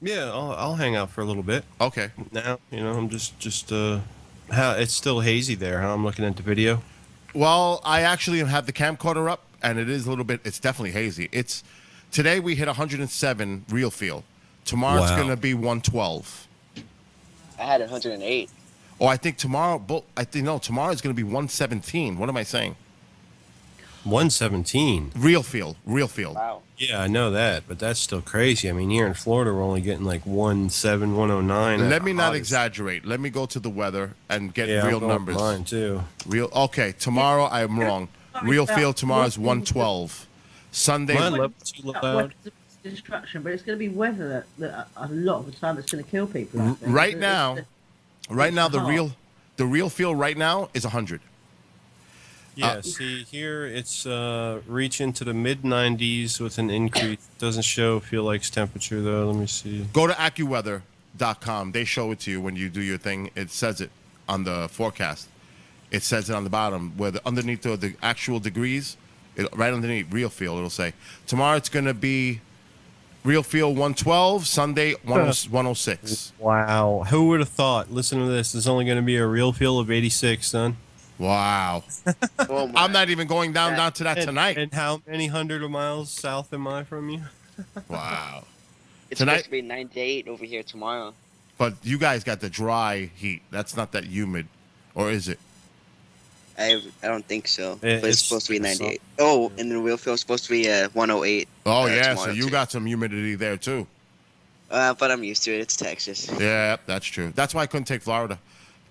Yeah, I'll hang out for a little bit. Okay. Now, I'm just how it's still hazy there, huh? I'm looking at the video. Well, I actually have the camcorder up, and it is a little bit. It's definitely hazy. It's today we hit 107 real feel. Tomorrow it's going Wow. to be 112. I had 108. Oh, I think tomorrow. I think no. Tomorrow is going to be 117. What am I saying? 117. Real feel. Real feel. Wow. Yeah, I know that, but that's still crazy. I mean, here in Florida, we're only getting like 17, 109. Let me not exaggerate. Let me go to the weather and get Yeah, real I'm going numbers. for mine too. Real. Okay, tomorrow I'm wrong. Real feel tomorrow is 112. Sunday. Mine level's too loud. Destruction, but it's going to be weather that a lot of the time that's going to kill people. I think. Right now, the hot. real feel right now is 100. Yeah, see here it's reaching to the mid 90s with an increase. Doesn't show feel like's temperature though. Let me see. Go to AccuWeather.com. They show it to you when you do your thing. It says it on the forecast. It says it on the bottom where underneath the actual degrees, right underneath real feel, it'll say tomorrow it's going to be real feel 112, Sunday 106. Wow, who would have thought? Listen to this. There's only going to be a real feel of 86, son. Wow. Oh my. I'm not even going down to that tonight. And how many hundred of miles south am I from you? Wow. It's Tonight- supposed to be 98 over here tomorrow. But you guys got the dry heat. That's not that humid. Or is it? I don't think so. It's- But it's supposed to be 98. Oh, and the real feel is supposed to be 108. Oh, yeah. So tomorrow, you too. got some humidity there, too. But I'm used to it. It's Texas. Yeah, that's true. That's why I couldn't take Florida.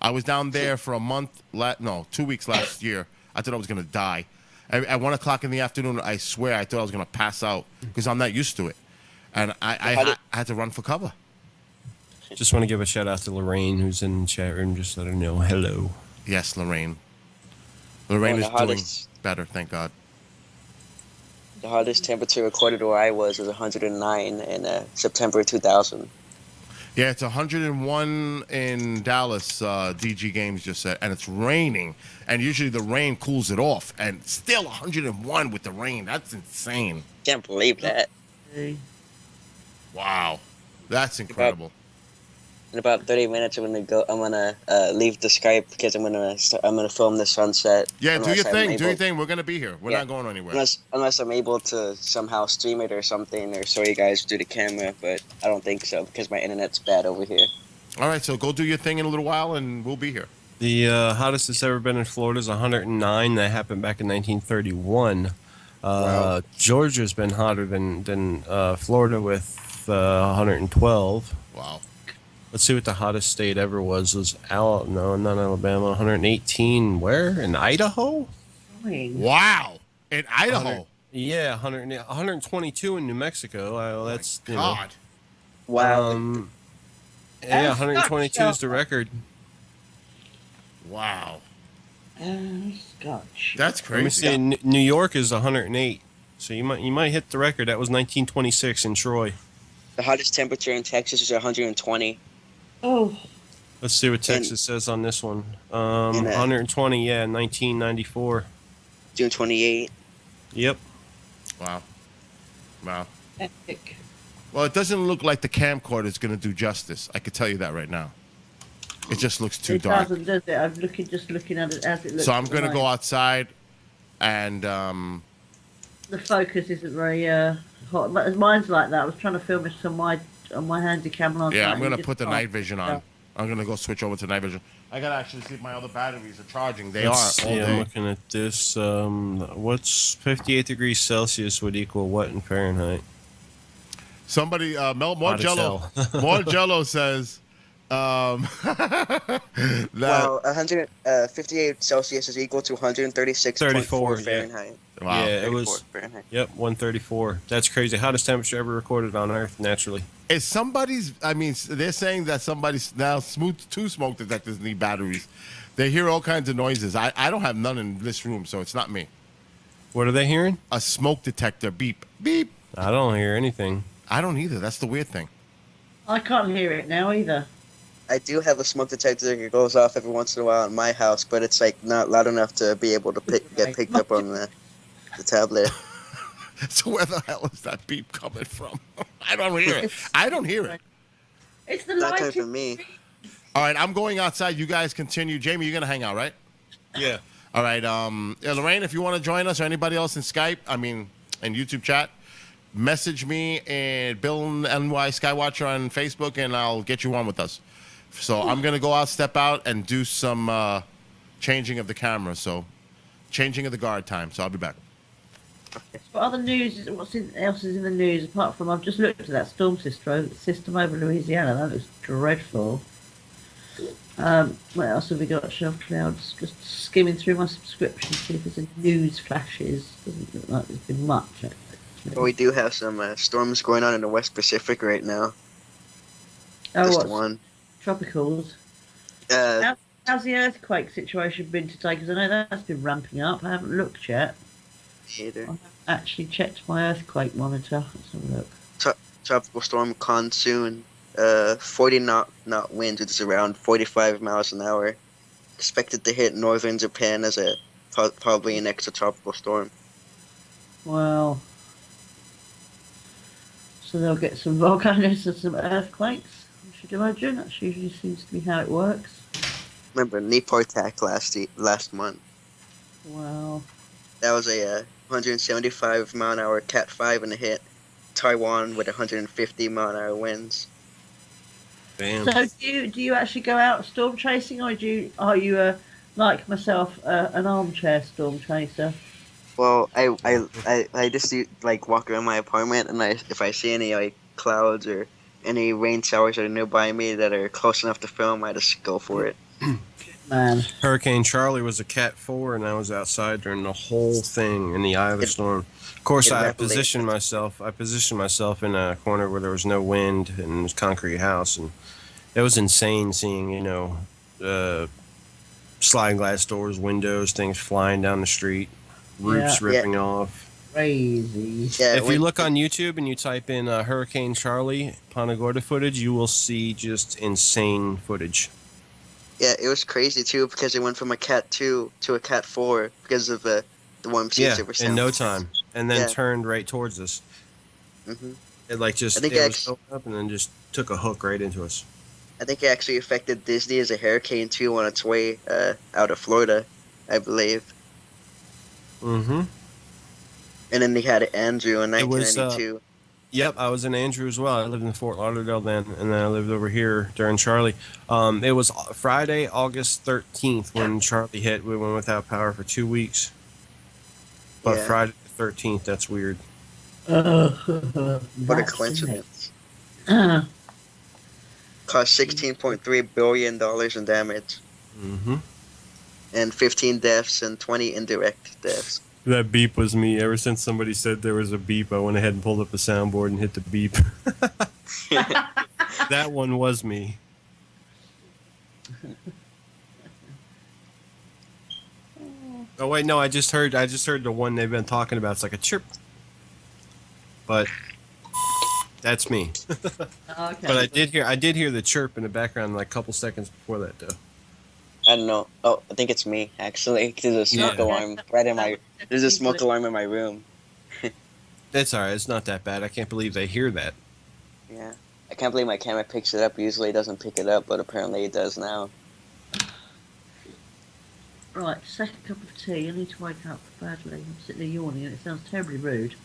I was down there for a month, 2 weeks last year. I thought I was going to die. At 1 o'clock in the afternoon, I swear I thought I was going to pass out because I'm not used to it. And I had to run for cover. Just want to give a shout out to Lorraine, who's in the chat room. Just let her know hello. Yes, Lorraine. Lorraine the is doing hottest- better, thank God. The hottest temperature recorded where I was 109 in September 2000. Yeah, it's 101 in Dallas, DG Games just said, and it's raining. And usually the rain cools it off. And still 101 with the rain. That's insane. Can't believe that. Wow. That's incredible. In about 30 minutes, I'm gonna leave the Skype because I'm gonna film the sunset. Yeah, do your I'm thing. Do able- your thing. We're going to be here. We're Yeah. not going anywhere. Unless I'm able to somehow stream it or something, or show you guys through the camera, but I don't think so because my internet's bad over here. All right, so go do your thing in a little while, and we'll be here. The hottest it's ever been in Florida is 109. That happened back in 1931. Wow. Georgia's been hotter than Florida with 112. Wow. Let's see what the hottest state ever was. No, not Alabama. 118. Where? In Idaho? Wow. In Idaho. Yeah, 122 in New Mexico. That's you know. God. Wow. Yeah, 122 is the record. Wow. Scotch. That's Let me crazy. see. New York is 108. So you might hit the record. That was 1926 in Troy. The hottest temperature in Texas is 120. Oh, Let's see what Texas says on this one. In that- 120. Yeah, 1994. June 28. Yep. Wow. Wow. epic. Well, it doesn't look like the camcorder is going to do justice. I could tell you that right now. It just looks too It dark. doesn't, does it? I'm just looking at it as it looks. So I'm going to tonight. go outside and The focus isn't very hot, but mine's like that. I was trying to film this on my handy camera. yeah, I'm and going to just put the can't. night vision on. Yeah. I'm going to go switch over to night vision. I got to actually see if my other batteries are charging. They Let's are all see, I'm day. looking at this. What's 58 degrees Celsius would equal what in Fahrenheit? Somebody, Hot as Morgello says that. Well, 158 Celsius is equal to 136.4 34, yeah. Fahrenheit. Wow. Yeah, it 34 was. Fahrenheit. Yep, 134. That's crazy. Hottest temperature ever recorded on Earth, naturally. Is somebody's? I mean, they're saying that somebody's now two smoke detectors need batteries. They hear all kinds of noises. I don't have none in this room, so it's not me. What are they hearing? A smoke detector beep beep. I don't hear anything. I don't either. That's the weird thing. I can't hear it now either. I do have a smoke detector that goes off every once in a while in my house, but it's like not loud enough to be able to get picked up on the tablet. So where the hell is that beep coming from? I don't hear it. I don't hear it. It's the Nighttime for lighting. me. All right, I'm going outside. You guys continue. Jamie, you're gonna hang out, right? Yeah. All right. Lorraine, if you want to join us or anybody else in Skype, and YouTube chat, message me and BillNYSkywatcher on Facebook, and I'll get you on with us. So I'm gonna go out, step out, and do some changing of the camera. So changing of the guard time. So I'll be back. What other news? Else is in the news apart from I've just looked at that storm system over Louisiana. That looks dreadful. What else have we got? Shelf clouds. Just skimming through my subscription, see if there's any news flashes. Doesn't look like there's been much. But we do have some storms going on in the West Pacific right now. Oh, Just what? one. Tropicals. How's the earthquake situation been today? Because I know that's been ramping up. I haven't looked yet. Either. I haven't actually checked my earthquake monitor. Let's have a look. Tropical storm Monsoon. 40 knot winds, which is around 45 miles an hour. Expected to hit northern Japan as probably an extratropical storm. Well, so they'll get some volcanoes and some earthquakes, I should imagine. That usually seems to be how it works. Remember Nipah attack last month? Wow. That was a 175 mile an hour Cat 5 and it hit Taiwan with 150 mile an hour winds. Damn. So do you actually go out storm chasing, or are you like myself an armchair storm chaser? Well, I just like walk around my apartment, and if I see any like clouds or any rain showers that are nearby me that are close enough to film, I just go for it. Man, Hurricane Charlie was a Cat 4, and I was outside during the whole thing in the eye of the storm. Of course, I positioned myself in a corner where there was no wind and it was a concrete house, and it was insane seeing, sliding glass doors, windows, things flying down the street, roofs ripping off. Crazy. Yeah, If you look on YouTube and you type in Hurricane Charlie Punta Gorda footage, you will see just insane footage. Yeah, it was crazy too because it went from a Cat 2 to a Cat 4 because of the warm seas that were in no time, and then turned right towards us. Mm-hmm. It was built up and then just took a hook right into us. I think it actually affected Disney as a hurricane too on its way out of Florida, I believe. Mm-hmm. And then they had Andrew in 1992. Yep, I was in Andrew as well. I lived in Fort Lauderdale then, and then I lived over here during Charlie. It was Friday, August 13th when Charlie hit. We went without power for 2 weeks. But Friday the 13th, that's weird. What a coincidence. Cost $16.3 billion in damage. Mm-hmm. And 15 deaths and 20 indirect deaths. That beep was me. Ever since somebody said there was a beep, I went ahead and pulled up a soundboard and hit the beep. That one was me. Oh wait, no, I just heard the one they've been talking about. It's like a chirp. But that's me. Okay. But I did hear the chirp in the background like a couple seconds before that though. I don't know. Oh, I think it's me actually. There's a smoke alarm There's a smoke alarm in my room. That's alright. It's not that bad. I can't believe they hear that. Yeah, I can't believe my camera picks it up. Usually it doesn't pick it up, but apparently it does now. Right, second cup of tea. I need to wake up badly. I'm sitting there yawning and it sounds terribly rude.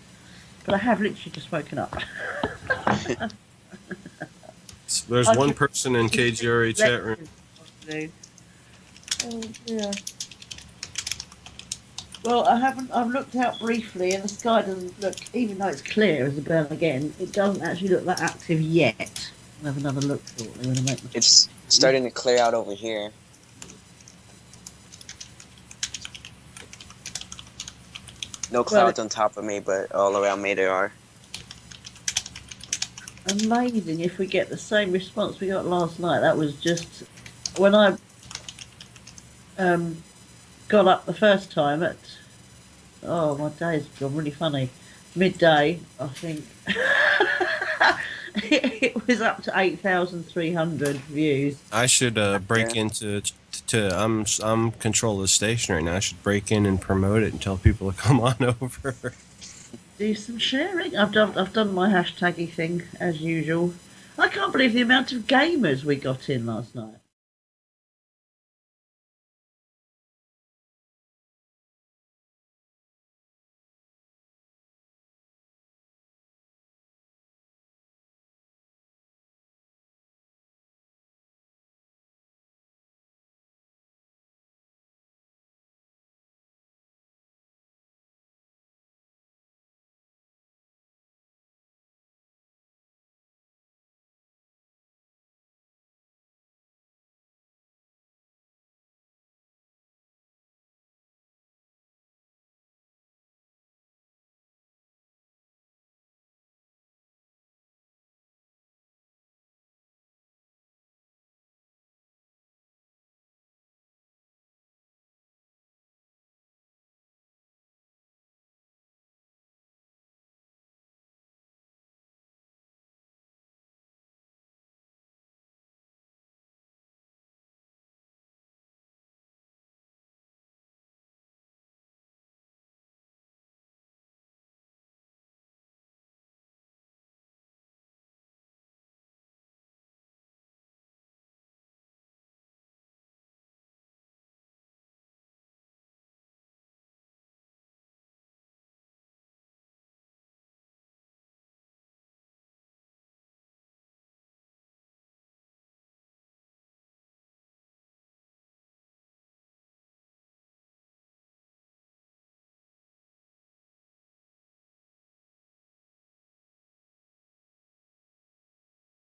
But I have literally just woken up. There's one person in KGRA chat room. Oh dear. Well, I've looked out briefly and the sky doesn't look, even though it's clear as a bell again, it doesn't actually look that active yet. I'll have another look shortly when I make my... It's starting to clear out over here. No clouds on top of me, but all around me there are. Amazing if we get the same response we got last night. That was just when I got up the first time at my day's gone really funny. Midday, I think. It was up to 8,300 views. I should break into I'm control of the station right now. I should break in and promote it and tell people to come on over. Do some sharing. I've done my hashtaggy thing as usual. I can't believe the amount of gamers we got in last night.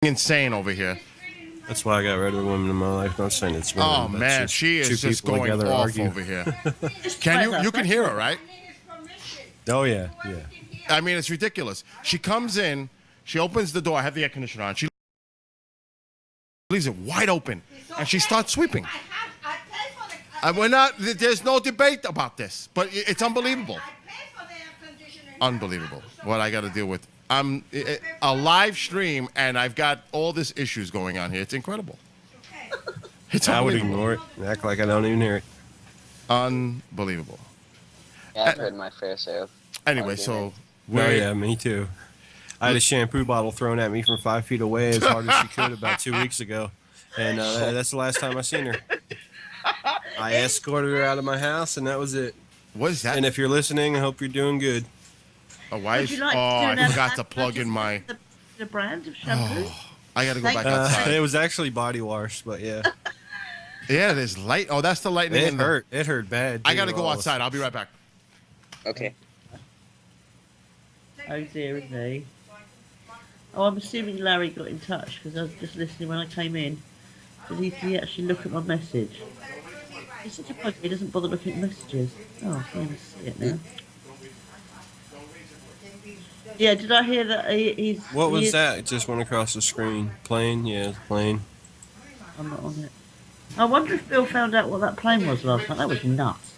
Insane over here. That's why I got rid of a woman in my life. Not saying it's women, Oh but man, just she is two just people going together off argue. over here. Can you can hear her, right? Oh yeah, yeah. I mean, it's ridiculous. She comes in, she opens the door. I have the air conditioner on. She leaves it wide open, and she starts sweeping. We're not. There's no debate about this, but it's unbelievable. Unbelievable. What I got to deal with. I'm a live stream, and I've got all this issues going on here. It's incredible. It's I would unbelievable. ignore it and act like I don't even hear it. Unbelievable. Yeah, I've heard my fair share of Anyway, so arguments. Oh yeah, me too. I had a shampoo bottle thrown at me from 5 feet away as hard as she could about 2 weeks ago, and that's the last time I seen her. I escorted her out of my house, and that was it. what is that? And if you're listening, I hope you're doing good. A wife? Would you like to Oh, do I an forgot ad- to plug in my. the brand of shampoo. I got to go Thank back you. outside. It was actually body wash, but yeah, Yeah, there's light. Oh, that's the lightning. it in the- hurt. It hurt bad. I too, got to go all of a outside. I'll be right back. Okay. Oh dear me. Oh, I'm assuming Larry got in touch because I was just listening when I came in. Did he actually look at my message? He's such a bug. He doesn't bother looking at messages. Oh, I can't even see it now. Yeah, did I hear that he's... What was he is- that? It just went across the screen. Plane? Yeah, it's a plane. I'm not on it. I wonder if Bill found out what that plane was last night. That was nuts.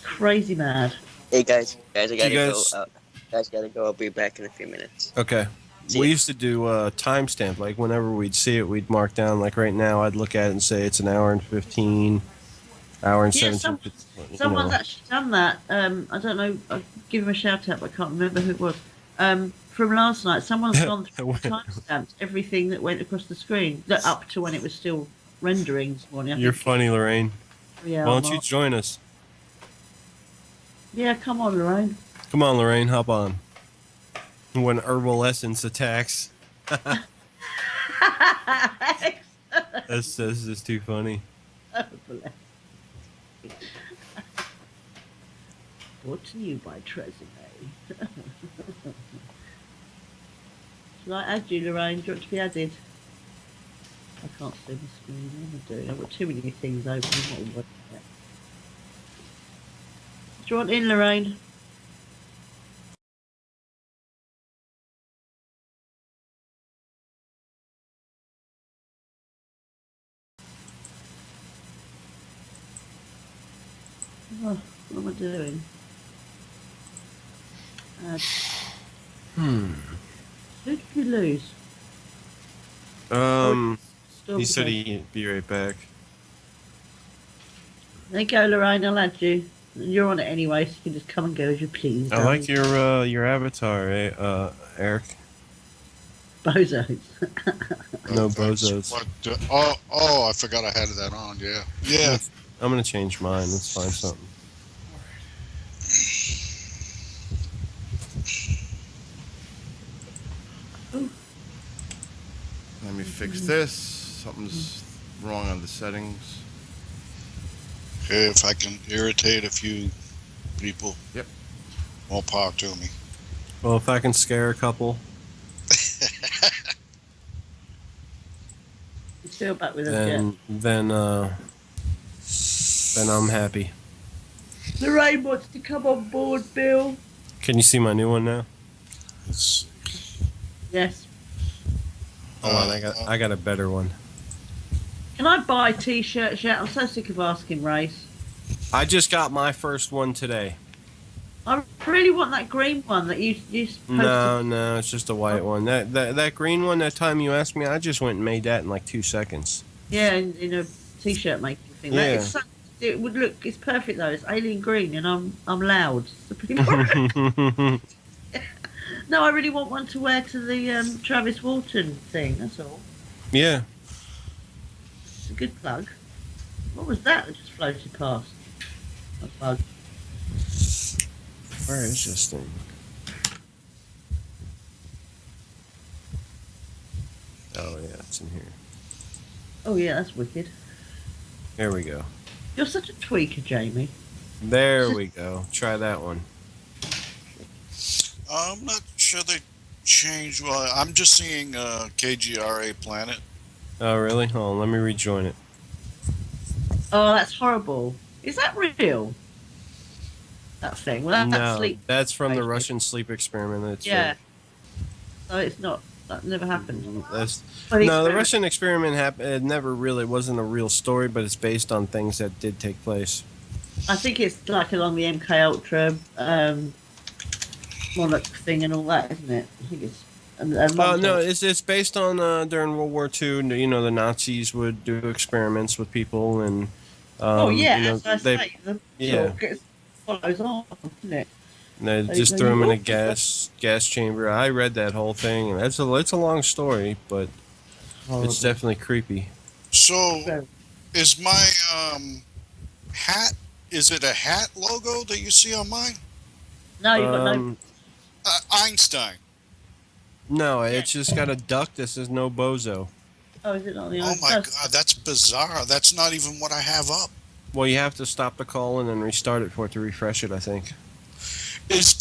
Crazy mad. Hey guys, I gotta guys- go. Guys gotta go. I'll be back in a few minutes. Okay. See We ya. used to do timestamp. Like whenever we'd see it, we'd mark down. Like right now, I'd look at it and say it's an hour and 15, hour and Yeah, 17. Someone's actually done that. I don't know. I'll give him a shout out, but I can't remember who it was. From last night, someone's gone through timestamps everything that went across the screen, up to when it was still rendering this morning. I You're think. funny, Lorraine. Yeah, Why don't I'm you not. join us? Yeah, come on, Lorraine. Come on, Lorraine, hop on. When Herbal Essence attacks. That's just too funny. Bless. Brought to you by Tresemme. Shall I add you, Lorraine? Do you want to be added? I can't see the screen. What am I doing? I've got too many things open. I'm not working yet. Do you want in, Lorraine? Oh, what am I doing? Who did we lose? Still He said okay. he'd be right back. There you go, Lorraine. I'll add you. You're on it anyway, so you can just come and go as you please. I like your avatar, Eric. Bozos. No Thanks. bozos. What, I forgot I had that on. Yeah. Yeah. I'm gonna change mine. Let's find something. Let me fix this. Something's wrong on the settings. Okay, if I can irritate a few people. Yep. More power to me. Well, if I can scare a couple. You're still back with us yet? Then I'm happy. Lorraine wants to come on board, Bill. Can you see my new one now? Let's see. Yes. Hold on, I got a better one. Can I buy t-shirts yet? I'm so sick of asking, Race. I just got my first one today. I really want that green one that you posted. No, it's just a white one. That green one. That time you asked me, I just went and made that in like 2 seconds. Yeah, in a t-shirt making thing. Yeah. That is so, it would look. It's perfect though. It's alien green, and I'm loud. So pretty boring. No, I really want one to wear to the Travis Walton thing. That's all. Yeah. It's a good plug. What was that just floated past? A bug. Where is this thing? Oh yeah, it's in here. Oh yeah, that's wicked. There we go. You're such a tweaker, Jamie. There we go. Try that one. I'm not sure they changed. Well, I'm just seeing KGRA Planet. Oh really? Hold on, let me rejoin it. Oh, that's horrible. Is that real? That thing. Well, that's No, sleep. that's from the Basically. Russian sleep experiment. That's Yeah. So it's not. That never happened. That's, But the no, the experiment- Russian experiment happened. It never really wasn't a real story, but it's based on things that did take place. I think it's like along the MK Ultra Monarch thing and all that, isn't it? I think it's. Oh no, it's based on during World War II. You know, the Nazis would do experiments with people, and oh yeah, you know, as I they say, the yeah. talk follows on, isn't it? they So just you- threw them in a you- gas chamber. I read that whole thing, and it's a long story, but it's definitely creepy. So, is my hat? Is it a hat logo that you see on mine? No, you've got no. Um, Einstein. no, it's just got a duck that says no bozo. Oh, is it not the? Oh my God, that's bizarre. That's not even what I have up. Well, you have to stop the call and then restart it for it to refresh it, I think.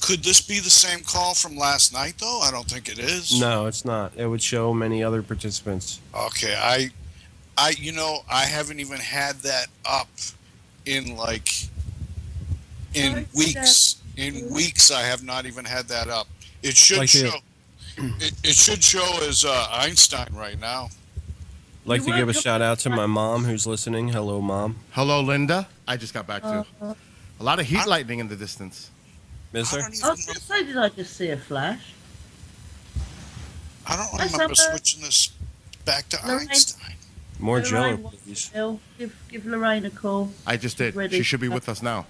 Could this be the same call from last night though? I don't think it is. No, it's not. It would show many other participants. Okay, I haven't even had that up in weeks. In weeks, I have not even had that up. It should Like show. It should show as Einstein right now. Like You to give a weren't shout out to my mom who's listening. Hello, Mom. Hello, Linda. I just got back to. A lot of heat lightning in the distance. Is there? I don't I was going to say, did I just see a flash? remember Summer. switching this back to Lorraine. Einstein. More Jello, Lorraine wants please. to Bill, give Lorraine a call. I just did. Ready. She should be with us now.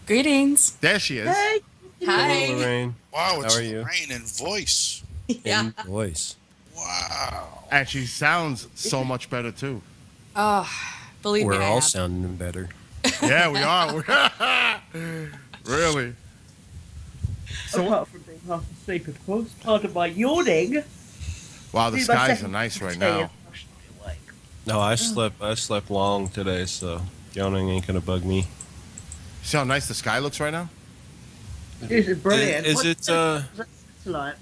Greetings. There she is. Hey. Hi. Hello, Lorraine. Wow, it's How are you? rain and voice. Yeah. In voice. Wow. And she sounds so much better too. Oh, believe me, We're I all have. sounding better. Yeah, we are. Really. So, Apart from being half asleep, of course. Part of my yawning. wow, the This is my skies are second nice right day now. of partially awake. No, I slept long today, so yawning ain't gonna bug me. See how nice the sky looks right now? This is brilliant. Is What it, is that satellite?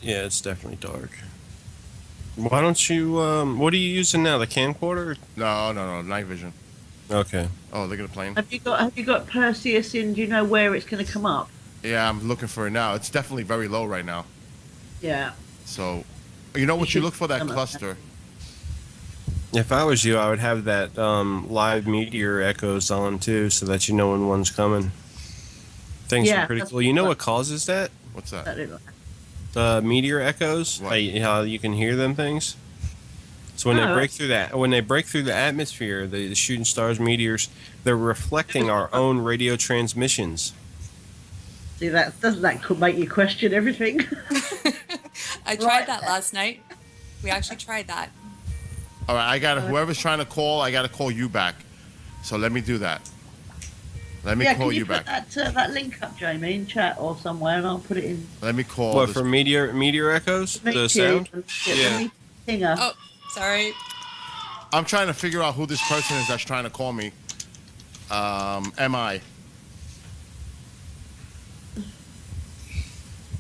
Yeah, it's definitely dark. Why don't you? What are you using now? The camcorder? No, night vision. Okay. Oh, look at the plane. Have you got Perseus in? Do you know where it's going to come up? Yeah, I'm looking for it now. It's definitely very low right now. Yeah. So, you know what you should look for that come up. cluster. If I was you, I would have that live meteor echoes on too, so that you know when one's coming. Things Yeah, are pretty that's cool. You know what- what causes that? What's that? That is- The meteor echoes. What? How you can hear them things. So when Oh, they break through the atmosphere, the shooting stars, meteors, they're reflecting our own radio transmissions. See, doesn't that make you question everything? I tried that last night. We actually tried that. All right, I got whoever's trying to call. I got to call you back. So let me do that. Let me call can you put back. that link up, Jamie, in chat or somewhere, and I'll put it in. Let me call. What this- for meteor echoes? The Meet sound? you, Yeah. the singer. Oh, sorry. I'm trying to figure out who this person is that's trying to call me. Am I?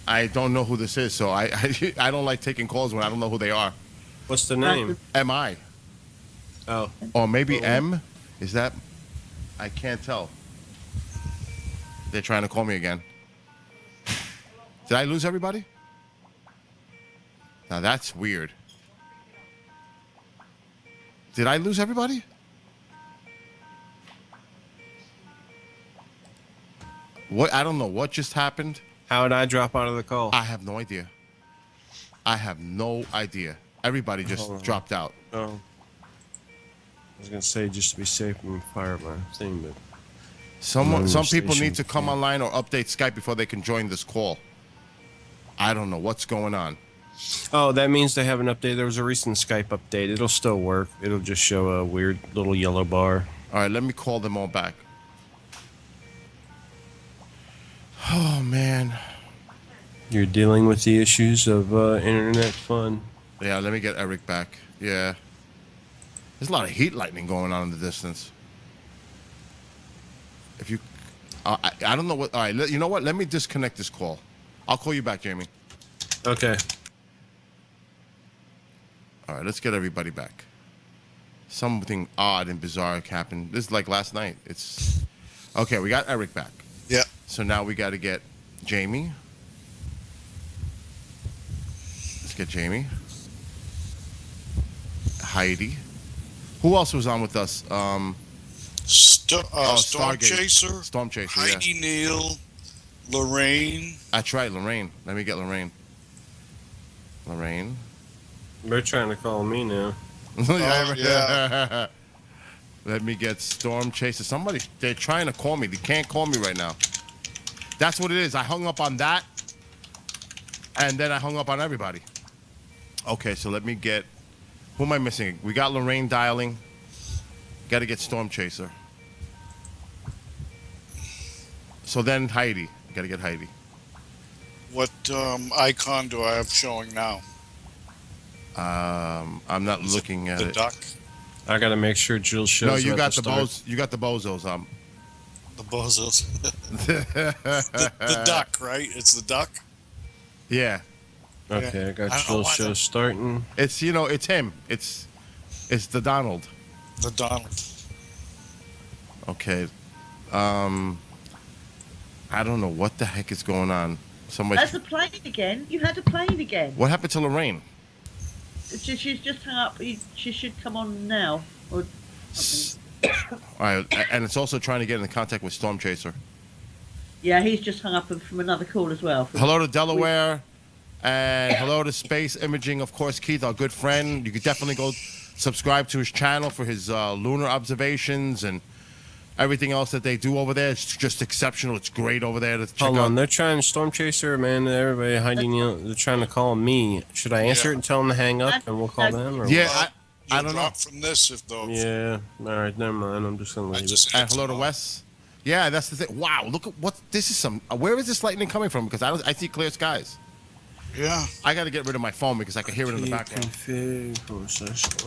I don't know who this is, so I don't like taking calls when I don't know who they are. What's the name? Am I? Oh, Or maybe M? Is that? I can't tell. They're trying to call me again. Did I lose everybody? Now that's weird. Did I lose everybody? What? I don't know what just happened. how did I drop out of the call? I have no idea. I have no idea. Everybody just Hold on. dropped out. Oh. I was gonna say just to be safe and fire my thing, but Some people need Station, to come yeah. online or update Skype before they can join this call. I don't know what's going on. oh, that means they have an update. There was a recent Skype update. It'll still work. It'll just show a weird little yellow bar. All right, let me call them all back. Oh man. You're dealing with the issues of internet fun. Yeah, let me get Eric back. Yeah. There's a lot of heat lightning going on in the distance. If you, I don't know what. All right, you know what? Let me disconnect this call. I'll call you back, Jamie. Okay. All right, let's get everybody back. Something odd and bizarre happened. This is like last night. It's okay. We got Eric back. Yeah. So now we got to get Jamie. Let's get Jamie. Heidi. Who else was on with us? Storm Stargate. Chaser, Storm Chaser. Yeah. Heidi Neal, Lorraine. That's right, Lorraine. Let me get Lorraine. Lorraine. They're trying to call me now. Yeah. Let me get Storm Chaser. Somebody, they're trying to call me. They can't call me right now. That's what it is. I hung up on that, and then I hung up on everybody. Okay, so let me get. Who am I missing? We got Lorraine dialing. Got to get Storm Chaser. So then Heidi. Got to get Heidi. What icon do I have showing now? I'm not looking at The it. duck? I gotta make sure Jill shows. No, you up got to the start. bozos. You got the bozos. The bozos. the duck, right? It's the duck? Yeah. Okay, I I got don't know Jill why show the- starting. It's it's him. It's the Donald. The Donald. Okay. I don't know what the heck is going on. Somebody. That's a plane again. You had a plane again. What happened to Lorraine? She's just hung up. She should come on now. Or something. All right, and it's also trying to get in contact with Storm Chaser. Yeah, he's just hung up from another call as well. Hello to Delaware, and hello to Space Imaging, of course, Keith, our good friend. You could definitely go subscribe to his channel for his lunar observations and everything else that they do over there. It's just exceptional. It's great over there to check Hold out. on, they're trying Storm Chaser, man. Everybody hiding. They're trying to call me. Should I answer it and tell them to hang up, and we'll call them? Or Yeah, what? I You'll don't know. drop from this if the Yeah. All right, never mind. I'm just gonna leave it. And hello to Wes. Yeah, that's the thing. Wow, look at what this is. Where is this lightning coming from? Because I see clear skies. Yeah. I got to get rid of my phone because I can hear it in the background.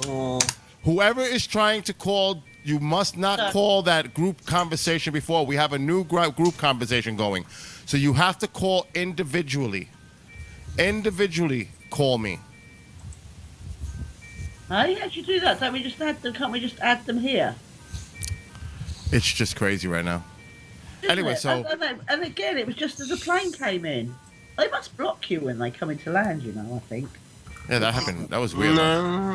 Oh. Whoever is trying to call, you must not call that group conversation before. We have a new group conversation going. So you have to call individually. Individually call me. How do you actually do that? Don't we just add them? Can't we just add them here? It's just crazy right now. Isn't Anyway, it? so- and again, it was just as the plane came in. They must block you when they come into land, you know. I think. Yeah, that happened. That was weird. No,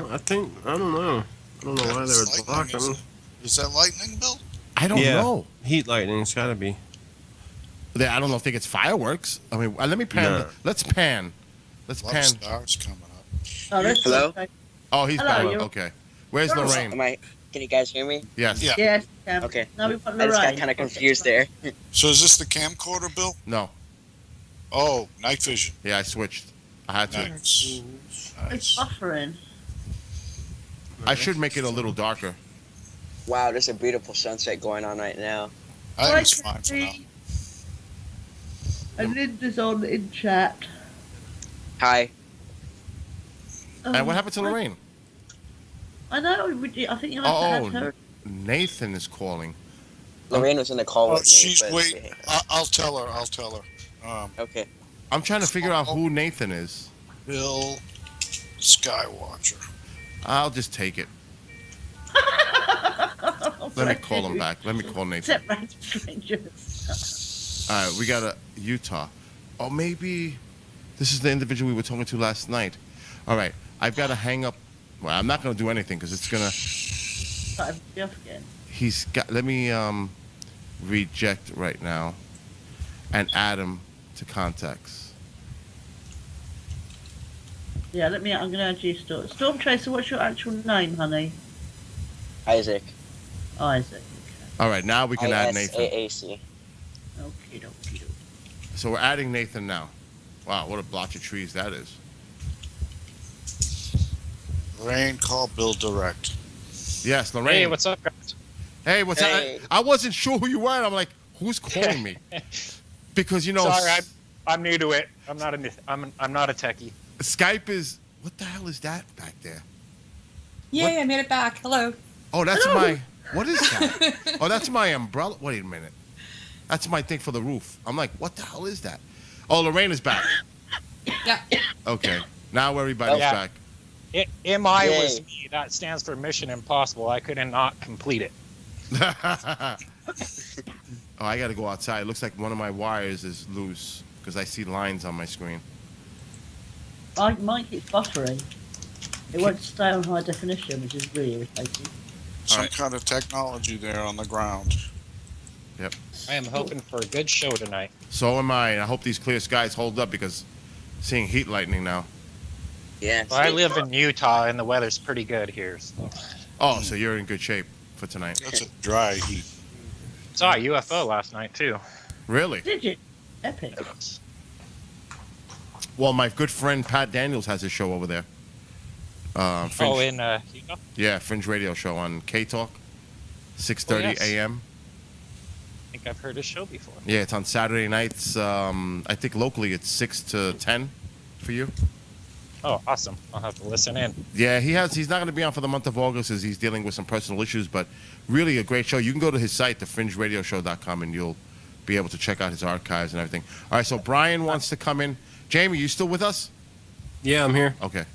I don't know. I don't know why they That's would lightning, block them. Is that lightning, Bill? I don't know. Heat lightning. It's gotta be. I don't know if they get fireworks. I mean, let me pan. No. Let's pan. Let's A lot pan. of stars coming up. Oh, that's Hello? okay. Oh, he's Hello, back. you're- Okay. Where's Hello. Lorraine? Can you guys hear me? Yes. Yeah. Yes. Okay. No, we've got I just got Lorraine. kind of confused there. So is this the camcorder, Bill? No. Oh, night vision. Yeah, I switched. I had to. Nice. It's Nice. buffering. I should make it a little darker. Wow, there's a beautiful sunset going on right now. I think it's fine for now. And Linda's on in chat. Hi. And what happened to Lorraine? I know. I think you'll have to add her. Nathan is calling. Lorraine was in the call Oh, with me. she's but- wait. I'll tell her. I'll tell her. Okay. I'm trying to figure out who Nathan is. Bill Skywatcher. I'll just take it. Let me call him back. Let me call Nathan. Except random strangers. All right, we got a Utah. Oh, maybe this is the individual we were talking to last night. All right, I've got to hang up. Well, I'm not going to do anything because it's going to... Started me off again. He's got... Let me reject right now and add him to contacts. Yeah, I'm going to add you, Storm Tracer. What's your actual name, honey? Isaac. Isaac. All right, now we can add Nathan. ISAAC. Okay, dokie. So we're adding Nathan now. Wow, what a blotch of trees that is. Lorraine, call Bill direct. Yes, Lorraine. Hey, what's up, guys? Hey, what's Hey. up? I wasn't sure who you were. And I'm like, who's calling me? Because Sorry, I'm new to it. I'm not a techie. Skype is. What the hell is that back there? Yay, I made it back. Hello. Oh, that's my. What is that? Oh, that's my umbrella. Wait a minute. That's my thing for the roof. I'm like, what the hell is that? Oh, Lorraine is back. Yeah. Okay, now everybody's Yeah. back. MI Yay. was me. That stands for Mission Impossible. I couldn't not complete it. Oh, I got to go outside. It looks like one of my wires is loose because I see lines on my screen. Mine keeps buffering. It won't stay on high definition, which is really irritating. Some Alright. kind of technology there on the ground. I am hoping for a good show tonight. So am I. I hope these clear skies hold up because seeing heat lightning now. Yeah. Well, I live in Utah, and the weather's pretty good here. So. Oh, so you're in good shape for tonight. That's a dry heat. Saw a UFO last night too. Really? Did you? Epic. Well, my good friend Pat Daniels has a show over there. Fringe, Oh, in Utah. yeah, Fringe Radio Show on K Talk, 6:30 Oh, yes. a.m. I think I've heard his show before. Yeah, it's on Saturday nights. I think locally it's 6 to 10 for you. Oh, awesome! I'll have to listen in. Yeah, he's not going to be on for the month of August as he's dealing with some personal issues, but really a great show. You can go to his site, thefringeradioshow.com, and you'll be able to check out his archives and everything. All right, so Brian wants to come in. Jamie, you still with us? Yeah, I'm here. Okay.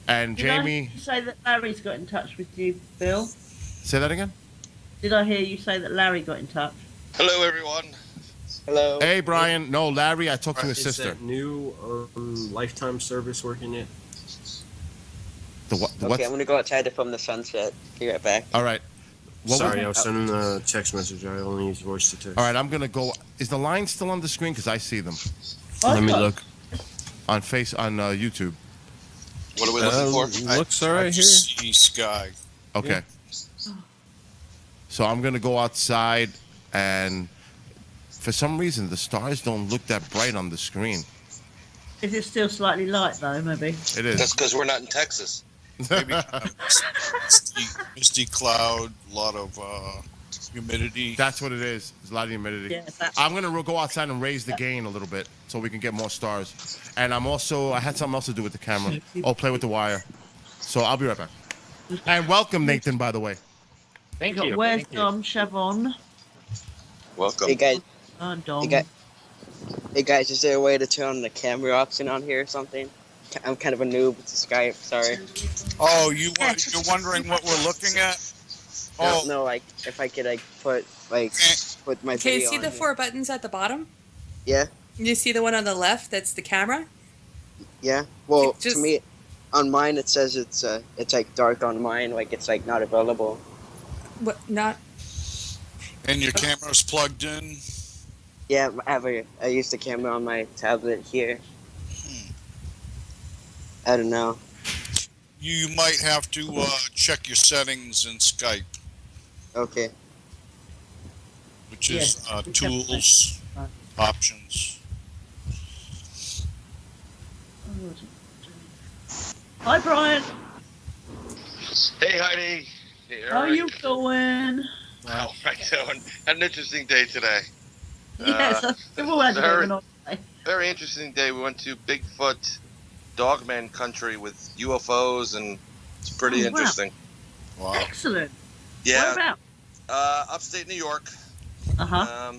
And Did I Jamie, hear you say that Larry's got in touch with you, Bill? say that again? Did I hear you say that Larry got in touch? Hello, everyone. Hello. Hey, Brian. No, Larry, I talked to his Is sister. that new lifetime service working yet? The what? The Okay, what? I'm gonna go outside to film the sunset. Be right back. All right. What Sorry, was- I was sending a text message. I only use voice to text. All right, I'm going to go. Is the line still on the screen? Because I see them Let me got- look. on YouTube. What are we looking for? Looks all I right here. just see sky. Okay. So I'm going to go outside, and for some reason, the stars don't look that bright on the screen. Is it still slightly light though? Maybe. It That's is. because we're not in Texas. Maybe misty cloud, a lot of humidity. That's what it is. There's a lot of humidity. Yeah, that's I'm going to go outside and raise the gain a little bit so we can get more stars. And I had something else to do with the camera. Oh, play with the wire. So I'll be right back. And welcome, Nathan, by the way. Thank got you. Where's Thank you. Dom Chavon? Welcome. Hey guys. Dom. Hey guys, is there a way to turn on the camera option on here or something? I'm kind of a noob with Skype. Sorry. Oh, you're wondering what we're looking at? Oh, No, like if I could put my Okay, video see on the here. 4 buttons at the bottom? Yeah. You see the one on the left that's the camera? Yeah. Well, Just- to me, on mine it says it's like dark on mine, like it's like not available. What, not? and your camera's plugged in? Yeah, I use the camera on my tablet here. I don't know. You might have to check your settings in Skype, Okay. which is Yes. tools, options. Hi, Brian. Hey, Heidi. Hey, How are Eric. you going? How am I doing? Had an interesting day today. Yes, we've all had a bit of very, an odd day. very interesting day. We went to Bigfoot Dogman country with UFOs, and it's pretty Oh, wow. interesting. Wow. Excellent. Yeah. Where about? Upstate New York. Uh-huh.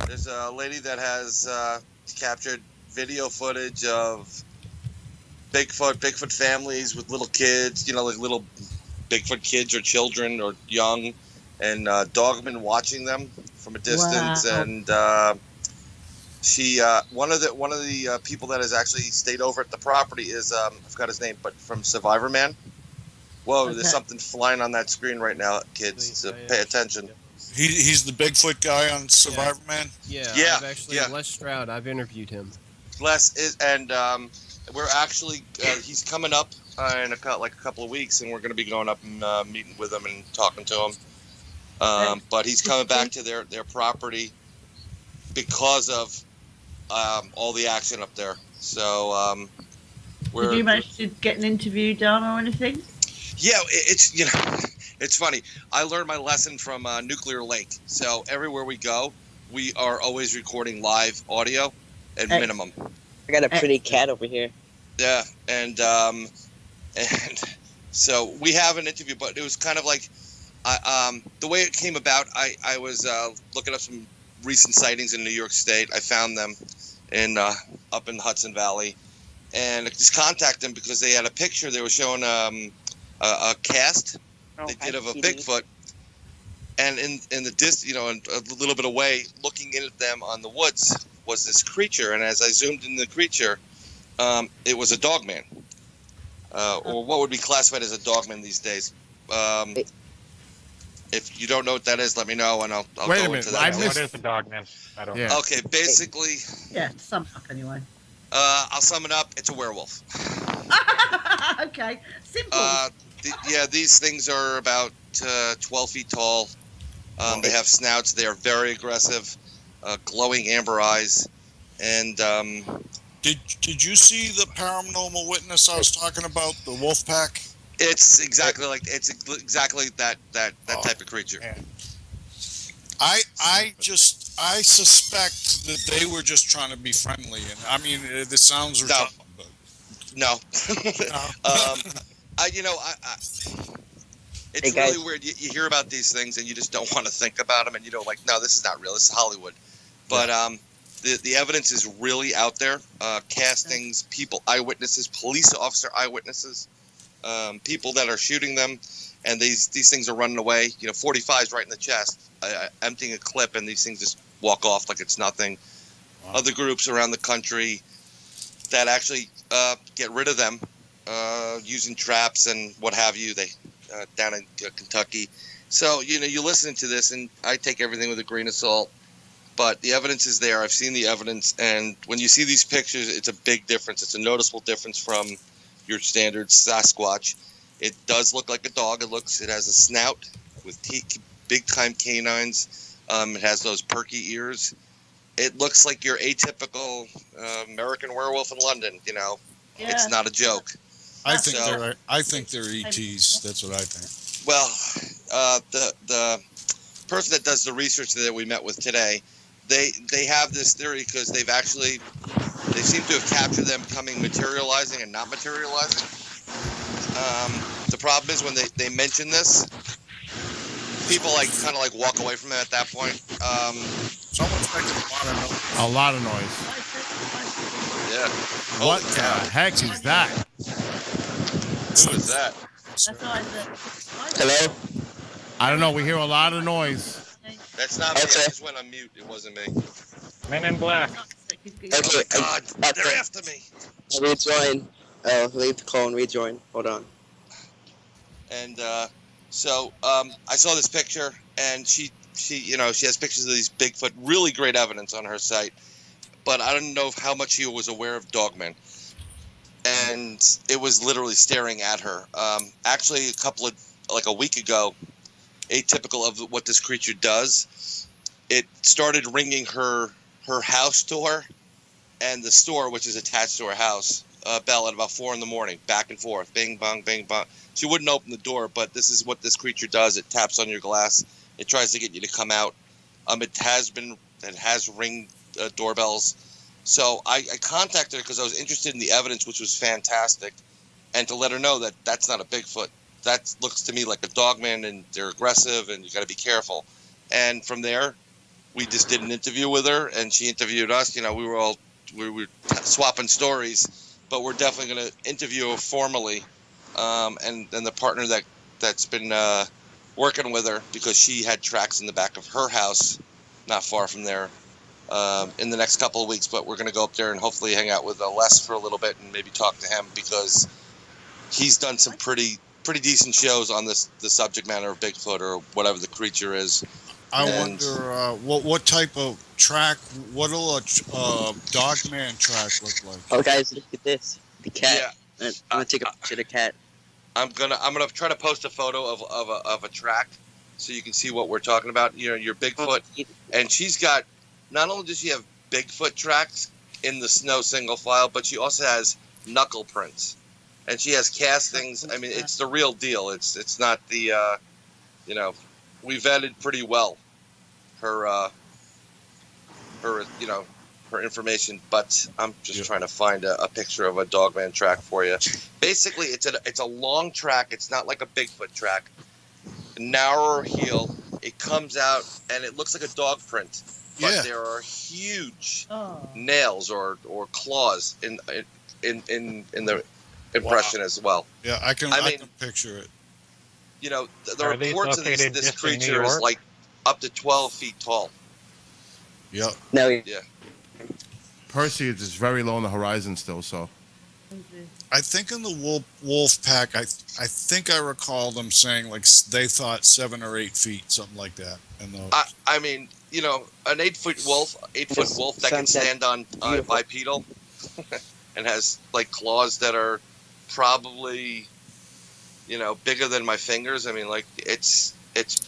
There's a lady that has captured video footage of Bigfoot families with little kids, like little Bigfoot kids or children or young, and dogmen watching them from a distance. Wow. And she, one of the people that has actually stayed over at the property is I forgot his name, but from Survivor Man. Whoa, Okay. there's something flying on that screen right now, kids. So pay attention. He's the Bigfoot guy on Survivor Man. Yeah, Yeah, I've actually yeah. Les Stroud. I've interviewed him. Les is, and we're actually he's coming up in a couple of weeks, and we're going to be going up and meeting with him and talking to him. But he's coming back to their property because of all the action up there. So Did you manage to get an interview done or anything? Yeah, it's it's funny. I learned my lesson from Nuclear Lake. So everywhere we go, we are always recording live audio at minimum. I got a pretty cat over here. Yeah, and so we have an interview, but it was kind of like the way it came about. I was looking up some recent sightings in New York State. I found them in up in the Hudson Valley, and I just contacted them because they had a picture. They were showing a cast they did of a Bigfoot, and in the distance, and a little bit away, looking in at them on the woods was this creature. And as I zoomed in the creature, it was a dogman, or what would be classified as a dogman these days. If you don't know what that is, let me know, and I'll Wait go a minute. into that. What is the Dogman? I don't know. Yeah. Okay, basically, Yeah, some anyway. I'll sum it up. It's a werewolf. Okay, simple. These things are about 12 feet tall. They have snouts. They are very aggressive, glowing amber eyes, and Did you see the paranormal witness I was talking about, the wolf pack? it's exactly that type of creature. Yeah. I suspect that they were just trying to be friendly, and I mean, this sounds retarded, but No. It's Hey, guys. really weird. You hear about these things and you just don't want to think about them, and you don't no, this is not real. This is Hollywood. But the evidence is really out there. Castings, people, eyewitnesses, police officer eyewitnesses, people that are shooting them, and these things are running away. 45s right in the chest, emptying a clip, and these things just walk off like it's nothing. Wow. Other groups around the country that actually get rid of them using traps and what have you. They down in Kentucky. So you listen to this, and I take everything with a grain of salt. But the evidence is there. I've seen the evidence, and when you see these pictures, it's a big difference. It's a noticeable difference from your standard Sasquatch. It does look like a dog. It has a snout with big time canines. It has those perky ears. It looks like your atypical American werewolf in London. Yeah. It's not a joke. I think they're ETs. That's what I think. Well, the person that does the research that we met with today, they have this theory because they seem to have captured them materializing and not materializing. The problem is when they mention this, people kind of walk away from it at that point. Someone's making A lot of noise. Yeah. What the heck is that? What is that? Hello? I don't know. We hear a lot of noise. That's not me. I just went on mute. It wasn't me. Men in Black. Okay, Oh my God! They're after me. Rejoin. Leave the call and rejoin. Hold on. And so I saw this picture, and she has pictures of these Bigfoot, really great evidence on her site, but I don't know how much she was aware of dogmen, and it was literally staring at her. Actually, a week ago, atypical of what this creature does, it started ringing her house door, and the store, which is attached to her house, bell at about 4 a.m, back and forth, bing bong, bing bong. She wouldn't open the door, but this is what this creature does. It taps on your glass. It tries to get you to come out. It has ring doorbells. So I contacted her because I was interested in the evidence, which was fantastic, and to let her know that that's not a Bigfoot. That looks to me like a dogman, and they're aggressive, and you got to be careful. And from there, we just did an interview with her, and she interviewed us. You know, we were swapping stories, but we're definitely going to interview her formally. And the partner that's been working with her, because she had tracks in the back of her house, not far from there, in the next couple of weeks. But we're going to go up there and hopefully hang out with Les for a little bit and maybe talk to him, because he's done some pretty decent shows on the subject matter of Bigfoot or whatever the creature is. I wonder what type of track, what'll a dogman track look like? Oh, guys, look at this. The cat. Yeah. I'm gonna take a picture of the cat. I'm gonna try to post a photo of a track so you can see what we're talking about. You know, your Bigfoot, and she's got, not only does she have Bigfoot tracks in the snow single file, but she also has knuckle prints, and she has castings. I mean, it's the real deal. It's not the you know, we vetted pretty well her her information, but I'm just trying to find a picture of a dogman track for you. Basically, it's a long track. It's not like a Bigfoot track. Narrower heel. It comes out and it looks like a dog print, but there are huge nails or claws in the impression as well. Yeah, I can picture it. You know, the reports of this creature is like up to 12 feet tall. Yep. No. Yeah. Percy is very low on the horizon still, so. I think in the wolf pack, I think I recall them saying like they thought 7 or 8 feet, something like that. And I mean, you know, an 8-foot wolf that can stand on bipedal and has like claws that are probably, you know, bigger than my fingers. I mean, like it's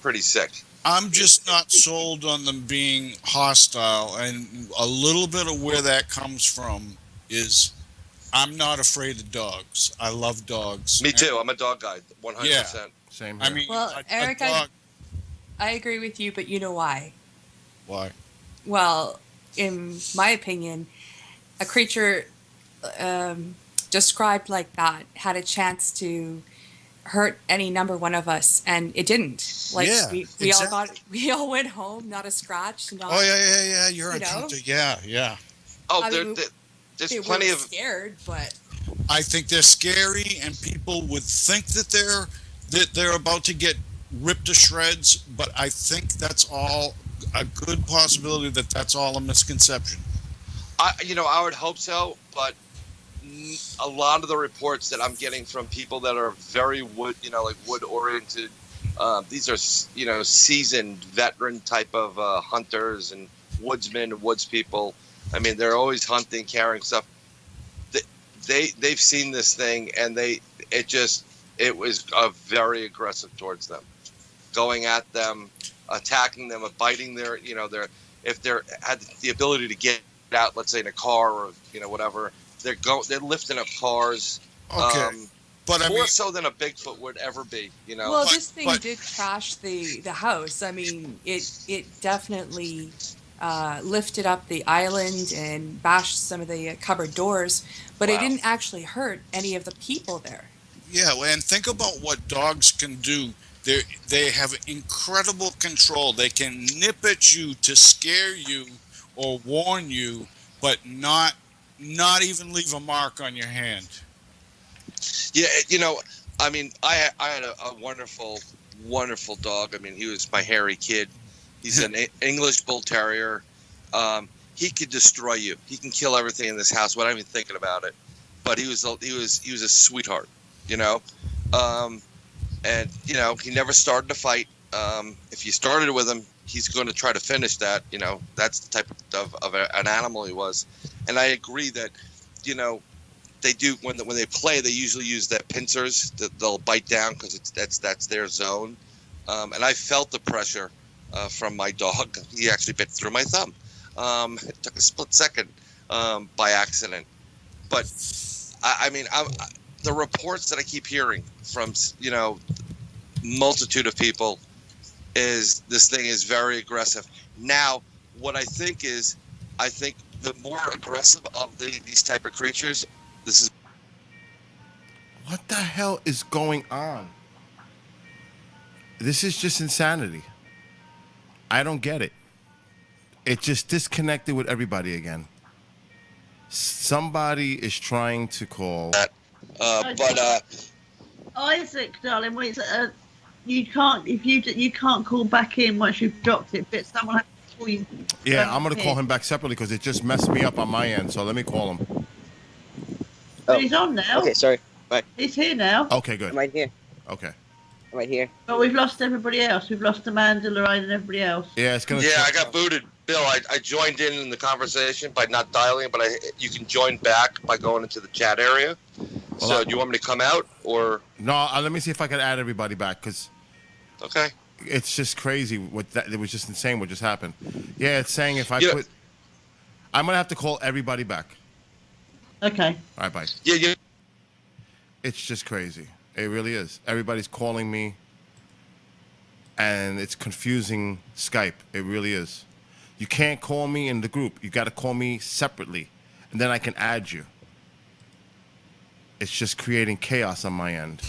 pretty sick. I'm just not sold on them being hostile, and a little bit of where that comes from is I'm not afraid of dogs. I love dogs. Me too. I'm a dog guy, 100%. Yeah. Same here. I mean, Well, Eric, I agree with you, but you know why? Why? Well, in my opinion, a creature described like that had a chance to hurt any number one of us, and it didn't. Like we all went home, not a scratch. Not, yeah. You're a hunter. Yeah. Oh, there's plenty of scared, but I think they're scary, and people would think that they're about to get ripped to shreds. But I think that's all a good possibility that that's all a misconception. I would hope so, but a lot of the reports that I'm getting from people that are very wood oriented, these are, you know, seasoned veteran type of hunters and woodsmen, woods people. I mean, they're always hunting, carrying stuff. They've seen this thing, and it was very aggressive towards them, going at them, attacking them, biting if they had the ability to get out, let's say in a car or whatever. They're lifting up cars. Okay. But more so than a Bigfoot would ever be, you know. Well, this thing did trash the house. I mean, it definitely lifted up the island and bashed some of the cupboard doors, but it didn't actually hurt any of the people there. Yeah, and think about what dogs can do. They have incredible control. They can nip at you to scare you or warn you, but not even leave a mark on your hand. Yeah, you know, I mean, I had a wonderful, wonderful dog. I mean, he was my hairy kid. He's an English Bull Terrier. He could destroy you. He can kill everything in this house without even thinking about it. But he was a sweetheart, you know. And you know, he never started a fight. If you started with him, he's going to try to finish that. You know, that's the type of an animal he was. And I agree that, you know, they do when they play, they usually use that pincers that they'll bite down because that's their zone. And I felt the pressure from my dog. He actually bit through my thumb. It took a split second by accident. But I mean, the reports that I keep hearing from multitude of people is this thing is very aggressive. Now, what I think the more aggressive of these type of creatures, this is. What the hell is going on? This is just insanity. I don't get it. It just disconnected with everybody again. Somebody is trying to call. Isaac, darling, wait, you can't you can't call back in once you've dropped it, but someone has to call you. Yeah, I'm gonna call him back separately because it just messed me up on my end. So let me call him. But he's on now. Okay, sorry. Bye. He's here now. Okay, good. I'm right here. Okay. I'm right here. But we've lost everybody else. We've lost Amanda, Lorraine, and everybody else. Yeah, it's gonna. Yeah, I got booted. Bill, I joined in the conversation by not dialing, but you can join back by going into the chat area. Well, so do you want me to come out or? No, let me see if I can add everybody back because. Okay. It's just crazy. It was just insane what just happened. Yeah, it's saying if I put. I'm gonna have to call everybody back. Okay. All right, bye. Yeah. It's just crazy. It really is. Everybody's calling me, and it's confusing Skype. It really is. You can't call me in the group. You got to call me separately, and then I can add you. It's just creating chaos on my end.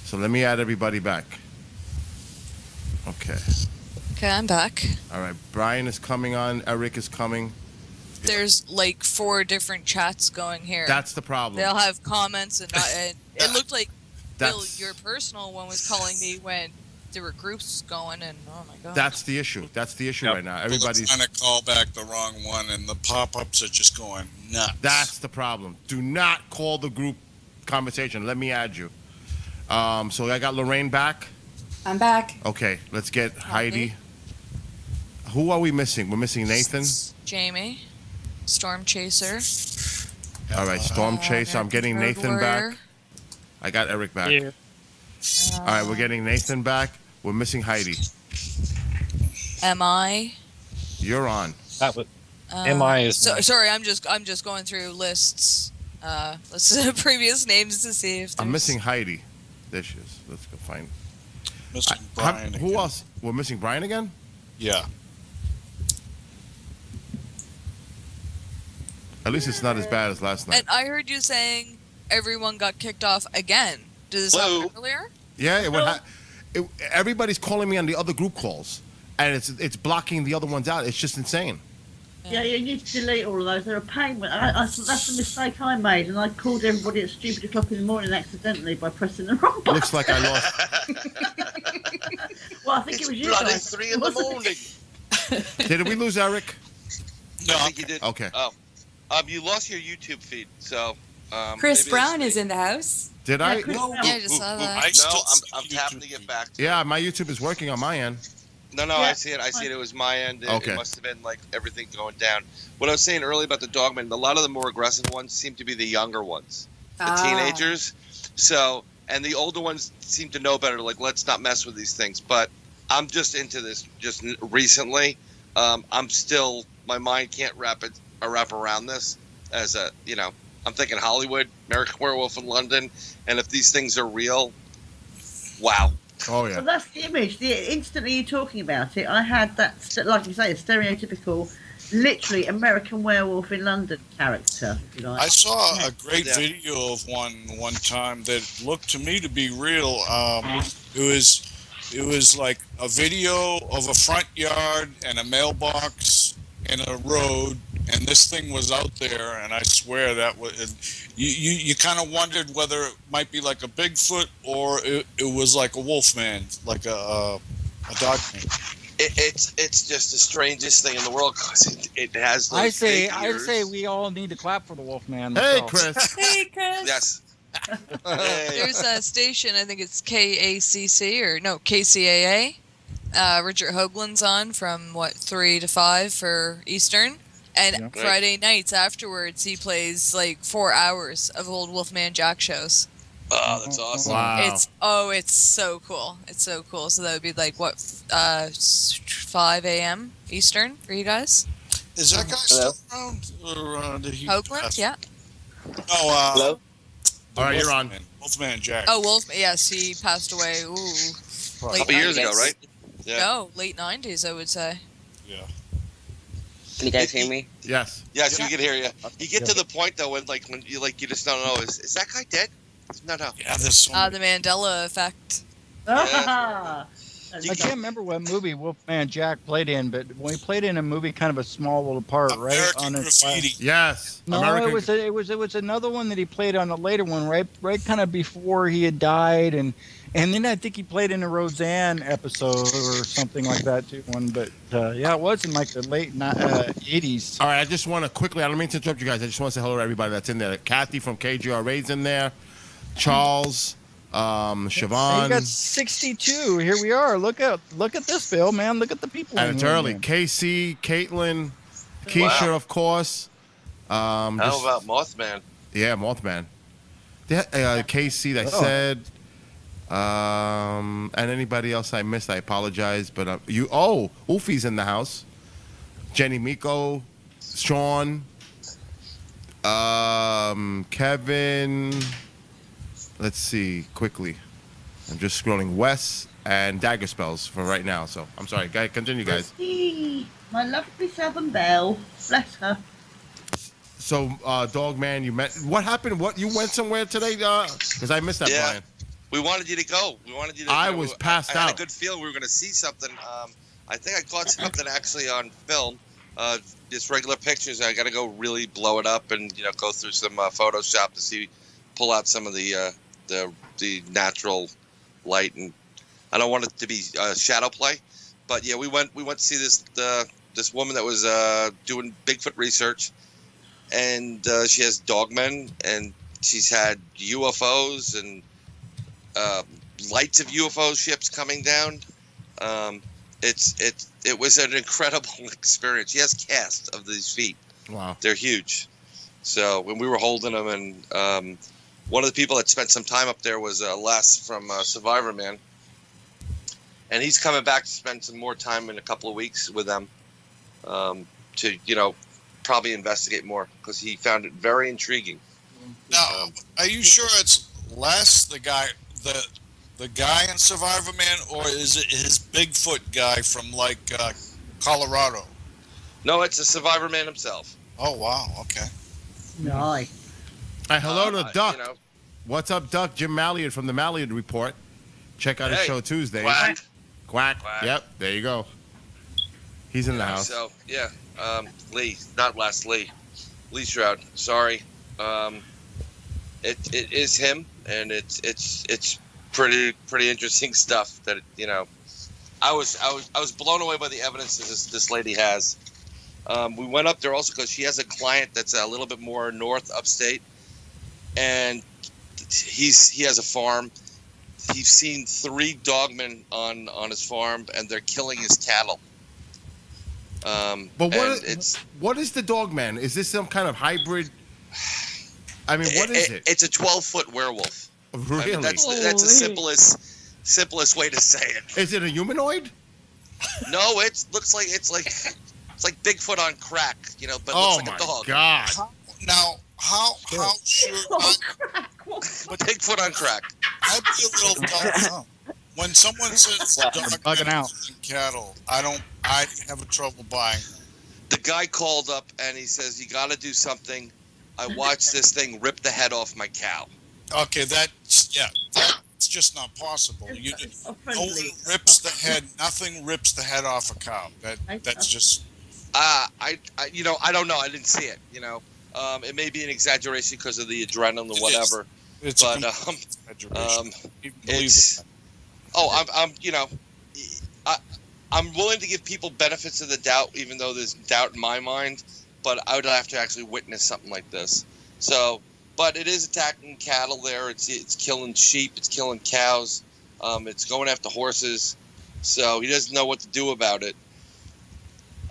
So let me add everybody back. Okay. Okay, I'm back. All right. Brian is coming on. Eric is coming. There's like 4 different chats going here. That's the problem. They'll have comments and it looked like Bill, That's- your personal one was calling me when there were groups going, and oh my god. That's the issue. That's the issue right now. Everybody's trying to call back the wrong one, and the pop-ups are just going nuts. That's the problem. Do not call the group conversation. Let me add you. So I got Lorraine back. I'm back. Okay, let's get Heidi. Who are we missing? We're missing Nathan. Jamie, Storm Chaser. All right, Storm Chaser. I'm getting Road Nathan Warrior. back. I got Eric back. Yeah. All right, we're getting Nathan back. We're missing Heidi. Am I? You're on. That was. MI is. Sorry, I'm just going through lists. Lists of previous names to see if I'm there's- missing Heidi. There she is. Let's go find. Missing Brian. Who else? We're missing Brian again? Yeah. At least it's not as bad as last night. And I heard you saying everyone got kicked off again. Did this happen earlier? Yeah, everybody's calling me on the other group calls, and it's blocking the other ones out. It's just insane. Yeah, you need to delete all of those. They're a pain. That's the mistake I made, and I called everybody at stupid o'clock in the morning accidentally by pressing the wrong button. Looks like I lost. Well, I think it was you bloody guys. 3 in the morning. Did we lose Eric? No, I think you did. Okay. Oh, you lost your YouTube feed, so. Chris maybe Brown it's is in the house. Did I? Chris Brown. Yeah, I just saw that. I still No, see I'm tapping to get back to Yeah, my YouTube is working on my end. No, Yeah. I see it. I see it. It was my end. Okay. It must have been like everything going down. What I was saying earlier about the dogmen, a lot of the more aggressive ones seem to be the younger ones, the teenagers. So, and the older ones seem to know better. Like, let's not mess with these things. But I'm just into this just recently. I'm still, my mind can't wrap around this as a, I'm thinking Hollywood, American Werewolf in London, and if these things are real, wow. Oh So yeah. that's the image. The instantly you're talking about it, I had that, like you say, a stereotypical, literally American Werewolf in London character, if you like. I saw a great Yeah. video of one time that looked to me to be real. It was like a video of a front yard and a mailbox and a road, and this thing was out there, and I swear that was you kind of wondered whether it might be like a Bigfoot or it was like a wolf man, like a dog man. It's just the strangest thing in the world because it has those I say big ears. we all need to clap for the Wolfman. Hey, myself. Chris. Hey, Chris. Yes. Hey. There's a station, I think it's KACC or no KCAA. Richard Hoagland's on from 3 to 5 for Eastern, and Yeah. Friday nights afterwards he plays like 4 hours of old Wolfman Jack shows. Oh, that's awesome. Wow. It's so cool. It's so cool. So that would be like 5 a.m. Eastern for you guys. Is that guy Hello? still around, or did he? Hoagland, pass? yeah. No, Hello? the All right, you're on. Wolfman Jack. Oh, Wolf. Yes, he passed away. Ooh. A Late couple years 90s. ago, right? Yeah. No, late 90s, I would say. Yeah. Can you guys hear me? Yes. Yes, we can hear you. You get to the point though when you just don't know, is that guy dead? No. Yeah, there's so The many. Mandela effect. Ah! I can't remember what movie Wolfman Jack played in, but when he played in a movie, kind of a small little part, right? American On his Graffiti. Yes. No, it was another one that he played on a later one, right kind of before he had died, and then I think he played in a Roseanne episode or something like that too. But yeah, it was in like the late 80s. All right, I just want to quickly, I don't mean to interrupt you guys. I just want to say hello to everybody that's in there. Kathy from KGRA's in there. Charles, Siobhan. You got 62. Here we are. Look at this, Bill, man. Look at the people. And in it's here, early. man. Casey, Caitlin, Keisha, Wow. of course. How about Mothman? Yeah, Mothman. Casey, I said. And anybody else I missed, I apologize. But Ufi's in the house. Jenny Miko, Sean, Kevin. Let's see quickly. I'm just scrolling. Wes and Dagger Spells for right now. So I'm sorry. Continue, guys. Christy, my lovely Southern Belle. Bless her. So, Dog Man, you met. What happened? You went somewhere today? Because I missed that, Yeah. Brian. We wanted you to go. We wanted you to. I was passed I had out. a good feeling we were going to see something. I think I caught something actually on film. Just regular pictures. I got to go really blow it up and go through some Photoshop to pull out some of the natural light, and I don't want it to be shadow play. But yeah, we went to see this woman that was doing Bigfoot research, and she has dogmen, and she's had UFOs and lights of UFO ships coming down. It was an incredible experience. She has casts of these feet. Wow. They're huge. So when we were holding them, and one of the people that spent some time up there was Les from Survivor Man, and he's coming back to spend some more time in a couple of weeks with them to probably investigate more because he found it very intriguing. Now, are you sure it's Les, the guy in Survivor Man, or is it his Bigfoot guy from Colorado? No, it's a Survivor Man himself. Oh wow, okay. Nice. Hello to Duck. You know, What's up, Duck? Jim Malliard from the Malliard Report. Check out his Hey, show Tuesdays. quack. Quack. Quack. Yep, there you go. He's in the house. So yeah, Lee, not Les, Lee Shroud. Sorry, it is him, and it's pretty interesting stuff. That I was blown away by the evidence that this lady has. We went up there also because she has a client that's a little bit more north upstate, and he has a farm. He's seen 3 dogmen on his farm, and they're killing his cattle. But what is the dog man? Is this some kind of hybrid? I mean, what is it? It's a 12-foot werewolf. Really? I mean, that's the simplest way to say it. Is it a humanoid? No, it looks like it's like Bigfoot on crack, but Oh looks my like a dog. God! Now, how sure? But Bigfoot on crack. I'd be a little dumbed. When someone says bugging out. and cattle, I have a trouble buying. The guy called up and he says, "You got to do something. I watched this thing rip the head off my cow." Okay, that's just not possible. No one rips the head. Nothing rips the head off a cow. That's just. I don't know. I didn't see it. It may be an exaggeration because of the adrenaline or whatever. It's But it's. I'm willing to give people benefits of the doubt, even though there's doubt in my mind. But I would have to actually witness something like this. So, but it is attacking cattle there. It's killing sheep. It's killing cows. It's going after horses. So he doesn't know what to do about it.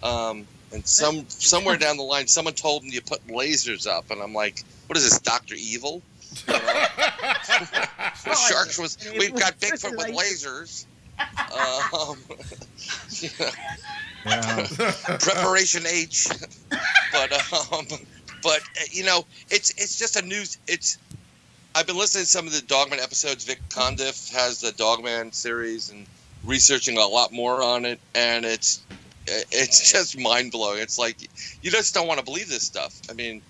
And somewhere down the line, someone told him you put lasers up, and I'm like, what is this, Dr. Evil? Sharks we've got Bigfoot with lasers. Preparation H. But But it's just a news. I've been listening to some of the Dogman episodes. Vic Condiff has the Dogman series and researching a lot more on it, and it's just mind blowing. It's like you just don't want to believe this stuff. I mean,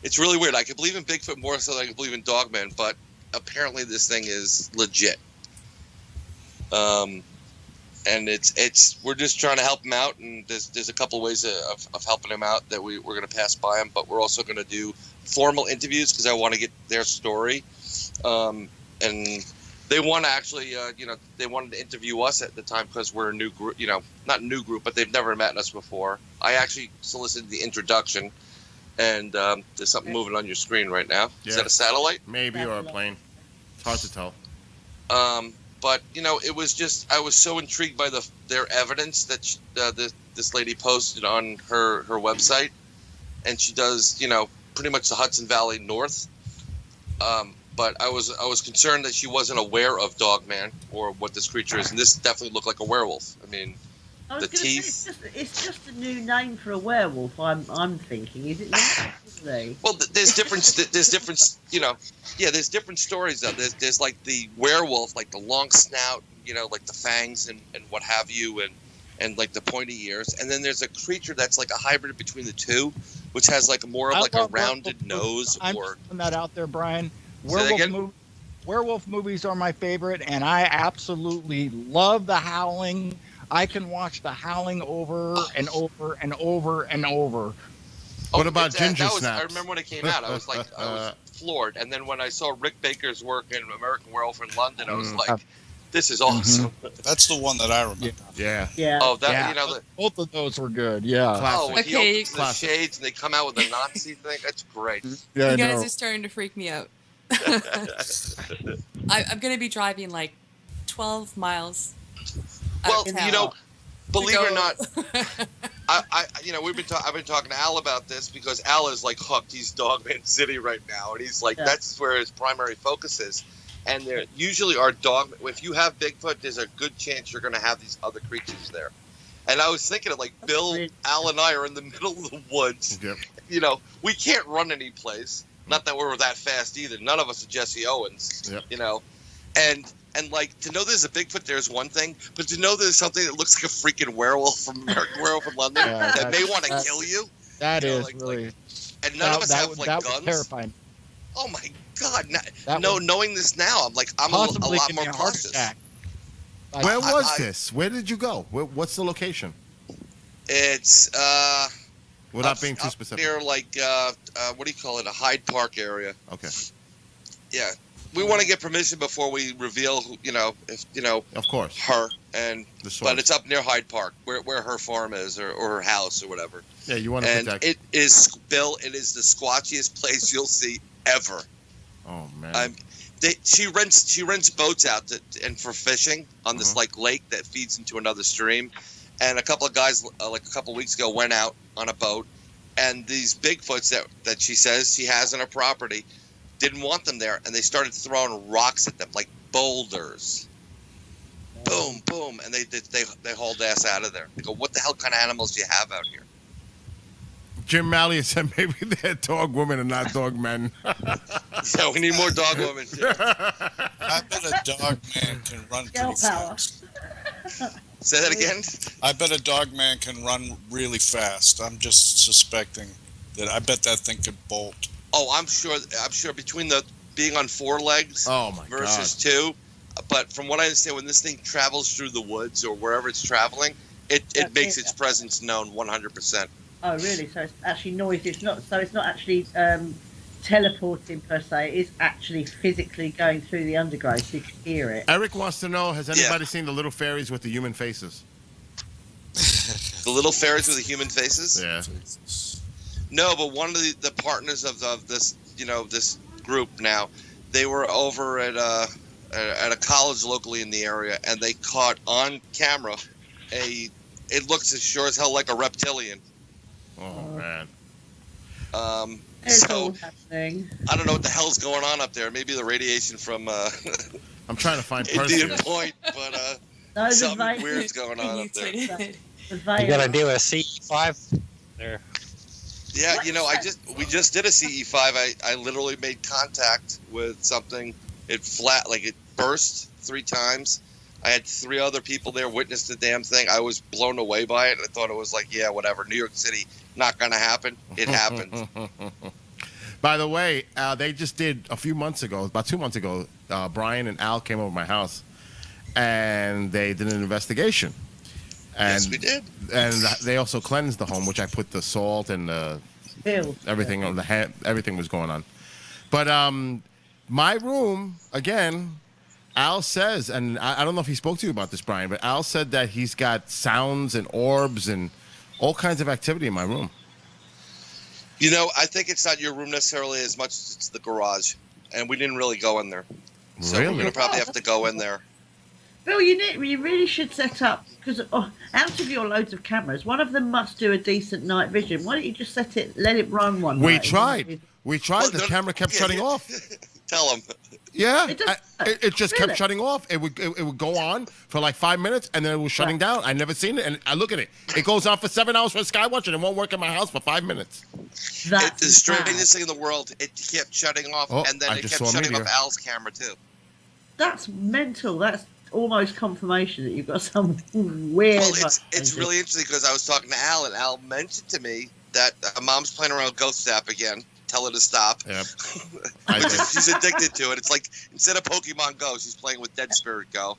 it's really weird. I can believe in Bigfoot more so than I can believe in Dogman, but apparently this thing is legit. And we're just trying to help him out, and there's a couple ways of helping him out that we're going to pass by him, but we're also going to do formal interviews because I want to get their story, and they want to actually, they wanted to interview us at the time because we're a new group, not a new group, but they've never met us before. I actually solicited the introduction, and there's something moving on your screen right now. Yeah. Is that a satellite? Maybe, or a plane. It's hard to tell. But it was just I was so intrigued by their evidence that this lady posted on her website, and she does pretty much the Hudson Valley North. But I was concerned that she wasn't aware of Dogman or what this creature is, and this definitely looked like a werewolf. I mean, the teeth. It's just a new name for a werewolf. I'm thinking, is it not? Well, there's different. There's different. There's different stories though. There's like the werewolf, like the long snout, like the fangs and what have you, and like the pointy ears. And then there's a creature that's like a hybrid between the two, which has like more of like a rounded nose. I'm putting that out there, Brian. Werewolf movies are my favorite, and I absolutely love The Howling. I can watch The Howling over and over and over and over. What about Ginger Snaps? I remember when it came out, I was floored. And then when I saw Rick Baker's work in American Werewolf in London, I was like, this is awesome. That's the one that I remember. Yeah. Oh, that both of those were good. Yeah. Oh, when he opens the shades and they come out with a Nazi thing, that's great. Yeah, you guys are starting to freak me out. I'm going to be driving like 12 miles. Well, believe it or not, I've been talking to Al about this because Al is like hooked. He's Dogman City right now, and he's like that's where his primary focus is. And there usually are if you have Bigfoot, there's a good chance you're going to have these other creatures there. And I was thinking of like Bill, Al, and I are in the middle of the woods. Yep. We can't run any place. Not that we're that fast either. None of us are Jesse Owens. Yep. And like to know there's a Bigfoot there is one thing, but to know there's something that looks like a freaking werewolf from American Werewolf in London that may want to kill you. That is really. And none of us have guns. Was terrifying. Oh my God! Knowing this now, I'm like a lot more cautious. Where was this? Where did you go? What's the location? It's without being too specific. Near like what do you call it? A Hyde Park area. Okay. Yeah. We want to get permission before we reveal, of course, her but it's up near Hyde Park, where her farm is, or her house, or whatever. Yeah, you want to protect. And it is, Bill. It is the squatchiest place you'll see ever. Oh man. She rents boats out and for fishing on this like lake that feeds into another stream, and a couple of guys like a couple of weeks ago went out on a boat, and these Bigfoots that she says she has on her property. Didn't want them there, and they started throwing rocks at them like boulders. Boom, boom, and they hauled ass out of there. They go, "What the hell kind of animals do you have out here?" Jim Malley said maybe they're dog women and not dog men. Yeah, we need more dog women. I bet a dog man can run pretty fast. Say that again. I bet a dog man can run really fast. I'm just suspecting that. I bet that thing could bolt. Oh, I'm sure between the being on four legs versus two, but from what I understand, when this thing travels through the woods or wherever it's traveling, it makes its presence known 100%. Oh, really? So it's actually noise. It's not actually teleporting per se. It's actually physically going through the undergrowth, so you can hear it. Eric wants to know: has anybody seen the little fairies with the human faces? The little fairies with the human faces? Yeah. No, but one of the partners of this this group now, they were over at a college locally in the area, and they caught on camera it looks as sure as hell like a reptilian. Oh man. So I don't know what the hell's going on up there. Maybe the radiation from I'm trying to find Indian Point, but something weird's going on up there. You gotta do a C5 there. Yeah, What you know, is we just did a CE5. I literally made contact with something. It burst 3 times. I had 3 other people there witness the damn thing. I was blown away by it. I thought it was like, yeah, whatever. New York City, not gonna happen. It happened. By the way, they just did a few months ago, about 2 months ago. Brian and Al came over to my house, and they did an investigation. And, Yes, we did. And they also cleansed the home, which I put the salt and the everything on the everything was going on. But my room again. Al says, and I don't know if he spoke to you about this, Brian, but Al said that he's got sounds and orbs and all kinds of activity in my room. You know, I think it's not your room necessarily as much as it's the garage, and we didn't really go in there. So Really? we're gonna probably have to go in there. Bill, you really should set up, because out of your loads of cameras, one of them must do a decent night vision. Why don't you just let it run one We night? tried. Well, The camera kept shutting off. Tell him. Yeah, It it just Really? kept shutting off. It would go on for like 5 minutes, and then it was shutting down. I never seen it, and I look at it. It goes on for 7 hours for Skywatcher, and it won't work in my house for 5 minutes. It's That's the strangest thing in the world. It kept shutting off, Oh, and then I it just kept saw a shutting off meteor. Al's camera too. That's mental. That's almost confirmation that you've got some weird. Well, it's really interesting because I was talking to Al, and Al mentioned to me that Mom's playing around with Ghost App again. Tell her to stop. Yep. I did. She's addicted to it. It's like instead of Pokemon Go, she's playing with Dead Spirit Go.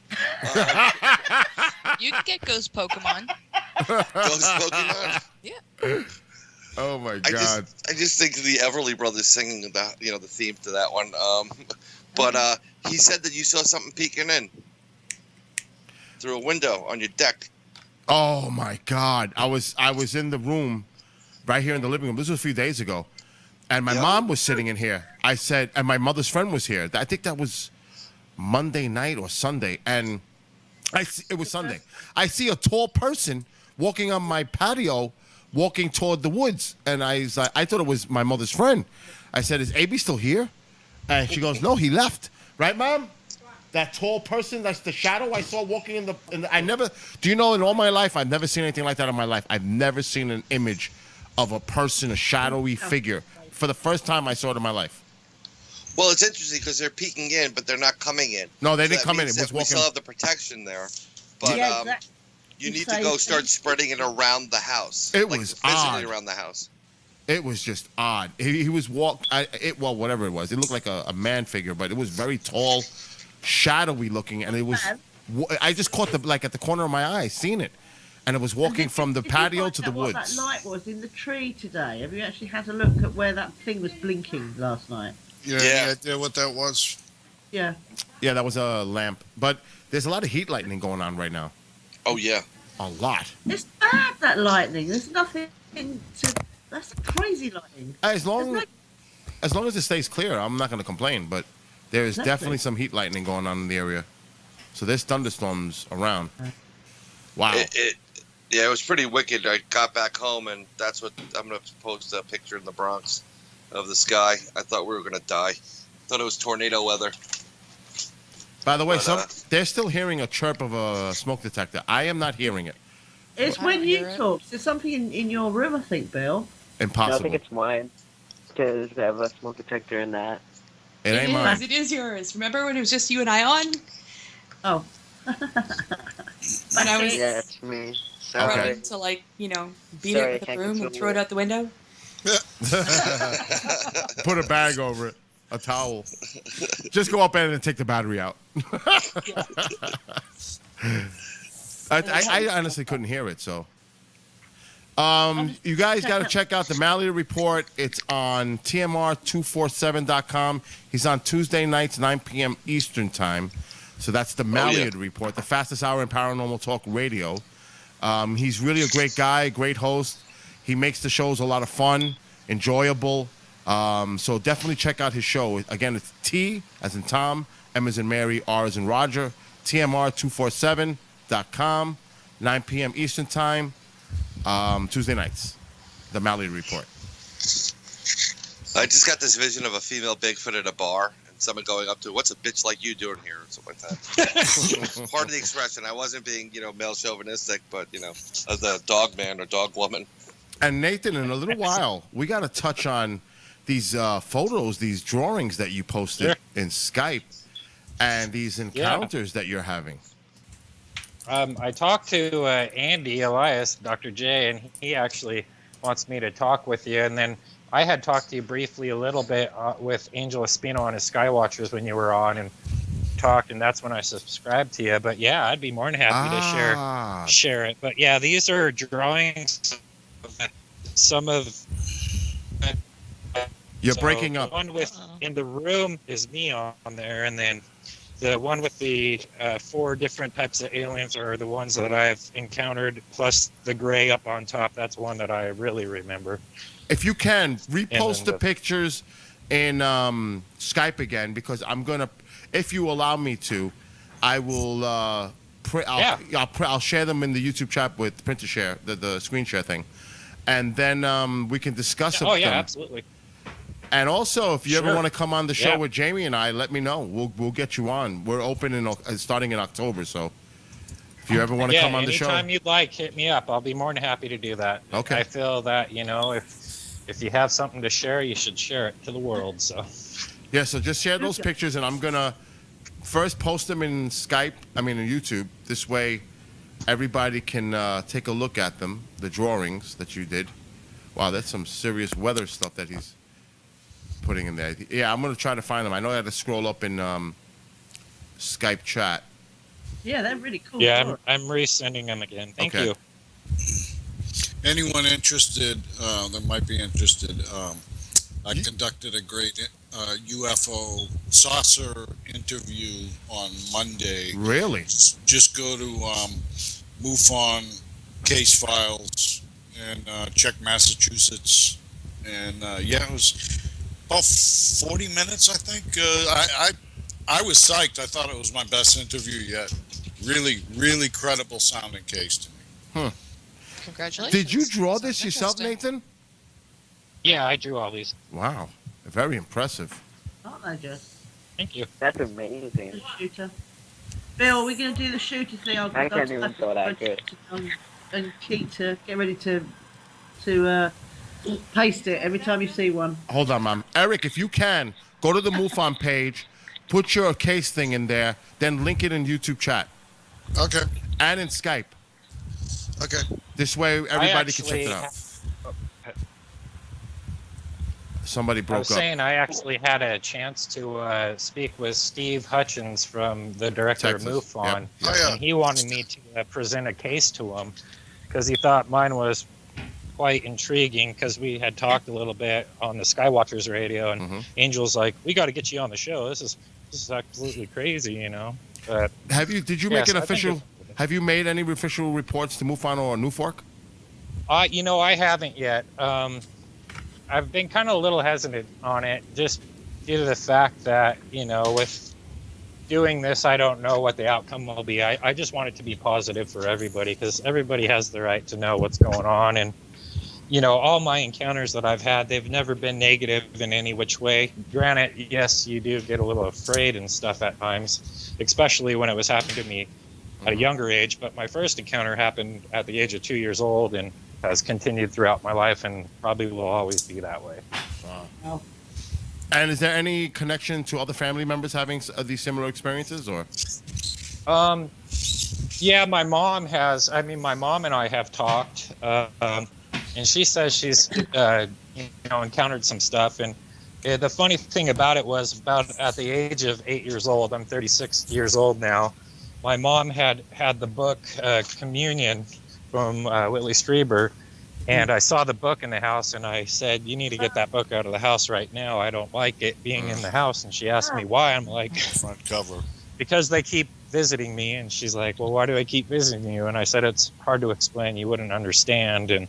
You can get ghost Pokemon. Ghost Pokemon. Yeah. Oh my I God. just think of the Everly Brothers singing the theme to that one. But he said that you saw something peeking in through a window on your deck. Oh my God. I was in the room right here in the living room. This was a few days ago. And my mom was sitting in here. I said, and my mother's friend was here. I think that was Monday night or Sunday. And it was Sunday. I see a tall person walking on my patio, walking toward the woods. And I thought it was my mother's friend. I said, is AB still here? And she goes, no, he left. Right, Mom? That tall person, that's the shadow I saw walking in the do you know, in all my life, I've never seen anything like that in my life. I've never seen an image of a person, a shadowy figure. For the first time I saw it in my life. Well, it's interesting because they're peeking in, but they're not coming in. No, they So didn't that come in. means It was that we walking. still have the protection there, but Yeah, exactly. you need to go start spreading it around the house. It like was physically odd. around the house. It was just odd. He was whatever it was. It looked like a man figure, but it was very tall, shadowy looking, and it was. I just caught at the corner of my eye, seen it, and it was walking from the Did you patio find to out the what woods. that light was in the tree today? Have you actually had a look at where that thing was blinking last night? You have any idea what that was? Yeah. Yeah, that was a lamp. But there's a lot of heat lightning going on right now. Oh yeah. A lot. It's bad, that lightning. There's nothing to. That's crazy lightning. As long There's as long as it stays clear, I'm not going to complain. But there is Exactly. definitely some heat lightning going on in the area. So there's thunderstorms around. Wow. Yeah, it was pretty wicked. I got back home, and that's what I'm going to post a picture in the Bronx of the sky. I thought we were going to die. Thought it was tornado weather. By the way, But, they're still hearing a chirp of a smoke detector. I am not hearing it. It's I when don't you hear it. talk. There's something in your room, I think, Bill. No, I Impossible. think it's mine. Because I have a smoke detector in that. It ain't mine. It is yours. Remember when it was just you and I on? Oh. When I was Yeah, it's me. Sorry. Okay. running to beat Sorry, I it with a can't broom and control throw it it. out the window? Put a bag over it, a towel. Just go up in and take the battery out. I honestly couldn't hear it, so. You guys got to check out the Mallory Report. It's on TMR247.com. He's on Tuesday nights, 9 p.m. Eastern Time. So that's the Mallory Report, the fastest hour in paranormal talk radio. He's really a great guy, great host. He makes the shows a lot of fun, enjoyable. So definitely check out his show. Again, it's T as in Tom, M as in Mary, R as in Roger, TMR247.com, 9 p.m. Eastern Time, Tuesday nights, the Mallory Report. I just got this vision of a female Bigfoot at a bar, and someone going up to, "What's a bitch like you doing here?" or something like that. Part of the expression. I wasn't being, male chauvinistic, but as a dog man or dog woman. And Nathan, in a little while, we got to touch on these photos, these drawings that you posted in Skype, and these encounters that you're having. I talked to Andy Elias, Dr. J, and he actually wants me to talk with you. And then I had talked to you briefly a little bit with Angel Espino on his Skywatchers when you were on and talked, and that's when I subscribed to you. But yeah, I'd be more than happy to share it. But yeah, these are drawings of some of. You're breaking up. The one with in the room is me on there, and then the one with the 4 different types of aliens are the ones that I've encountered, plus the gray up on top. That's one that I really remember. If you can, repost the pictures in Skype again, because I'm going to, if you allow me to, I will, I'll share them in the YouTube chat with Printer Share, the screen share thing. And then we can discuss them. Oh, yeah, absolutely. And also, if you ever want to come on the show with Jamie and I, let me know. We'll get you on. We're open starting in October, so if you ever want to come on the show, anytime you'd like, hit me up. I'll be more than happy to do that. Okay. I feel that if you have something to share, you should share it to the world. So. Yeah. So just share those pictures, and I'm gonna first post them in Skype. I mean, in YouTube. This way, everybody can take a look at them. The drawings that you did. Wow, that's some serious weather stuff that he's putting in there. Yeah, I'm gonna try to find them. I know I had to scroll up in Skype chat. Yeah, they're really cool. Yeah, I'm resending them again. Thank you. Anyone interested that might be interested, I conducted a great UFO saucer interview on Monday. Really? Just go to MUFON case files and check Massachusetts. And it was about 40 minutes, I think. I was psyched. I thought it was my best interview yet. Really, really credible sounding case to me. Huh. Congratulations. Did you draw this yourself, Nathan? Yeah, I drew all these. Wow. Very impressive. Aren't they just? Thank you. That's amazing. The shooter. Bill, we're going to do the shooter thing. I can't even throw that good. And Keith to get ready to paste it every time you see one. Hold on, Mom. Eric, if you can, go to the MUFON page, put your case thing in there, then link it in YouTube chat. Okay. And in Skype. Okay. This way, everybody can check it out. Somebody broke up. I was saying I actually had a chance to speak with Steve Hutchins from the director of MUFON. Yep. Oh, yeah. And he wanted me to present a case to him because he thought mine was quite intriguing because we had talked a little bit on the Skywatchers radio, and Angel's like, we got to get you on the show. This is absolutely crazy, you know. But, Did you make an official? Have you made any official reports to MUFON or NUFORC? I haven't yet. I've been kind of a little hesitant on it just due to the fact that, with doing this, I don't know what the outcome will be. I just want it to be positive for everybody because everybody has the right to know what's going on. And, all my encounters that I've had, they've never been negative in any which way. Granted, yes, you do get a little afraid and stuff at times, especially when it was happening to me at a younger age. But my first encounter happened at the age of 2 years old and has continued throughout my life and probably will always be that way. Wow. And is there any connection to other family members having these similar experiences, or? Yeah, my mom has. I mean, my mom and I have talked, and she says she's, encountered some stuff. And the funny thing about it was about at the age of 8 years old, I'm 36 years old now, my mom had the book Communion from Whitley Strieber, and I saw the book in the house, and I said, you need to get that book out of the house right now. I don't like it being in the house. And she asked me why. I'm like, front cover. Because they keep visiting me. And she's like, well, why do I keep visiting you? And I said, it's hard to explain. You wouldn't understand. And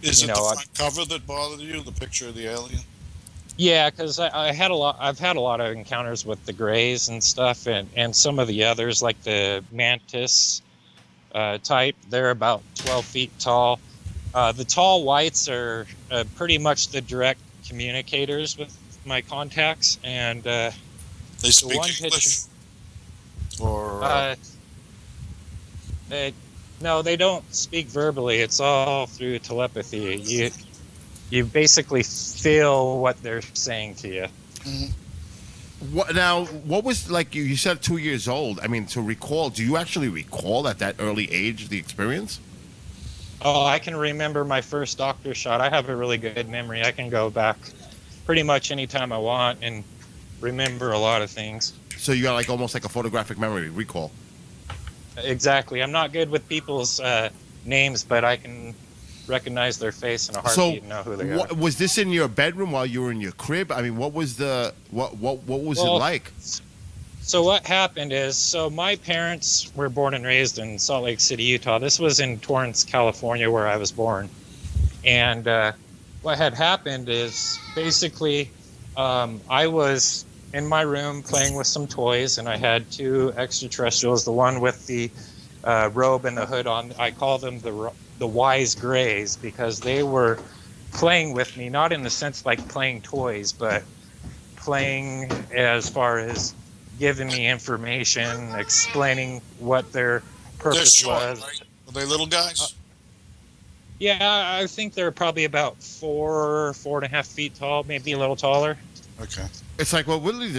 is it the front cover that bothered you, the picture of the alien? Yeah, because I've had a lot of encounters with the grays and stuff, and some of the others, like the mantis type. They're about 12 feet tall. The tall whites are pretty much the direct communicators with my contacts, and they speak English. Or No, they don't speak verbally. It's all through telepathy. You basically feel what they're saying to you. What was, like, you said 2 years old? I mean, to recall, do you actually recall at that early age the experience? Oh, I can remember my first doctor shot. I have a really good memory. I can go back pretty much anytime I want and remember a lot of things. So you got like almost like a photographic memory, recall. Exactly. I'm not good with people's names, but I can recognize their face in a heartbeat and know who they are. Was this in your bedroom while you were in your crib? I mean, what was it like? So what happened is, so my parents were born and raised in Salt Lake City, Utah. This was in Torrance, California, where I was born. And what had happened is basically I was in my room playing with some toys, and I had two extraterrestrials, the one with the robe and the hood on. I call them the wise grays, because they were playing with me, not in the sense like playing toys, but playing as far as giving me information, explaining what their purpose short, was. Right? Are they little guys? Yeah, I think they're probably about 4.5 feet tall, maybe a little taller. Okay. It's like what Whitley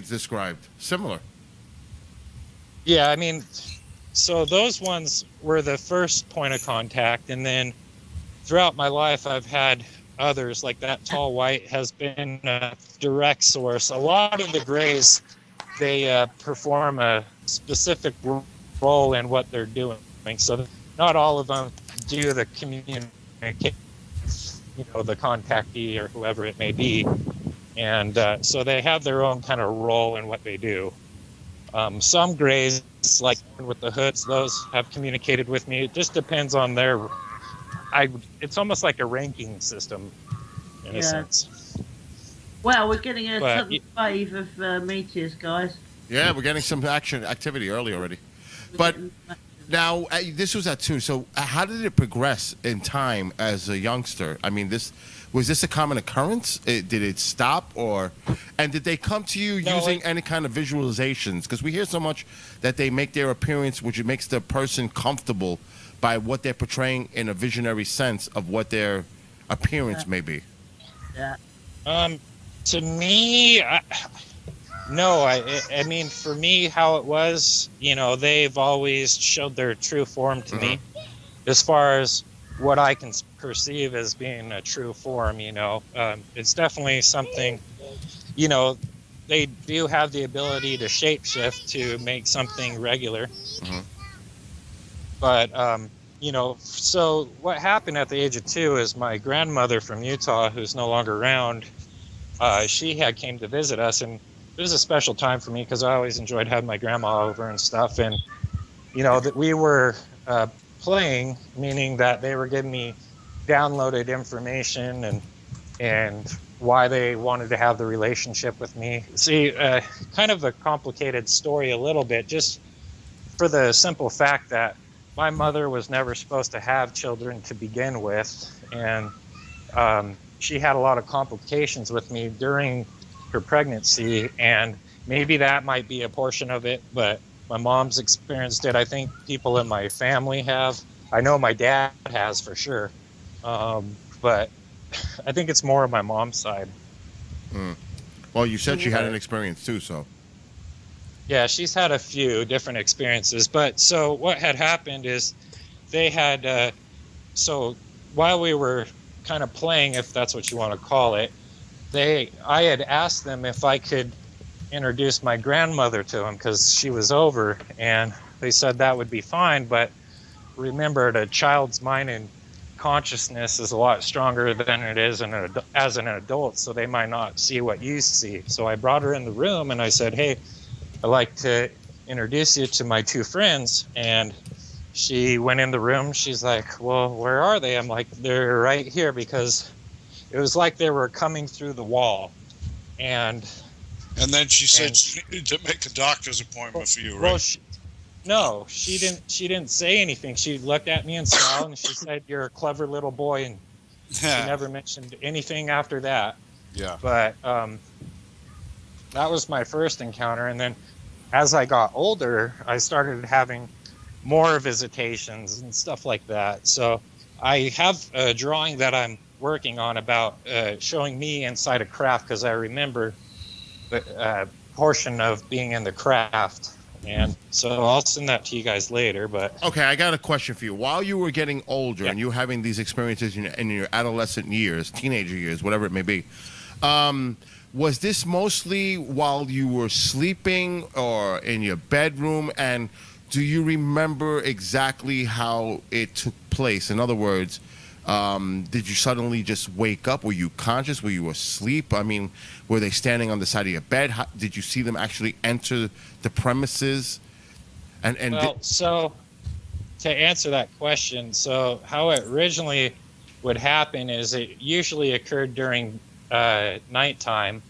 described. Similar. Yeah, I mean, so those ones were the first point of contact, and then throughout my life I've had others, like that tall white has been a direct source. A lot of the grays, they perform a specific role in what they're doing. So not all of them do the communication, the contactee or whoever it may be. And so they have their own kind of role in what they do. Some grays, like with the hoods, those have communicated with me. It just depends on their... it's almost like a ranking system, in a sense. Well, we're getting a But sudden wave of meteors, guys. Yeah, we're getting some activity early already. But now, this was at 2, so how did it progress in time as a youngster? I mean, was this a common occurrence? Did it stop, and did they come to you using any kind of visualizations? Because we hear so much that they make their appearance, which makes the person comfortable by what they're portraying in a visionary sense of what their appearance may be. Yeah. To me, no. I mean, for me, how it was, they've always showed their true form to me, as far as what I can perceive as being a true form. It's definitely something. They do have the ability to shapeshift to make something regular. But so what happened at the age of 2 is my grandmother from Utah, who's no longer around, she had came to visit us, and it was a special time for me because I always enjoyed having my grandma over and stuff. And that we were playing, meaning that they were giving me downloaded information and why they wanted to have the relationship with me. See, kind of a complicated story a little bit, just for the simple fact that my mother was never supposed to have children to begin with, and she had a lot of complications with me during her pregnancy, and maybe that might be a portion of it, but my mom's experienced it. I think people in my family have. I know my dad has for sure, but I think it's more of my mom's side. Well, you said she had an experience too, so. Yeah, she's had a few different experiences. But so what had happened is they had, so while we were kind of playing, if that's what you want to call it, I had asked them if I could introduce my grandmother to them because she was over, and they said that would be fine. But remember, a child's mind and consciousness is a lot stronger than it is as an adult, so they might not see what you see. So I brought her in the room and I said, hey, I'd like to introduce you to my 2 friends. And she went in the room. She's like, well, where are they? I'm like, they're right here, because it was like they were coming through the wall. And then she said she needed to make a doctor's appointment for you, right? Well, she didn't say anything. She looked at me and smiled, and she said, you're a clever little boy. And she never mentioned anything after that. Yeah. But that was my first encounter. And then as I got older, I started having more visitations and stuff like that. So I have a drawing that I'm working on about showing me inside a craft, because I remember the portion of being in the craft. And so I'll send that to you guys later. But Okay, I got a question for you. While you were getting older and you were having these experiences in your adolescent years, teenager years, whatever it may be, was this mostly while you were sleeping or in your bedroom? And do you remember exactly how it took place? In other words, did you suddenly just wake up? Were you conscious? Were you asleep? I mean, were they standing on the side of your bed? Did you see them actually enter the premises? So to answer that question, so how it originally would happen is it usually occurred during nighttime,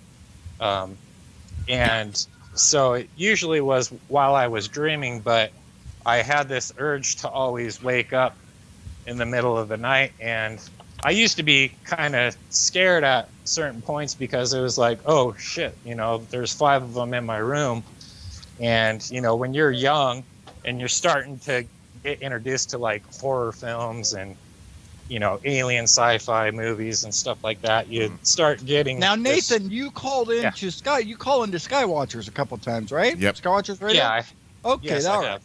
and so it usually was while I was dreaming, but I had this urge to always wake up in the middle of the night, and I used to be kind of scared at certain points because it was like, oh shit, there's 5 of them in my room. And when you're young and you're starting to get introduced to like horror films and alien sci-fi movies and stuff like that, you start getting. Now, Nathan, you called in to you call into Skywatchers a couple times, right? Yep. Skywatchers Radio. Yeah. Okay, yes, all I right. have.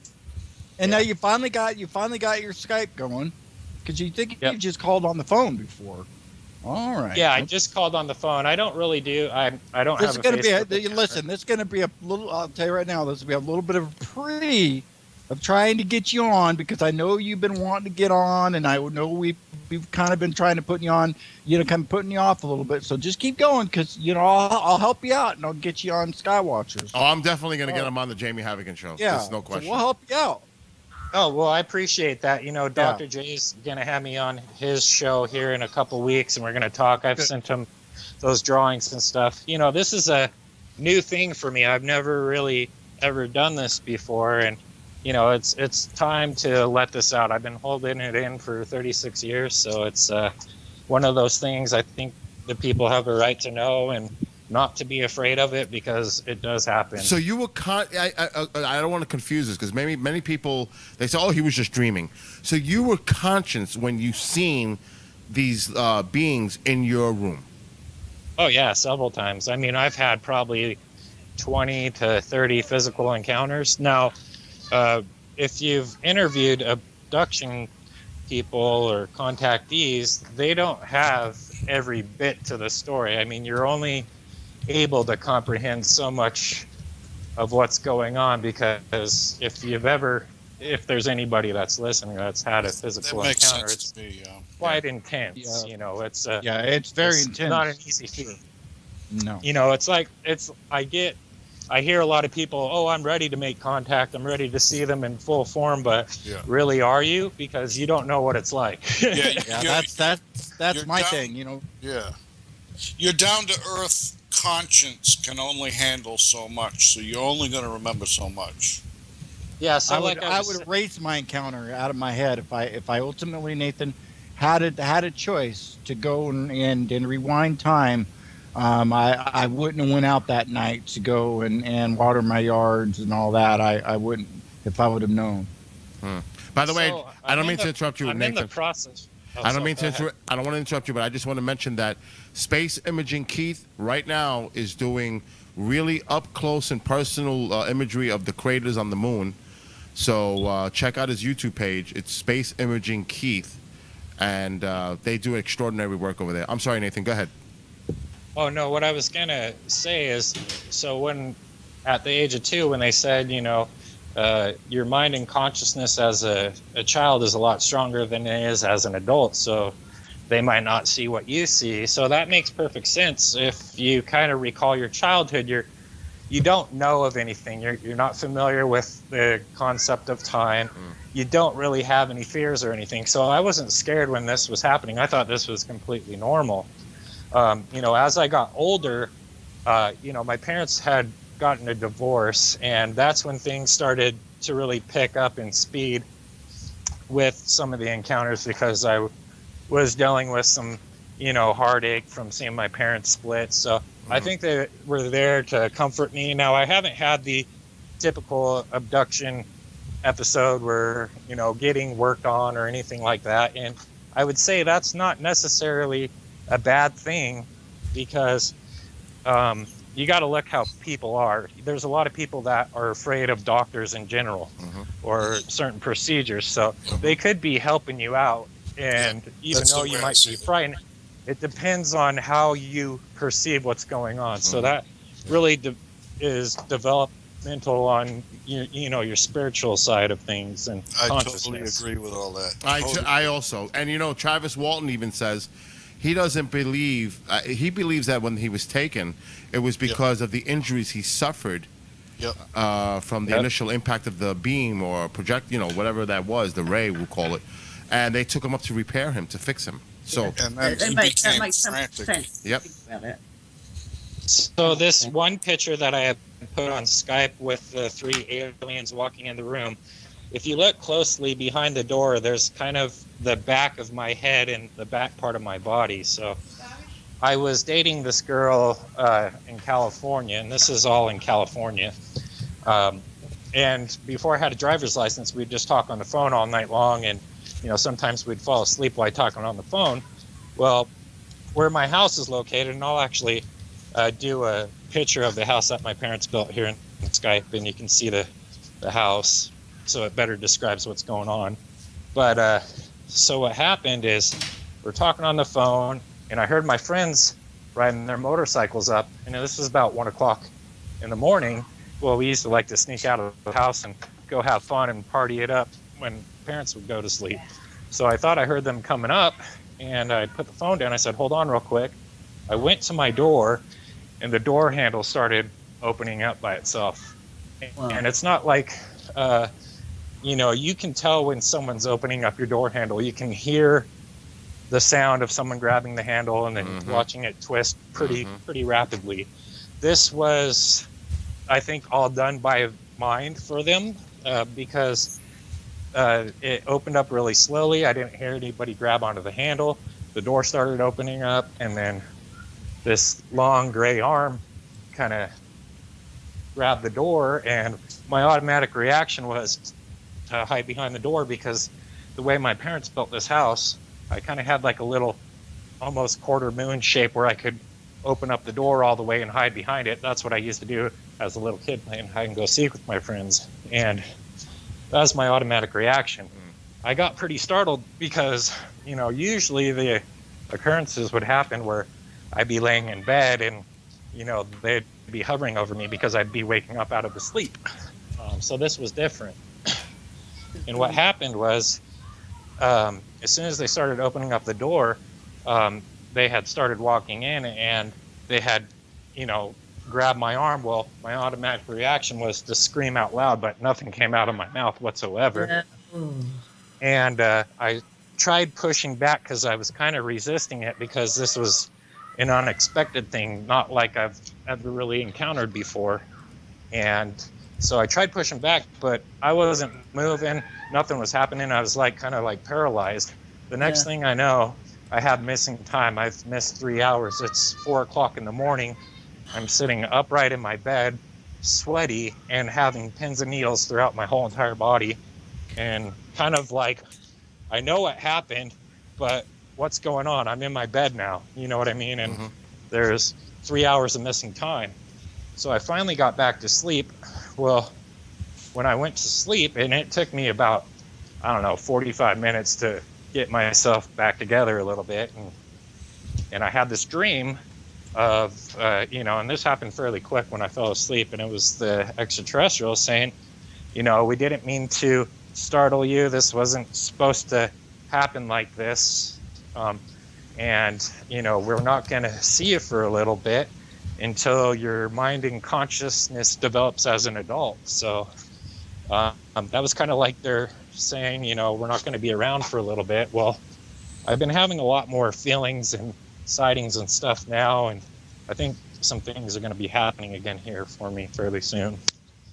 And now you finally got your Skype going, because you think you just called on the phone before. All right. Yeah, I just called on the phone. I don't really do. I don't have. This is going to be account. listen. This is going to be a little. I'll tell you right now. This will be a little bit of a pre of trying to get you on, because I know you've been wanting to get on, and I know we've kind of been trying to put you on. Kind of putting you off a little bit. So just keep going, because I'll help you out and I'll get you on Skywatchers. Oh, I'm definitely going to get him on the Jamie Havigan show. Yeah, There's no question. So we'll help you out. Oh, well, I appreciate that. Dr. J's going to have me on his show here in a couple weeks, and we're going to talk. I've sent him those drawings and stuff. This is a new thing for me. I've never really ever done this before, and, it's time to let this out. I've been holding it in for 36 years, so it's one of those things I think the people have a right to know and not to be afraid of it, because it does happen. So you were I don't want to confuse this, because many people, they say, oh, he was just dreaming. So you were conscious when you seen these beings in your room? Oh yeah, several times. I mean, I've had probably 20 to 30 physical encounters. Now, if you've interviewed abduction people or contactees, they don't have every bit to the story. I mean, you're only able to comprehend so much of what's going on, because if there's anybody that's listening that's had a physical encounter, it's quite intense. It's it's very intense. Not an easy feat. No. I hear a lot of people, oh, I'm ready to make contact, I'm ready to see them in full form, but really, are you? Because you don't know what it's like. That's my thing. Yeah, your down to earth conscience can only handle so much, so you're only going to remember so much. Yeah, so I would erase my encounter out of my head if I ultimately, Nathan, had a choice to go and rewind time. I wouldn't have went out that night to go and water my yards and all that. I wouldn't, if I would have known. By the way, I don't mean to interrupt you, I'm Nathan. in the process. I don't want to interrupt you, but I just want to mention that Space Imaging Keith right now is doing really up close and personal imagery of the craters on the moon. So check out his YouTube page. It's Space Imaging Keith, and they do extraordinary work over there. I'm sorry, Nathan. Go ahead. Oh no, what I was gonna say is, so when at the age of 2, when they said, your mind and consciousness as a child is a lot stronger than it is as an adult, so they might not see what you see. So that makes perfect sense. If you kind of recall your childhood, you don't know of anything. You're not familiar with the concept of time. You don't really have any fears or anything. So I wasn't scared when this was happening. I thought this was completely normal. As I got older, my parents had gotten a divorce, and that's when things started to really pick up in speed with some of the encounters, because I was dealing with some, heartache from seeing my parents split. So I think they were there to comfort me. Now, I haven't had the typical abduction episode were, getting worked on or anything like that. And I would say that's not necessarily a bad thing, because you got to look how people are. There's a lot of people that are afraid of doctors in general or certain procedures. So they could be helping you out. And even that's though the you way I might see be it. frightened, it depends on how you perceive what's going on. So that really is developmental on your spiritual side of things and I consciousness. totally agree with all that. I also, and Travis Walton even says he doesn't believe, he believes that when he was taken, it was because of the injuries he suffered from the initial impact of the beam or project, whatever that was, the ray, we'll call it. And they took him up to repair him, to fix him. So, And then he that became makes some frantic. sense. Yep. Think about it. So this one picture that I have put on Skype with the 3 aliens walking in the room, if you look closely behind the door, there's kind of the back of my head and the back part of my body. So I was dating this girl in California, and this is all in California. And before I had a driver's license, we'd just talk on the phone all night long, and sometimes we'd fall asleep while talking on the phone. Well, where my house is located, and I'll actually do a picture of the house that my parents built here in Skype, and you can see the house, so it better describes what's going on. But so what happened is we're talking on the phone, and I heard my friends riding their motorcycles up, and this was about 1 o'clock in the morning. Well, we used to like to sneak out of the house and go have fun and party it up when parents would go to sleep. So I thought I heard them coming up, and I put the phone down. I said, hold on real quick. I went to my door, and the door handle started opening up by itself. Wow. And it's not like, you can tell when someone's opening up your door handle. You can hear the sound of someone grabbing the handle and then watching it twist pretty rapidly. This was, I think, all done by mind for them, because it opened up really slowly. I didn't hear anybody grab onto the handle. The door started opening up, and then this long gray arm kind of grabbed the door, and my automatic reaction was to hide behind the door, because the way my parents built this house, I kind of had like a little almost quarter moon shape where I could open up the door all the way and hide behind it. That's what I used to do as a little kid, playing hide and go seek with my friends, and that was my automatic reaction. I got pretty startled because usually the occurrences would happen where I'd be laying in bed and they'd be hovering over me because I'd be waking up out of the sleep. So this was different. And what happened was, as soon as they started opening up the door, they had started walking in, and they had grabbed my arm. Well, my automatic reaction was to scream out loud, but nothing came out of my mouth whatsoever. And I tried pushing back because I was kind of resisting it, because this was an unexpected thing, not like I've ever really encountered before. And so I tried pushing back, but I wasn't moving. Nothing was happening. I was kind of paralyzed. The next thing I know, I have missing time. I've missed 3 hours. It's 4 o'clock in the morning. I'm sitting upright in my bed, sweaty, and having pins and needles throughout my whole entire body. And kind of I know what happened, but what's going on? I'm in my bed now. You know what I mean? And there's 3 hours of missing time. So I finally got back to sleep. Well, when I went to sleep, and it took me about, 45 minutes to get myself back together a little bit. And I had this dream of, and this happened fairly quick when I fell asleep, and it was the extraterrestrials saying, we didn't mean to startle you. This wasn't supposed to happen like this. And we're not going to see you for a little bit until your mind and consciousness develops as an adult. So that was kind of like they're saying, we're not going to be around for a little bit. Well, I've been having a lot more feelings and sightings and stuff now, and I think some things are going to be happening again here for me fairly soon.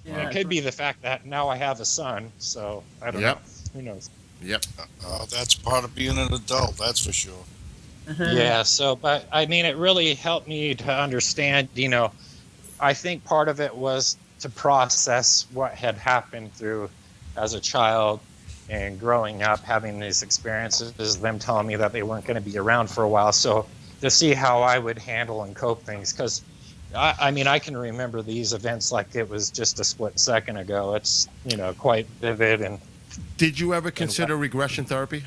Yeah, it could be the fact that now I have a son, so I don't know. Who knows? Yep. That's part of being an adult, that's for sure. Yeah, so, but I mean, it really helped me to understand, I think part of it was to process what had happened through as a child and growing up having these experiences, them telling me that they weren't going to be around for a while. So to see how I would handle and cope things, because I mean, I can remember these events like it was just a split second ago. It's, quite vivid. And did you ever consider regression therapy?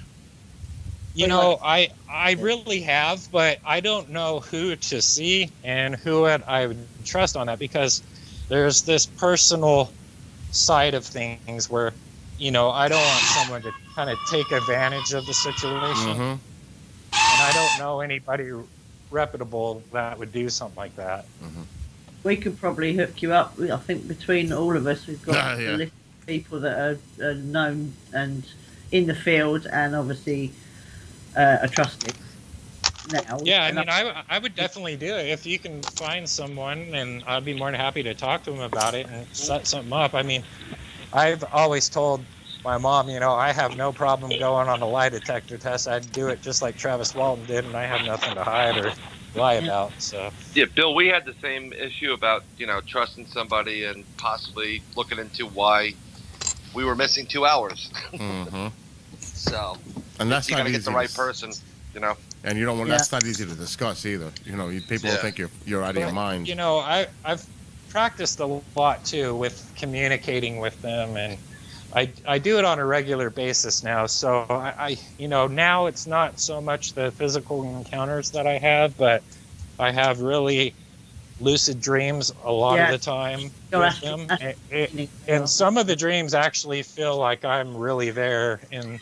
I really have, but I don't know who to see and who I would trust on that, because there's this personal side of things where, I don't want someone to kind of take advantage of the situation. Mm-hmm. And I don't know anybody reputable that would do something like that. Mm-hmm. We could probably hook you up. I think between all of us, we've got Yeah. a list of people that are known and in the field, and obviously are trusted now. Yeah, I mean, I would definitely do it if you can find someone, and I'd be more than happy to talk to them about it and set something up. I mean, I've always told my mom, I have no problem going on a lie detector test. I'd do it just like Travis Walton did, and I have nothing to hide or lie about. So Yeah, Bill, we had the same issue about, trusting somebody and possibly looking into why we were missing 2 hours. Mm-hmm. So And that's you not got to easy get the right person, And you don't want. Yeah. That's not easy to discuss either. People Yeah. think you're out of your mind. I've practiced a lot too with communicating with them, and I do it on a regular basis now. So I now it's not so much the physical encounters that I have, but I have really lucid dreams a lot of the time with them. And some of the dreams actually feel like I'm really there in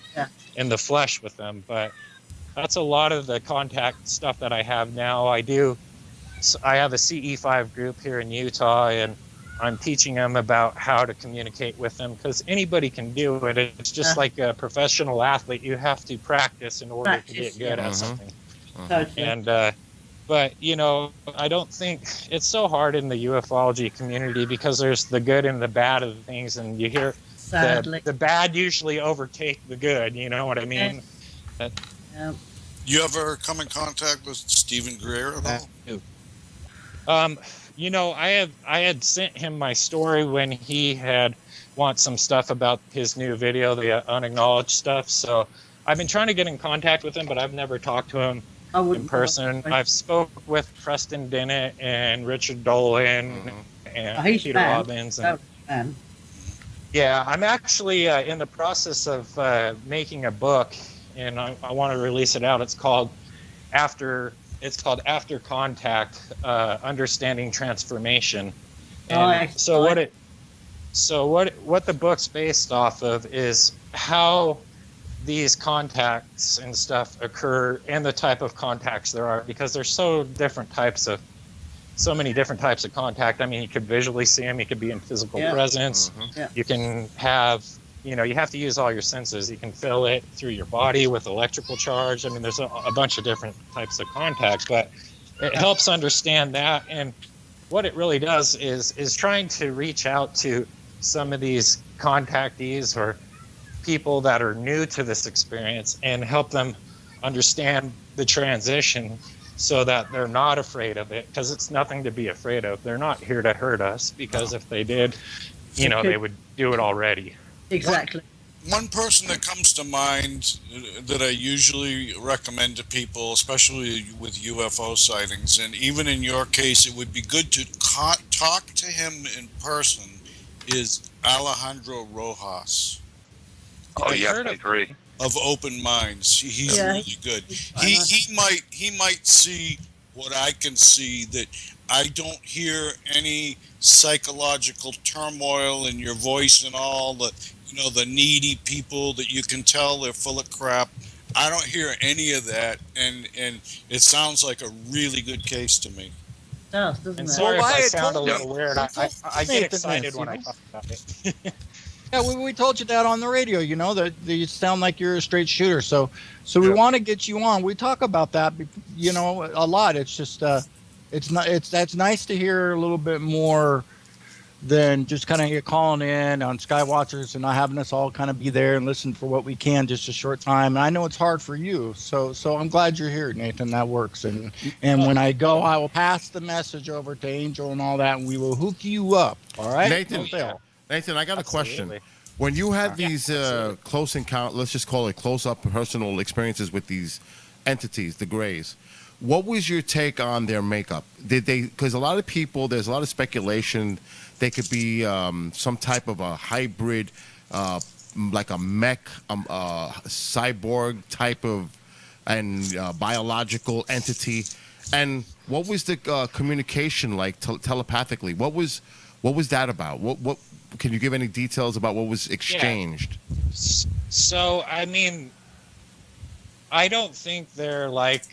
the flesh with them. But that's a lot of the contact stuff that I have now. I have a CE5 group here in Utah, and I'm teaching them about how to communicate with them, because anybody can do it. It's just like a professional athlete. You have to practice in order to get good at something. Totally. And but I don't think it's so hard in the ufology community, because there's the good and the bad of the things, and you hear the bad usually overtake the good. You know what I mean? Yeah. You ever come in contact with Stephen Greer at all? I had sent him my story when he had want some stuff about his new video, the unacknowledged stuff. So I've been trying to get in contact with him, but I've never talked to him in person. I've spoke with Preston Dennett and Richard Dolan and Peter Robbins. Yeah, I'm actually in the process of making a book, and I want to release it out. It's called After Contact, Understanding Transformation. And what the book's based off of is how these contacts and stuff occur, and the type of contacts there are, because there's so many different types of contact. I mean, you could visually see them, you could be in physical presence, you can have, you have to use all your senses. You can feel it through your body with electrical charge. I mean, there's a bunch of different types of contacts, but it helps understand that. And what it really does is trying to reach out to some of these contactees or people that are new to this experience and help them understand the transition, so that they're not afraid of it, because it's nothing to be afraid of. They're not here to hurt us, because if they did, they would do it already. Exactly. One person that comes to mind that I usually recommend to people, especially with UFO sightings, and even in your case, it would be good to talk to him in person, is Alejandro Rojas. Oh, yeah, I agree. Of Open Minds. He's really good. He might see what I can see, that I don't hear any psychological turmoil in your voice and all, the needy people that you can tell they're full of crap. I don't hear any of that, and it sounds like a really good case to me. Doesn't it? Sorry if I sound a little weird. I get excited when I talk about it. Yeah, we told you that on the radio, that you sound like you're a straight shooter. So we want to get you on. We talk about that, a lot. It's just, that's nice to hear a little bit more than just kind of you calling in on Skywatchers and not having us all kind of be there and listen for what we can just a short time. And I know it's hard for you. So I'm glad you're here, Nathan. That works. And when I go, I will pass the message over to Angel and all that, and we will hook you up. All right? Nathan, I got a question. When you had these close encounter, let's just call it close-up personal experiences with these entities, the Greys, what was your take on their makeup? Did they? Because a lot of people, there's a lot of speculation. They could be some type of a hybrid, like a mech, cyborg type of, and biological entity. And what was the communication like telepathically? What was that about? What can you give any details about what was exchanged? So I mean, I don't think they're like,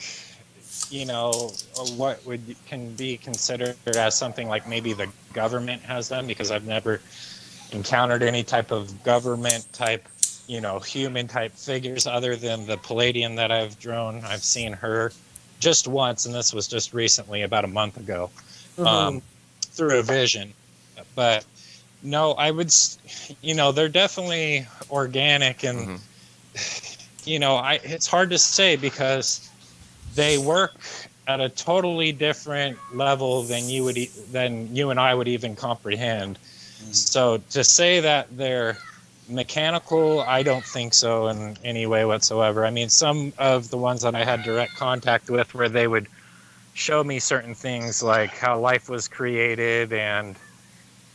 you know, what can be considered as something like maybe the government has them, because I've never encountered any type of government type, you know, human type figures other than the Palladium that I've drawn. I've seen her just once, and this was just recently, about a month ago, through a vision. But no, I would, you know, they're definitely organic, and you know, it's hard to say because they work at a totally different level than you and I would even comprehend. So to say that they're mechanical, I don't think so in any way whatsoever. I mean, some of the ones that I had direct contact with, where they would show me certain things like how life was created and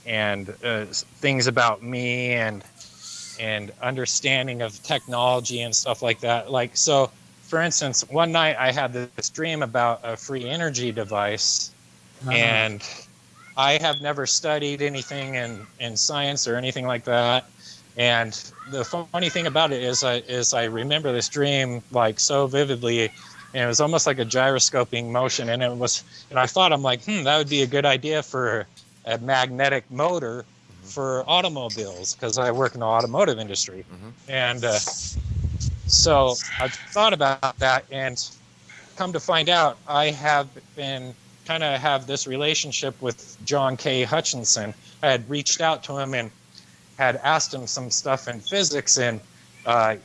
things about me and understanding of technology and stuff like that. Like, so for instance, one night I had this dream about a free energy device, and I have never studied anything in science or anything like that. And the funny thing about it is I remember this dream like so vividly, and it was almost like a gyroscoping motion. And I thought, I'm like, that would be a good idea for a magnetic motor for automobiles, because I work in the automotive industry. And so I thought about that, and come to find out, I have been have this relationship with John K. Hutchinson. I had reached out to him and had asked him some stuff in physics, and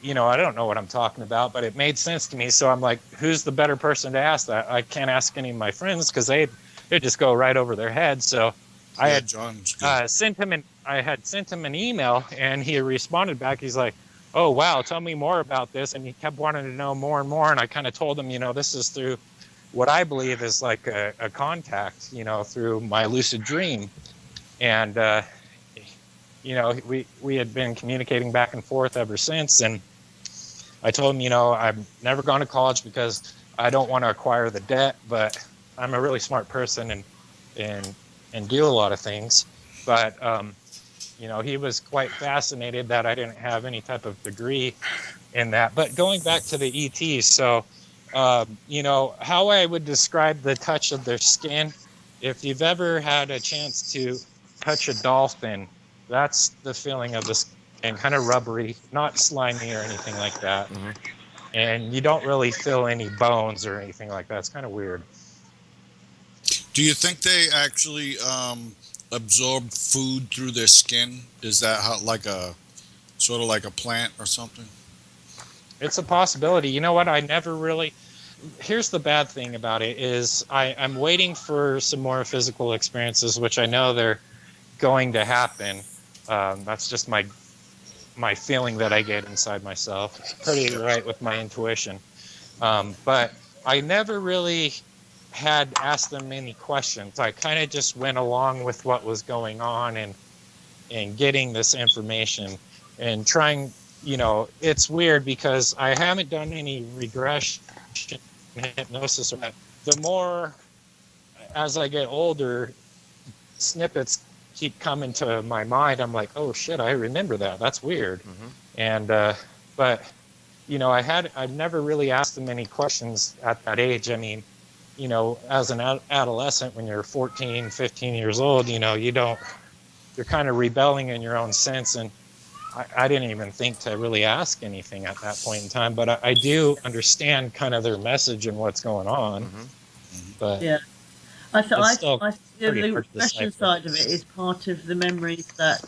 you know, I don't know what I'm talking about, but it made sense to me. So I'm like, who's the better person to ask that? I can't ask any of my friends because they just go right over their head. So I had sent him an email, and he responded back. He's like, oh wow, tell me more about this. And he kept wanting to know more and more. And I kind of told him, you know, this is through what I believe is like a contact, you know, through my lucid dream. And you know, we had been communicating back and forth ever since. And I told him, you know, I've never gone to college because I don't want to acquire the debt, but I'm a really smart person and do a lot of things. But you know, he was quite fascinated that I didn't have any type of degree in that. But going back to the ETs, so you know, how I would describe the touch of their skin, if you've ever had a chance to touch a dolphin, that's the feeling of this, and kind of rubbery, not slimy or anything like that. And you don't really feel any bones or anything like that. It's kind of weird. Do you think they actually absorb food through their skin? Is that how, like a sort of like a plant or something? It's a possibility. You know what? I never really. Here's the bad thing about it is I'm waiting for some more physical experiences, which I know they're going to happen. That's just my feeling that I get inside myself. It's pretty right with my intuition. But I never really had asked them any questions. I kind of just went along with what was going on and getting this information and trying, you know, it's weird because I haven't done any regression hypnosis or that. The more as I get older, snippets keep coming to my mind. I'm like, oh shit, I remember that. That's weird. And but you know, I've never really asked them any questions at that age. I mean, you know, as an adolescent, when you're 14, 15 years old, you know, you're kind of rebelling in your own sense. And I didn't even think to really ask anything at that point in time, but I do understand kind of their message and what's going on. But yeah, I feel the pretty hard to regression decipher. side of it is part of the memories that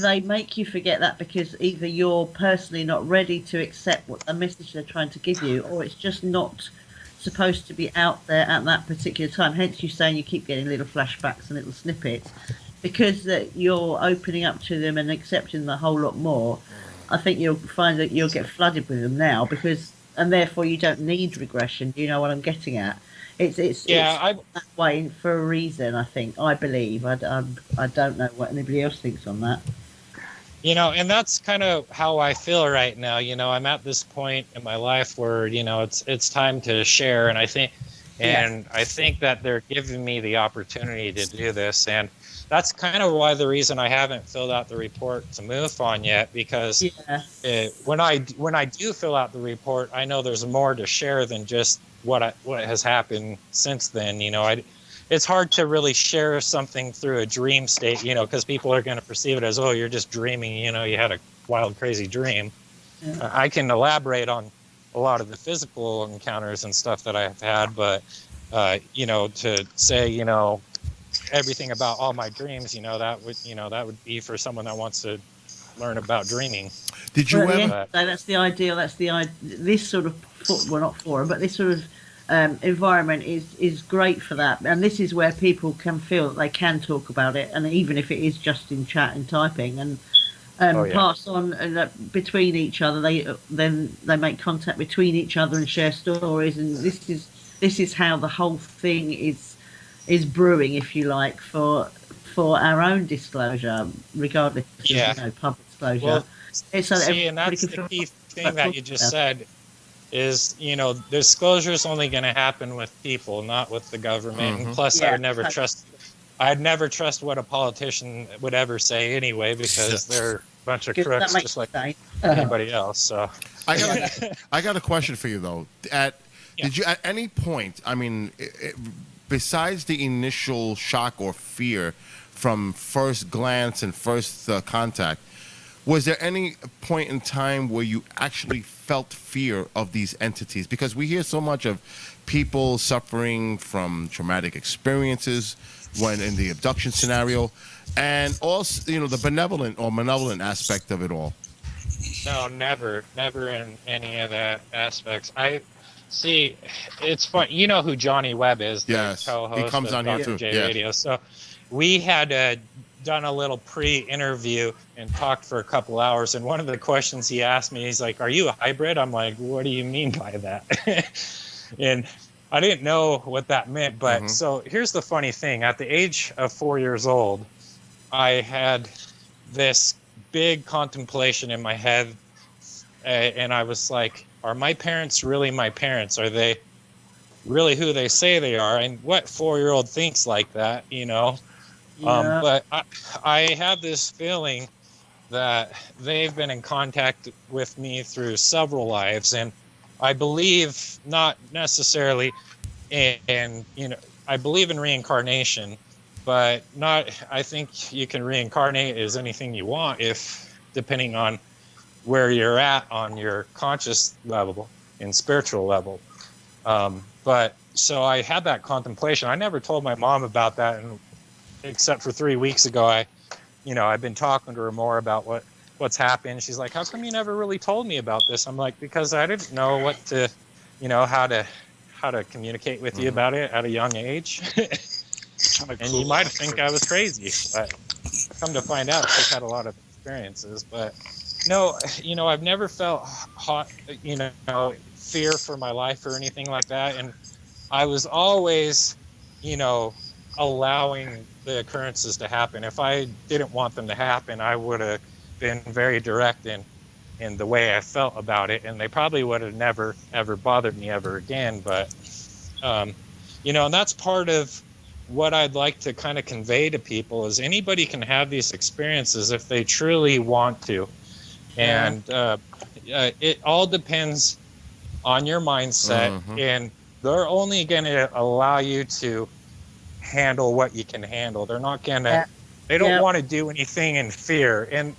they make you forget that because either you're personally not ready to accept what the message they're trying to give you, or it's just not supposed to be out there at that particular time. Hence you saying you keep getting little flashbacks and little snippets. because that you're opening up to them and accepting the whole lot more, I think you'll find that you'll get flooded with them now and therefore you don't need regression. Do you know what I'm getting at? It's Yeah, that way for a reason. I believe. I don't know what anybody else thinks on that. and that's kind of how I feel right now. I'm at this point in my life where, it's time to share. And I think that they're giving me the opportunity to do this. And that's kind of why the reason I haven't filled out the report to MUFON yet, because when I do fill out the report, I know there's more to share than just what has happened since then. It's hard to really share something through a dream state, because people are going to perceive it as, oh, you're just dreaming, you had a wild, crazy dream. Yeah. I can elaborate on a lot of the physical encounters and stuff that I've had, but, to say, everything about all my dreams, that would be for someone that wants to learn about dreaming. Did you ever? That's the ideal. This sort of not forum, but this sort of environment is great for that, and this is where people can feel that they can talk about it, and even if it is just in chat and typing, and pass on between each other. They make contact between each other and share stories, and this is how the whole thing is brewing, if you like, for our own disclosure, regardless of public disclosure. Well, and that's the key thing that you just said. Is disclosure is only going to happen with people, not with the government. Mm-hmm. And plus, I'd never trust what a politician would ever say anyway, because they're a bunch of crooks, just like anybody else. So I got a question for you though. Did you at any point? I mean, besides the initial shock or fear from first glance and first contact, was there any point in time where you actually felt fear of these entities? Because we hear so much of people suffering from traumatic experiences when in the abduction scenario, and also, the benevolent or malevolent aspect of it all. No, never in any of that aspects. I see. It's fun. You know who Johnny Webb is? Yes, co-host he comes of on Dr. here too. J Radio. So we had done a little pre-interview and talked for a couple hours, and one of the questions he asked me, he's like, "Are you a hybrid?" I'm like, "What do you mean by that?" And I didn't know what that meant, but so here's the funny thing. At the age of 4 years old, I had this big contemplation in my head, and I was like, are my parents really my parents? Are they really who they say they are? And what 4-year-old thinks like that, But I have this feeling that they've been in contact with me through several lives, and I believe not necessarily in I believe in reincarnation, but I think you can reincarnate as anything you want depending on where you're at on your conscious level and spiritual level. But so I had that contemplation. I never told my mom about that, and except for 3 weeks ago, I've been talking to her more about what's happened. She's like, "How come you never really told me about this?" I'm like, "Because I didn't know what to, how to communicate with you about it at a young age." And you might think I was crazy, but come to find out, she's had a lot of experiences. But no, I've never felt fear for my life or anything like that. And I was always, allowing the occurrences to happen. If I didn't want them to happen, I would have been very direct in the way I felt about it, and they probably would have never ever bothered me ever again. But and that's part of what I'd like to kind of convey to people is anybody can have these experiences if they truly want to. And it all depends on your mindset, and they're only going to allow you to handle what you can handle. They're not going to, they don't want to do anything in fear. And,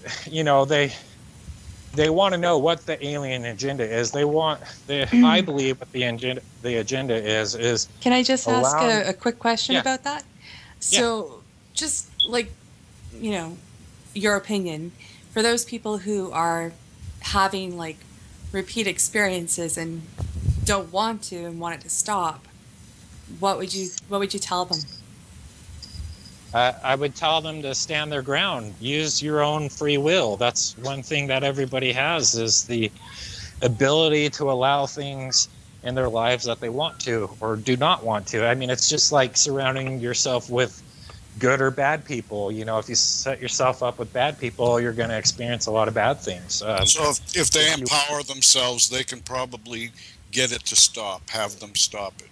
they want to know what the alien agenda is. I believe what the agenda is. Can I just ask a quick question about that? So just like, your opinion for those people who are having like repeat experiences and don't want to and want it to stop, what would you tell them? I would tell them to stand their ground, use your own free will. That's one thing that everybody has, is the ability to allow things in their lives that they want to or do not want to. I mean, it's just like surrounding yourself with good or bad people. You know, if you set yourself up with bad people, you're going to experience a lot of bad things. So if they empower themselves, they can probably get it to stop, have them stop it.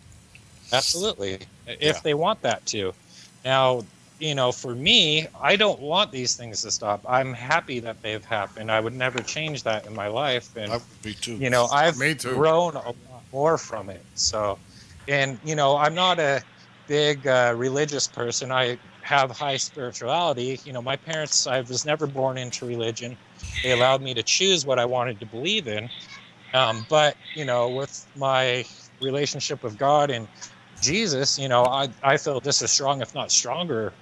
Absolutely. If Yeah. they want that to. Now, you know, for me, I don't want these things to stop. I'm happy that they've happened. I would never change that in my life. And I would be too. you know, I've Me too. grown a lot more from it. So, and you know, I'm not a big religious person. I have high spirituality. You know, my parents, I was never born into religion. They allowed me to choose what I wanted to believe in. But, you know, with my relationship with God and Jesus, you know, I feel just as strong, if not stronger,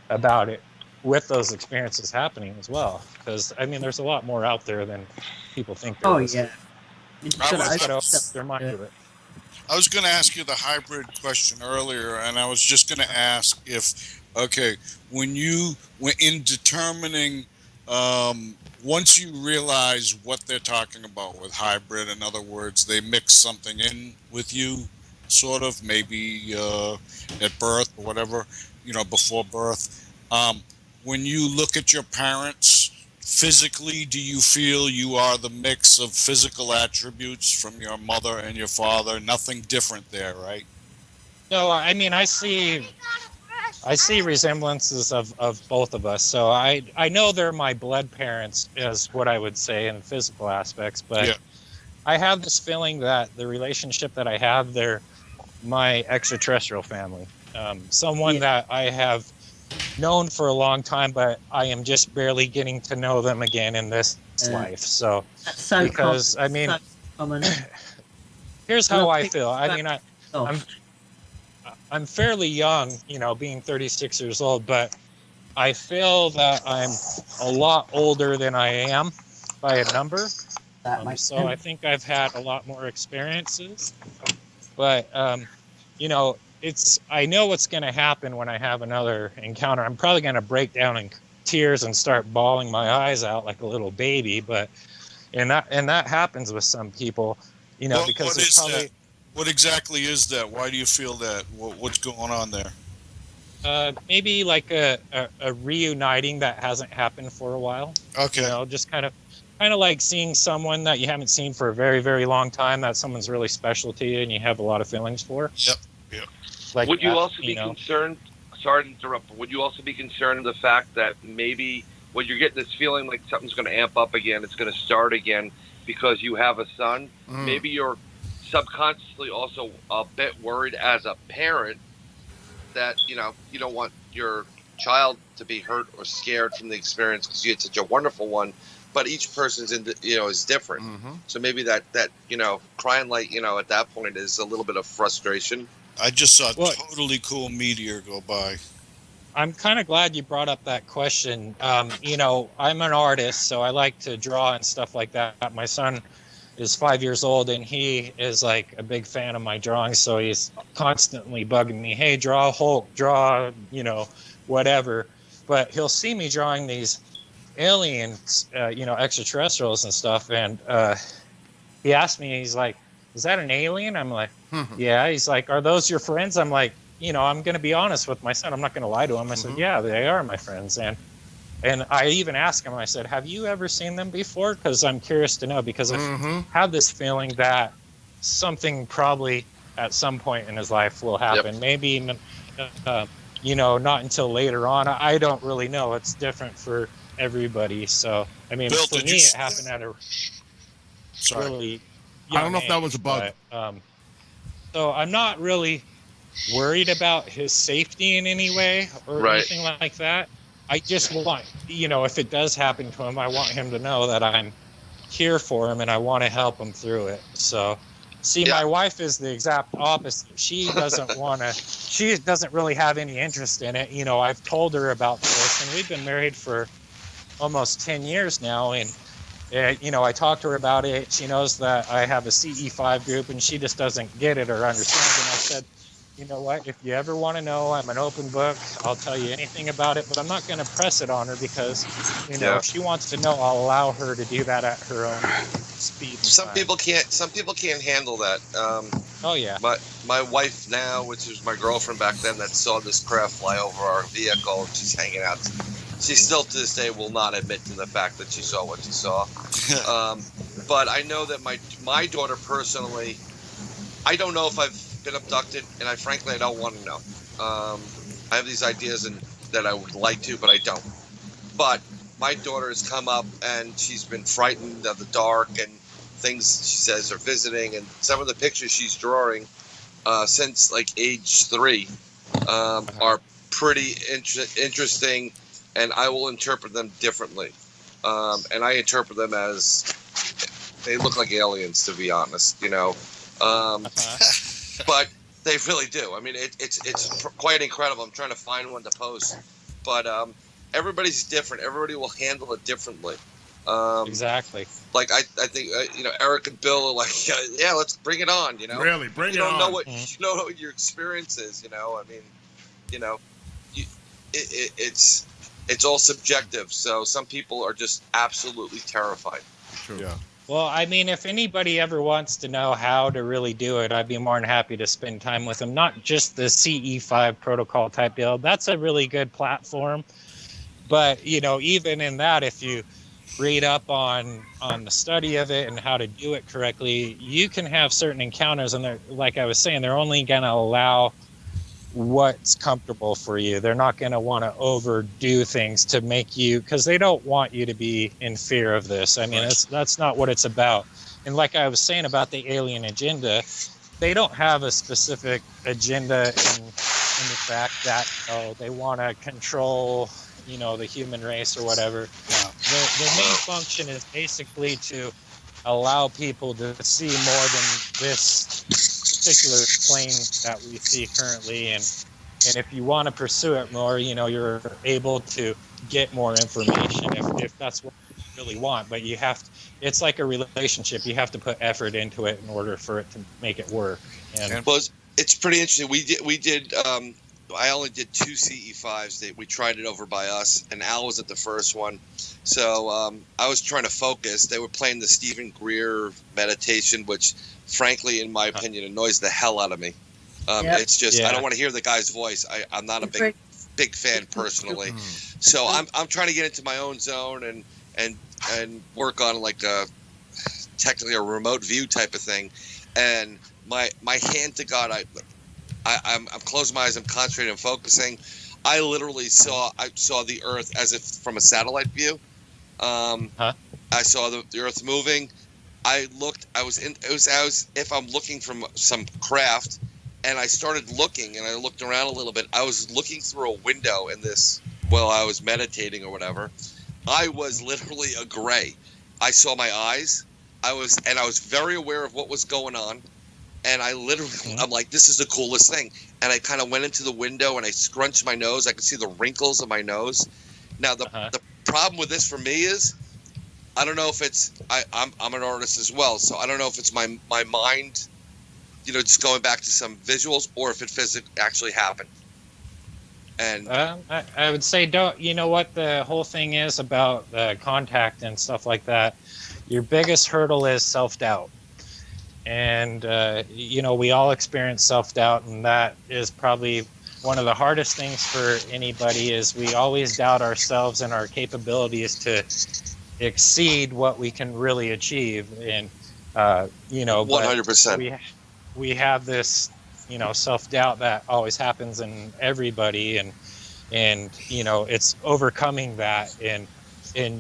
about it with those experiences happening as well. Because, I mean, there's a lot more out there than people think there Oh is. yeah. You I gotta was- Just gotta open open their mind to it. I was going to ask you the hybrid question earlier, and I was just going to ask if, okay, when in determining, once you realize what they're talking about with hybrid, in other words, they mix something in with you, sort of, maybe at birth or whatever, you know, before birth. When you look at your parents, physically, do you feel you are the mix of physical attributes from your mother and your father? Nothing different there, right? No, I mean, I see resemblances of both of us. So I know they're my blood parents, is what I would say in physical aspects. But Yeah. I have this feeling that the relationship that I have, they're my extraterrestrial family. Someone that I have known for a long time, but I am just barely getting to know them again in this life. So That's so because, common. I mean, So common. here's how Well, I feel. I mean, Oh, I'm fairly young, you know, being 36 years old, but I feel that I'm a lot older than I am by a number. that makes So I sense. think I've had a lot more experiences. But, you know, I know what's going to happen when I have another encounter. I'm probably going to break down in tears and start bawling my eyes out like a little baby. But, and that happens with some people, you know, because What it's is probably. that? What exactly is that? Why do you feel that? What's going on there? Maybe like a reuniting that hasn't happened for a while. Okay. You know, just kind of like seeing someone that you haven't seen for a very, very long time, that someone's really special to you and you have a lot of feelings for. Yep. Like Would you that, also be know. concerned? Sorry to interrupt. But would you also be concerned of the fact that maybe when you're getting this feeling like something's going to amp up again, it's going to start again because you have a son? Maybe you're subconsciously also a bit worried as a parent that you don't want your child to be hurt or scared from the experience because you had such a wonderful one. But each person's is different. So maybe that crying light at that point is a little bit of frustration. I just saw a totally cool meteor go by. I'm kind of glad you brought up that question. You know, I'm an artist, so I like to draw and stuff like that. My son is 5 years old, and he is like a big fan of my drawings, so he's constantly bugging me, hey, draw Hulk, draw, you know, whatever. But he'll see me drawing these aliens, you know, extraterrestrials and stuff, and he asked me, he's like, is that an alien? I'm like, yeah. He's like, are those your friends? I'm like, you know, I'm going to be honest with my son. I'm not going to lie to him. I said, yeah, they are my friends. And I even asked him, I said, have you ever seen them before? Because I'm curious to know, because I have this feeling that something probably at some point in his life will happen. Yep. Maybe, you know, not until later on. I don't really know. It's different for everybody. So, I mean, Bill, for did me, you it see happened at a really I don't know if young that was a age, bug. but, so I'm not really worried about his safety in any way or anything like that. I just want, you know, if it does happen to him, I want him to know that I'm here for him and I want to help him through it. So, see, my wife is the exact opposite. She doesn't want to, she doesn't really have any interest in it. You know, I've told her about this, and we've been married for almost 10 years now. And, you know, I talked to her about it. She knows that I have a CE5 group, and she just doesn't get it or understand. And I said, you know what? If you ever want to know, I'm an open book. I'll tell you anything about it, but I'm not going to press it on her because, you know, if she wants to know, I'll allow her to do that at her own speed. And Some time. people can't. Some people can't handle that. Oh yeah. My wife now, which was my girlfriend back then, that saw this craft fly over our vehicle and she's hanging out. She still to this day will not admit to the fact that she saw what she saw. But I know that my daughter personally, I don't know if I've been abducted, and I don't want to know. I have these ideas and that I would like to, but I don't. But my daughter has come up and she's been frightened of the dark and things she says are visiting, and some of the pictures she's drawing since like age 3 are pretty interesting, and I will interpret them differently. And I interpret them as they look like aliens, to be honest, you know. But they really do. I mean, it's quite incredible. I'm trying to find one to post, but everybody's different. Everybody will handle it differently. Exactly. Like I think you know, Eric and Bill are like, yeah, let's bring it on. You know, Really, bring you it don't on. know what you know what your experience is. You know, I mean, you know, it's all subjective. So some people are just absolutely terrified. True. Yeah. Well, I mean, if anybody ever wants to know how to really do it, I'd be more than happy to spend time with them. Not just the CE5 protocol type deal. That's a really good platform. But, you know, even in that, if you read up on the study of it and how to do it correctly, you can have certain encounters. And they're, like I was saying, they're only going to allow what's comfortable for you. They're not going to want to overdo things to make you, because they don't want you to be in fear of this. I mean, that's not what it's about. And like I was saying about the alien agenda, they don't have a specific agenda in the fact that they want to control, you know, the human race or whatever. The main function is basically to allow people to see more than this particular plane that we see currently, and if you want to pursue it more, you know, you're able to get more information if that's what you really want. But you have to, it's like a relationship. You have to put effort into it in order for it to make it work. And well, it's pretty interesting. We did I only did 2 CE5s. We tried it over by us, and Al was at the first one. So I was trying to focus. They were playing the Stephen Greer meditation, which, frankly, in my opinion, annoys the hell out of me. It's just I don't want to hear the guy's voice. I'm not a big fan personally. So I'm trying to get into my own zone and work on like technically a remote view type of thing. And my hand to God, I'm closing my eyes. I'm concentrating and focusing. I literally saw the Earth as if from a satellite view. I saw the Earth moving. I looked. It was as if I'm looking from some craft, and I started looking, and I looked around a little bit. I was looking through a window in this while I was meditating or whatever. I was literally a gray. I saw my eyes. I was very aware of what was going on. And I literally, I'm like, this is the coolest thing. And I kind of went into the window and I scrunched my nose. I could see the wrinkles of my nose. Now, the problem with this for me is, I don't know if it's, I'm an artist as well. So I don't know if it's my mind, you know, just going back to some visuals, or if it physically actually happened. And I would say, you know what the whole thing is about contact and stuff like that? Your biggest hurdle is self-doubt. And, you know, we all experience self-doubt, and that is probably one of the hardest things for anybody. Is we always doubt ourselves and our capabilities to exceed what we can really achieve. And, you know, 100%. We have this, you know, self-doubt that always happens in everybody. And, you know, it's overcoming that and,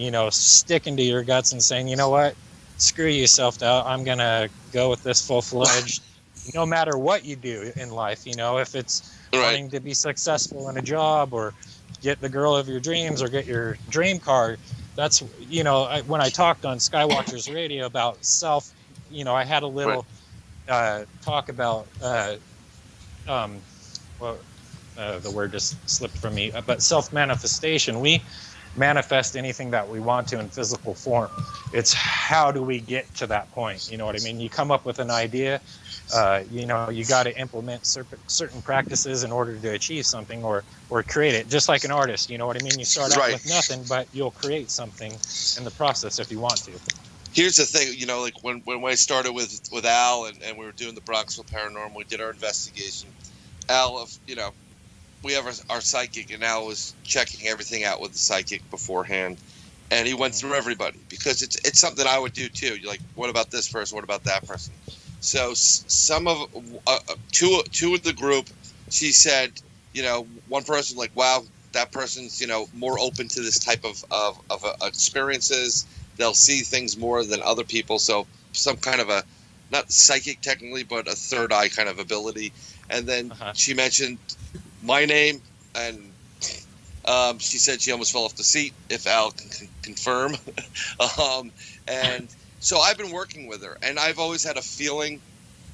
you know, sticking to your guts and saying, you know what? Screw you, self-doubt. I'm going to go with this full-fledged, no matter what you do in life. You know, if it's wanting to be successful in a job or get the girl of your dreams or get your dream car, that's, you know, when I talked on Skywatcher's radio about self, you know, I had a little talk about, the word just slipped from me, but self-manifestation. We manifest anything that we want to in physical form. It's how do we get to that point? You know what I mean? You come up with an idea, you know, you got to implement certain practices in order to achieve something or create it. Just like an artist, you know what I mean? You start out Right. with nothing, but you'll create something in the process if you want to. Here's the thing, you know, like when I started with Al and we were doing the Bronxville Paranormal, we did our investigation. Al, you know, we have our psychic, and Al was checking everything out with the psychic beforehand, and he went through everybody because it's something I would do too. You're like, what about this person? What about that person? So some of two of the group, she said, you know, one person like, wow, that person's, you know, more open to this type of experiences. They'll see things more than other people. So some kind of a, not psychic technically, but a third eye kind of ability. And then she mentioned my name, and she said she almost fell off the seat, if Al can confirm. And so I've been working with her, and I've always had a feeling.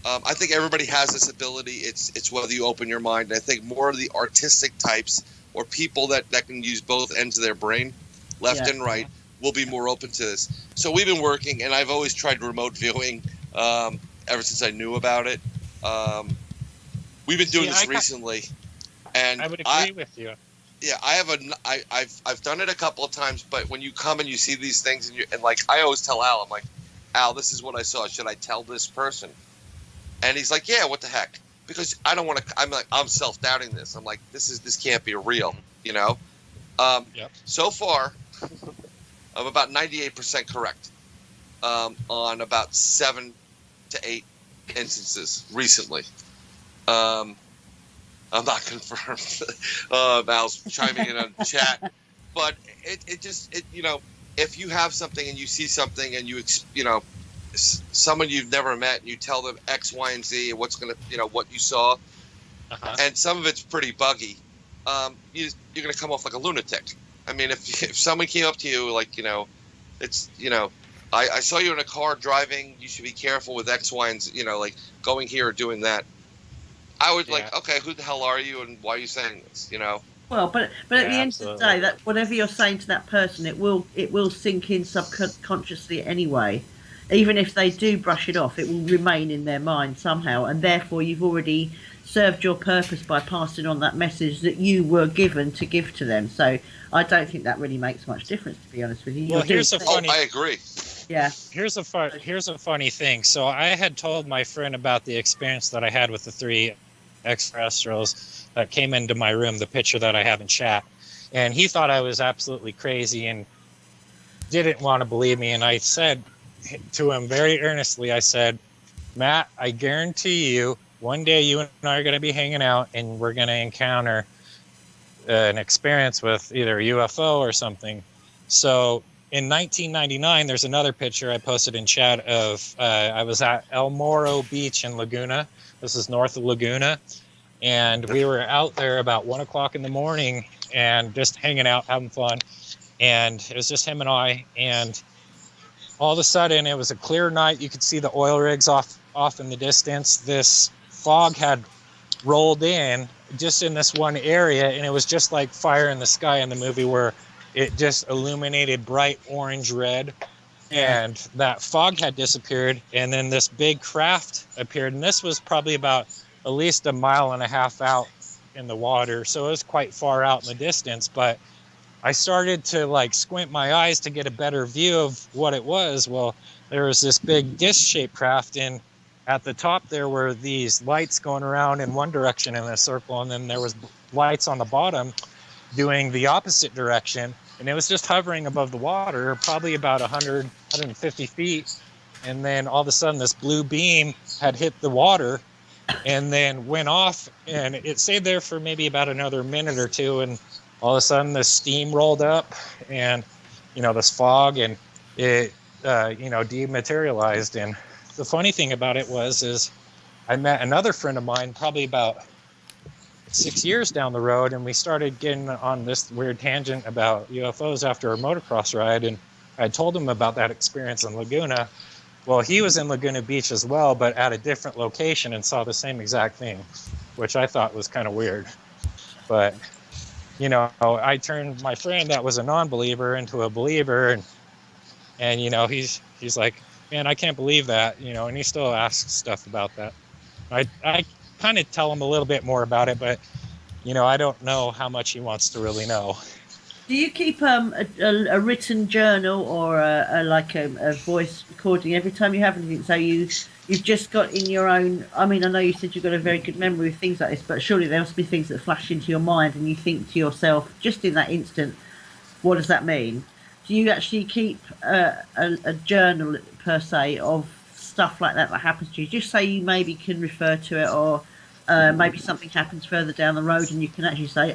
I think everybody has this ability. It's whether you open your mind. I think more of the artistic types or people that can use both ends of their brain, left and right, will be more open to this. So we've been working, and I've always tried remote viewing ever since I knew about it. We've been doing this recently, and I would agree with you. Yeah, I've done it a couple of times, but when you come and you see these things, and like I always tell Al, I'm like, Al, this is what I saw. Should I tell this person? And he's like, yeah, what the heck? Because I don't want to. I'm self-doubting this. I'm like, this can't be real, you know. So far, I'm about 98% correct on about 7 to 8 instances recently. I'm not confirmed. Al's chiming in on chat, but it just you know, if you have something and you see something and you know, someone you've never met and you tell them X, Y, and Z and what's gonna, you know, what you saw, and some of it's pretty buggy, you're gonna come off like a lunatic. I mean, if someone came up to you like, you know, it's, you know, I saw you in a car driving, you should be careful with X, Y, and Z, you know, like going here or doing that. I would like, okay, who the hell are you and why are you saying this? You know. Well, but at the end of the day, that whatever you're saying to that person, it will sink in subconsciously anyway. Even if they do brush it off, it will remain in their mind somehow, and therefore you've already served your purpose by passing on that message that you were given to give to them. So I don't think that really makes much difference, to be honest with you. Well, here's a funny. I agree. Yeah. Here's a funny thing. So I had told my friend about the experience that I had with the 3 extraterrestrials that came into my room, the picture that I have in chat, and he thought I was absolutely crazy and didn't want to believe me. And I said to him very earnestly, I said, Matt, I guarantee you one day you and I are going to be hanging out and we're going to encounter an experience with either a UFO or something. So in 1999, there's another picture I posted in chat of I was at El Morro Beach in Laguna. This is north of Laguna. And we were out there about 1 o'clock in the morning and just hanging out, having fun. And it was just him and I. And all of a sudden, it was a clear night. You could see the oil rigs off in the distance. This fog had rolled in just in this one area. And it was just like Fire in the Sky in the movie where it just illuminated bright orange red. And that fog had disappeared, and then this big craft appeared, and this was probably about at least 1.5 miles out in the water, so it was quite far out in the distance. But I started to like squint my eyes to get a better view of what it was. Well, there was this big disc-shaped craft, and at the top there were these lights going around in one direction in a circle, and then there was lights on the bottom doing the opposite direction. And it was just hovering above the water, probably about 100, 150 feet. And then all of a sudden, this blue beam had hit the water and then went off. And it stayed there for maybe about another minute or two. And all of a sudden, the steam rolled up and, you know, this fog, and it, you know, dematerialized. And the funny thing about it is I met another friend of mine probably about 6 years down the road, and we started getting on this weird tangent about UFOs after a motocross ride, and I told him about that experience in Laguna. Well, he was in Laguna Beach as well, but at a different location, and saw the same exact thing, which I thought was kind of weird. But, you know, I turned my friend that was a non-believer into a believer, and you know, he's like, man, I can't believe that, you know, and he still asks stuff about that. I kind of tell him a little bit more about it, but I don't know how much he wants to really know. Do you keep a written journal or a voice recording every time you have anything? So you've just got in your own. I mean, I know you said you've got a very good memory of things like this, but surely there must be things that flash into your mind, and you think to yourself, just in that instant, what does that mean? Do you actually keep a journal per se of stuff like that happens to you? Just so you maybe can refer to it, or maybe something happens further down the road, and you can actually say,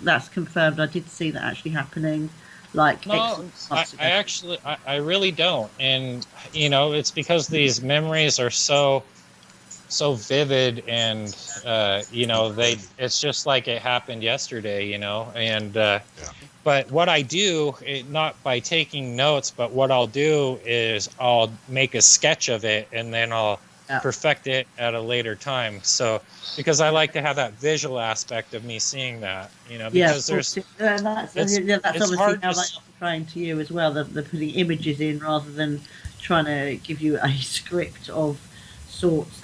that's confirmed. I did see that actually happening. Like, no, I really don't, and it's because these memories are so vivid, and it's just like it happened yesterday, and but what I do, not by taking notes, but what I'll do is I'll make a sketch of it, and then I'll perfect it at a later time. So, because I like to have that visual aspect of me seeing that, because that's obviously how they are portraying to you as well. They're putting images in rather than trying to give you a script of sorts.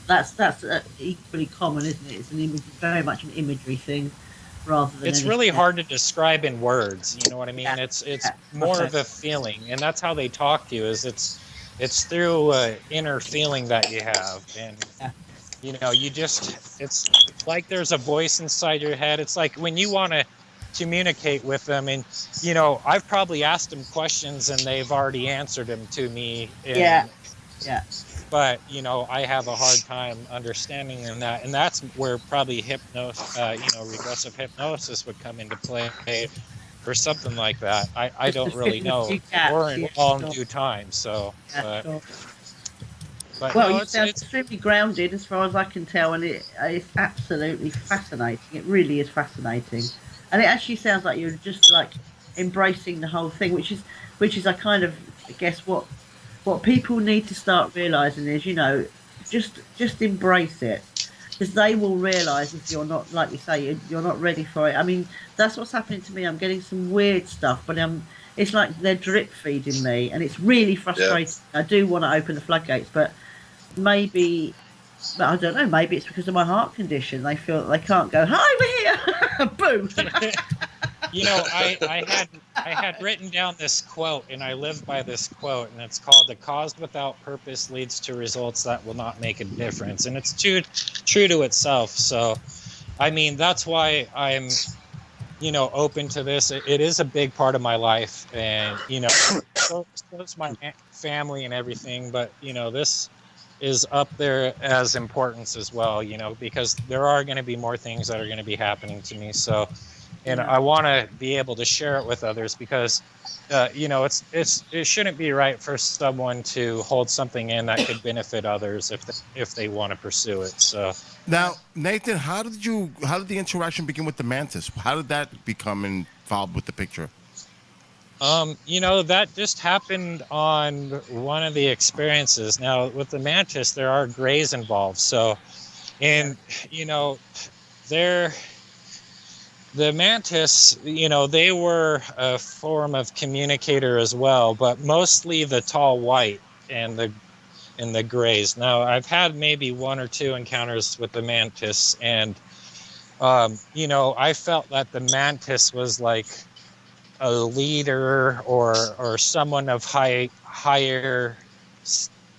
That's equally common, isn't it? It's very much an imagery thing. Rather than it's really hard to describe in words, you know what I mean? It's more of a feeling, and that's how they talk to you. It's through inner feeling that you have, and it's like there's a voice inside your head. It's like when you want to communicate with them, and I've probably asked them questions and they've already answered them to me. But I have a hard time understanding in that, and that's where probably regressive hypnosis would come into play, or something like that. I don't really know, or in all in due time. So, but well, you sound extremely grounded, as far as I can tell, and it's absolutely fascinating. It really is fascinating, and it actually sounds like you're just like embracing the whole thing, which is I kind of guess what people need to start realizing is, just embrace it, because they will realize if you're not, like you say, you're not ready for it. I mean, that's what's happening to me. I'm getting some weird stuff, but it's like they're drip feeding me, and it's really frustrating. Yeah. I do want to open the floodgates, but I don't know. Maybe it's because of my heart condition. They feel they can't go, "Hi, we're here!" Boo. I had written down this quote, and I live by this quote, and it's called "The cause without purpose leads to results that will not make a difference," and it's true to itself. So, I mean, that's why I'm, open to this. It is a big part of my life, and so is my family and everything. But this is up there as importance as well, because there are going to be more things that are going to be happening to me. So. And I want to be able to share it with others, because, it shouldn't be right for someone to hold something in that could benefit others if they want to pursue it. So now, Nathan, how did the interaction begin with the mantis? How did that become involved with the picture? That just happened on one of the experiences. Now, with the mantis, there are grays involved. So, and the mantis, they were a form of communicator as well, but mostly the tall white and the grays. Now, I've had maybe one or two encounters with the mantis, and I felt that the mantis was like a leader or someone of higher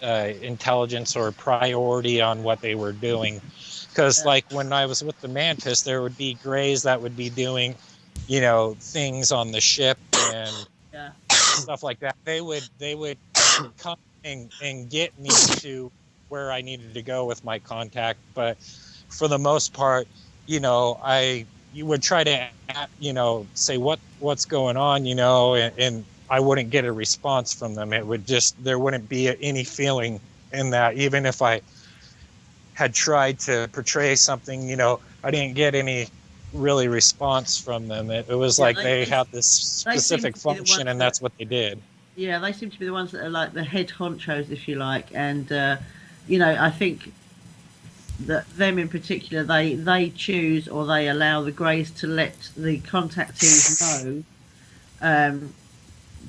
intelligence or priority on what they were doing. Because like when I was with the mantis, there would be grays that would be doing, things on the ship and stuff like that. They would come and get me to where I needed to go with my contact. But for the most part, you would try to, say what's going on, and I wouldn't get a response from them. It would there wouldn't be any feeling in that, even if I had tried to portray something, I didn't get any really response from them. It was like they have this specific function, and that's what they did. Yeah, they seem to be the ones that are like the head honchos, if you like, and I think that them in particular, they choose or they allow the greys to let the contactees know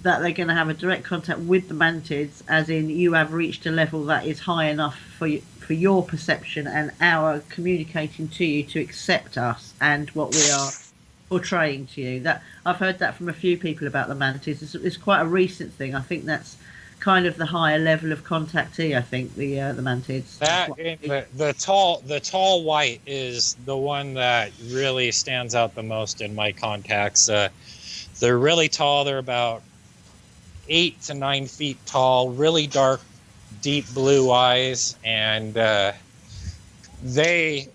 that they're going to have a direct contact with the mantids, as in you have reached a level that is high enough for your perception and our communicating to you to accept us and what we are portraying to you. That I've heard that from a few people about the mantids. It's quite a recent thing. I think that's kind of the higher level of contactee. I think the mantids. The tall white is the one that really stands out the most in my contacts. They're really tall. They're about 8 to 9 feet tall. Really dark, deep blue eyes, and they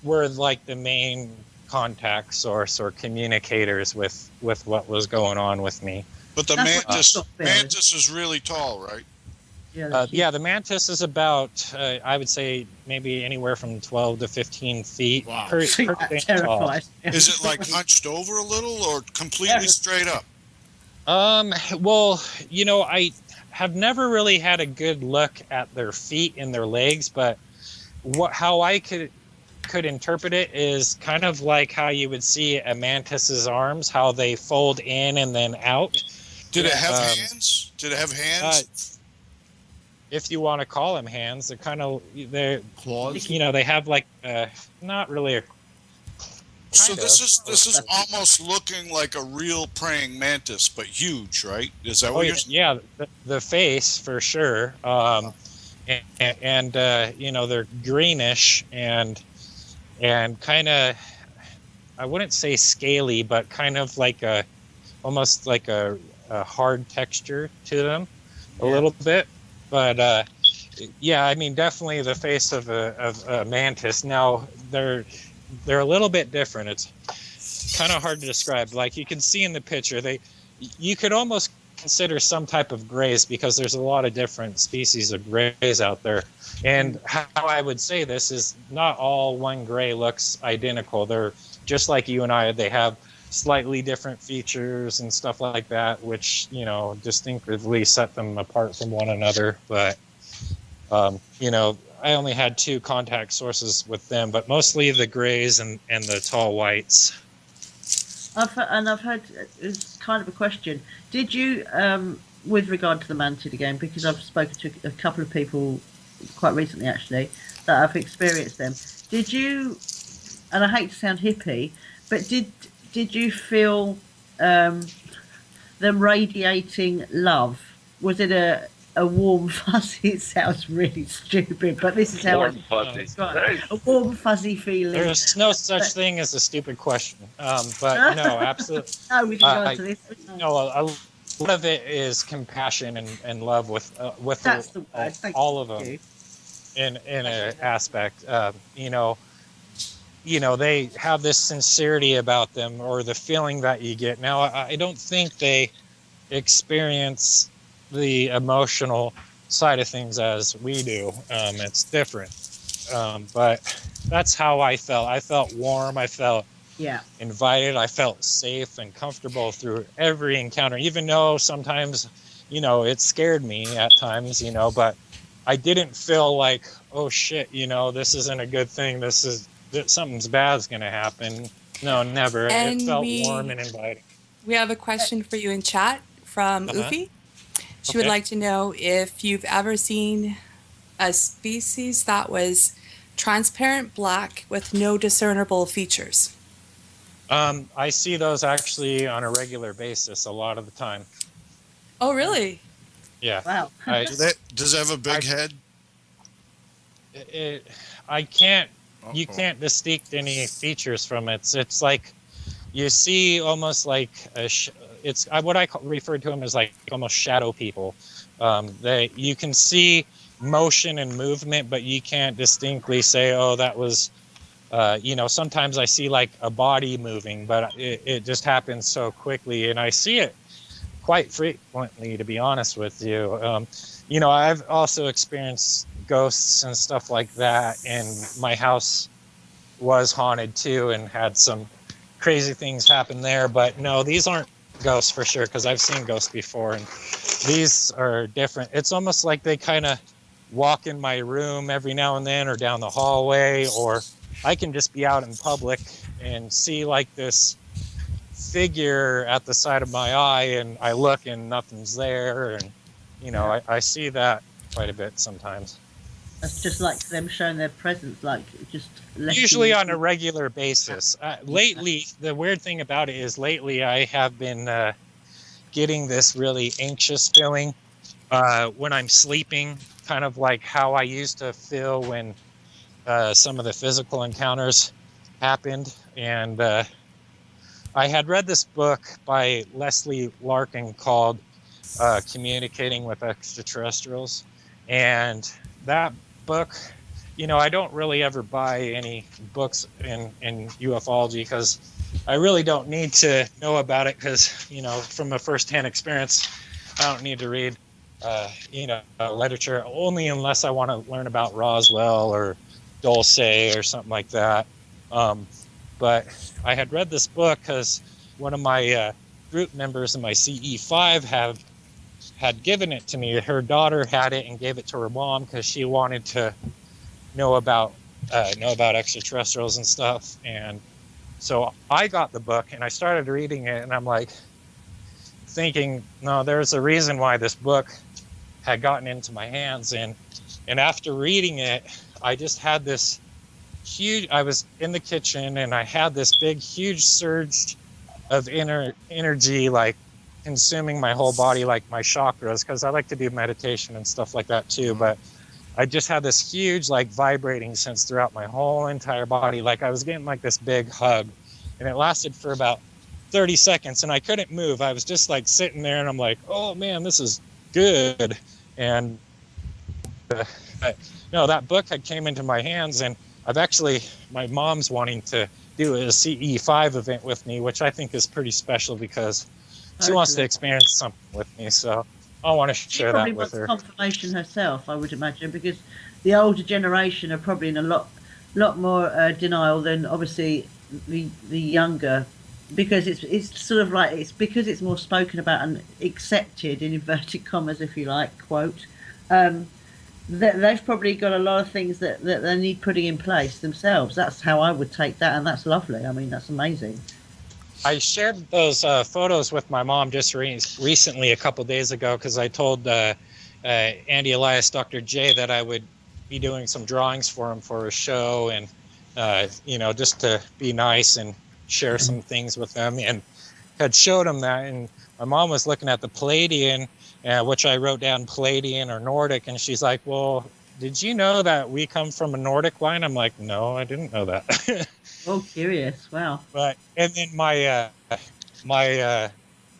were like the main contact source or communicators with what was going on with me. But the mantis is really tall, right? Yeah, the mantis is about, I would say, maybe anywhere from 12 to 15 feet. Wow. Terrified. Is it like hunched over a little or completely straight up? Well, you know, I have never really had a good look at their feet and their legs, but how I could interpret it is kind of like how you would see a mantis's arms, how they fold in and then out. Did it have hands? Did it have hands? If you want to call them hands, they're claws. You know, they have like not really a. So this is almost looking like a real praying mantis, but huge, right? Is that what you're saying? Yeah, the face for sure. And you know, they're greenish and kind of, I wouldn't say scaly, but kind of like almost like a hard texture to them, a little bit. But yeah, I mean, definitely the face of a mantis. Now they're a little bit different. It's kind of hard to describe. Like you can see in the picture, you could almost consider some type of grays, because there's a lot of different species of grays out there. And how I would say this is not all one gray looks identical. They're just like you and I. They have slightly different features and stuff like that, which, you know, distinctively set them apart from one another. But you know, I only had 2 contact sources with them, but mostly the grays and the tall whites. I've heard, it's kind of a question. Did you, with regard to the mantid again, because I've spoken to a couple of people quite recently actually that have experienced them. Did you, and I hate to sound hippie, but did you feel them radiating love? Was it a warm fuzzy? It sounds really stupid, but this is how Warm fuzzy. A warm fuzzy feeling. There's no such thing as a stupid question, but no, absolutely. No, we can go on to this. No, a lot of it is compassion and love with That's the word. all of them in an aspect. You know, they have this sincerity about them, or the feeling that you get. Now, I don't think they experience the emotional side of things as we do. It's different. But that's how I felt. I felt warm. I felt invited. I felt safe and comfortable through every encounter, even though sometimes, you know, it scared me at times, you know, but I didn't feel like, oh shit, you know, this isn't a good thing. Something's bad's going to happen. No, never. And it felt warm and inviting. We have a question for you in chat from Ufi. She would like to know if you've ever seen a species that was transparent black with no discernible features. I see those actually on a regular basis a lot of the time. Oh, really? Yeah. Wow. Does it have a big head? I can't. You can't distinct any features from it. It's like you see almost like it's what I refer to them as like almost shadow people. You can see motion and movement, but you can't distinctly say, oh, that was, you know, sometimes I see like a body moving, but it just happens so quickly. And I see it quite frequently, to be honest with you. You know, I've also experienced ghosts and stuff like that, and my house was haunted too and had some crazy things happen there. But no, these aren't ghosts for sure, because I've seen ghosts before, and these are different. It's almost like they kind of walk in my room every now and then, or down the hallway, or I can just be out in public and see like this figure at the side of my eye, and I look and nothing's there, and I see that quite a bit sometimes. That's just like them showing their presence, like just Usually on a regular basis. Lately, the weird thing about it is lately I have been getting this really anxious feeling when I'm sleeping, kind of like how I used to feel when some of the physical encounters happened. And I had read this book by Leslie Larkin called Communicating with Extraterrestrials. And that book, I don't really ever buy any books in ufology because I really don't need to know about it because, from a first-hand experience, I don't need to read, literature only unless I want to learn about Roswell or Dulce or something like that. But I had read this book because one of my group members in my CE5 had given it to me. Her daughter had it and gave it to her mom because she wanted to know about extraterrestrials and stuff. And so I got the book and I started reading it, and I'm like thinking, no, there's a reason why this book had gotten into my hands. And after reading it, I just had this I was in the kitchen and I had this big, huge surge of energy, like consuming my whole body, like my chakras, because I like to do meditation and stuff like that too. But I just had this huge, like, vibrating sense throughout my whole entire body. Like I was getting like this big hug, and it lasted for about 30 seconds and I couldn't move. I was just like sitting there and I'm like, oh man, this is good. And no, that book had came into my hands, and my mom's wanting to do a CE5 event with me, which I think is pretty special because she wants to experience something with me. So I want to share that with her. Confirmation herself, I would imagine, because the older generation are probably in a lot more denial than obviously the younger, because it's sort of like, it's because it's more spoken about and accepted in inverted commas, if you like, quote. They've probably got a lot of things that they need putting in place themselves. That's how I would take that, and that's lovely. I mean, that's amazing. I shared those photos with my mom just recently, a couple days ago, because I told Andy Elias, Dr. J, that I would be doing some drawings for him for a show, and just to be nice and share some things with them, and had showed him that. And my mom was looking at the Palladian, which I wrote down Palladian or Nordic, and she's like, well, did you know that we come from a Nordic line? I'm like, no, I didn't know that. Oh, curious. Wow. But, and then my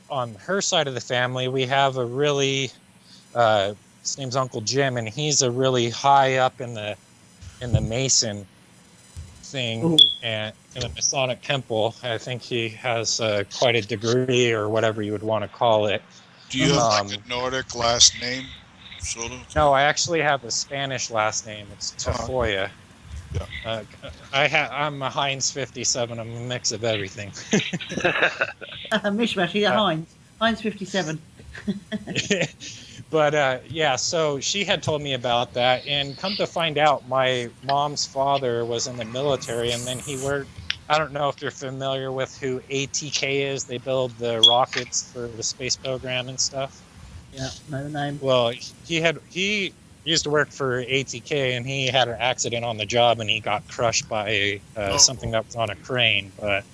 on her side of the family, we have a really, his name's Uncle Jim, and he's a really high up in the Mason thing. Ooh. And in the Masonic temple. I think he has quite a degree, or whatever you would want to call it. Do you have like a Nordic last name, sort of? No, I actually have a Spanish last name. It's Tafoya. Yeah. I'm a Heinz 57. I'm a mix of everything. Mishmash, yeah, Heinz 57. But yeah, so she had told me about that, and come to find out, my mom's father was in the military, and then he worked. I don't know if you're familiar with who ATK is. They build the rockets for the space program and stuff. Yeah, know the name. Well, he used to work for ATK, and he had an accident on the job, and he got crushed by something that was on a crane. But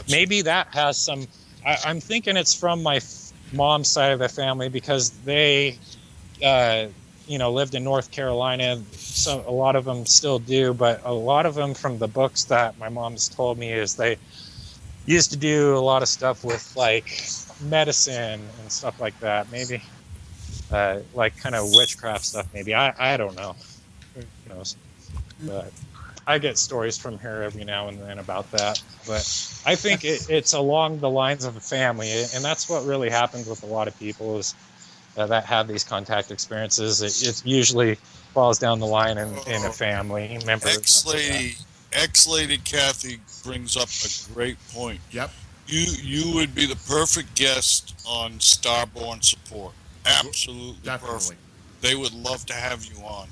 maybe that has some. I'm thinking it's from my mom's side of the family, because they, lived in North Carolina. So a lot of them still do, but a lot of them, from the books that my mom's told me, is they used to do a lot of stuff with like medicine and stuff like that. Maybe like kind of witchcraft stuff. Maybe I don't know. Who knows? But I get stories from her every now and then about that. But I think it's along the lines of a family, and that's what really happens with a lot of people is that have these contact experiences. It usually falls down the line in a family member. Ex-lady Kathy brings up a great point. Yep. You would be the perfect guest on Starborn Support. Absolutely perfect. They would love to have you on.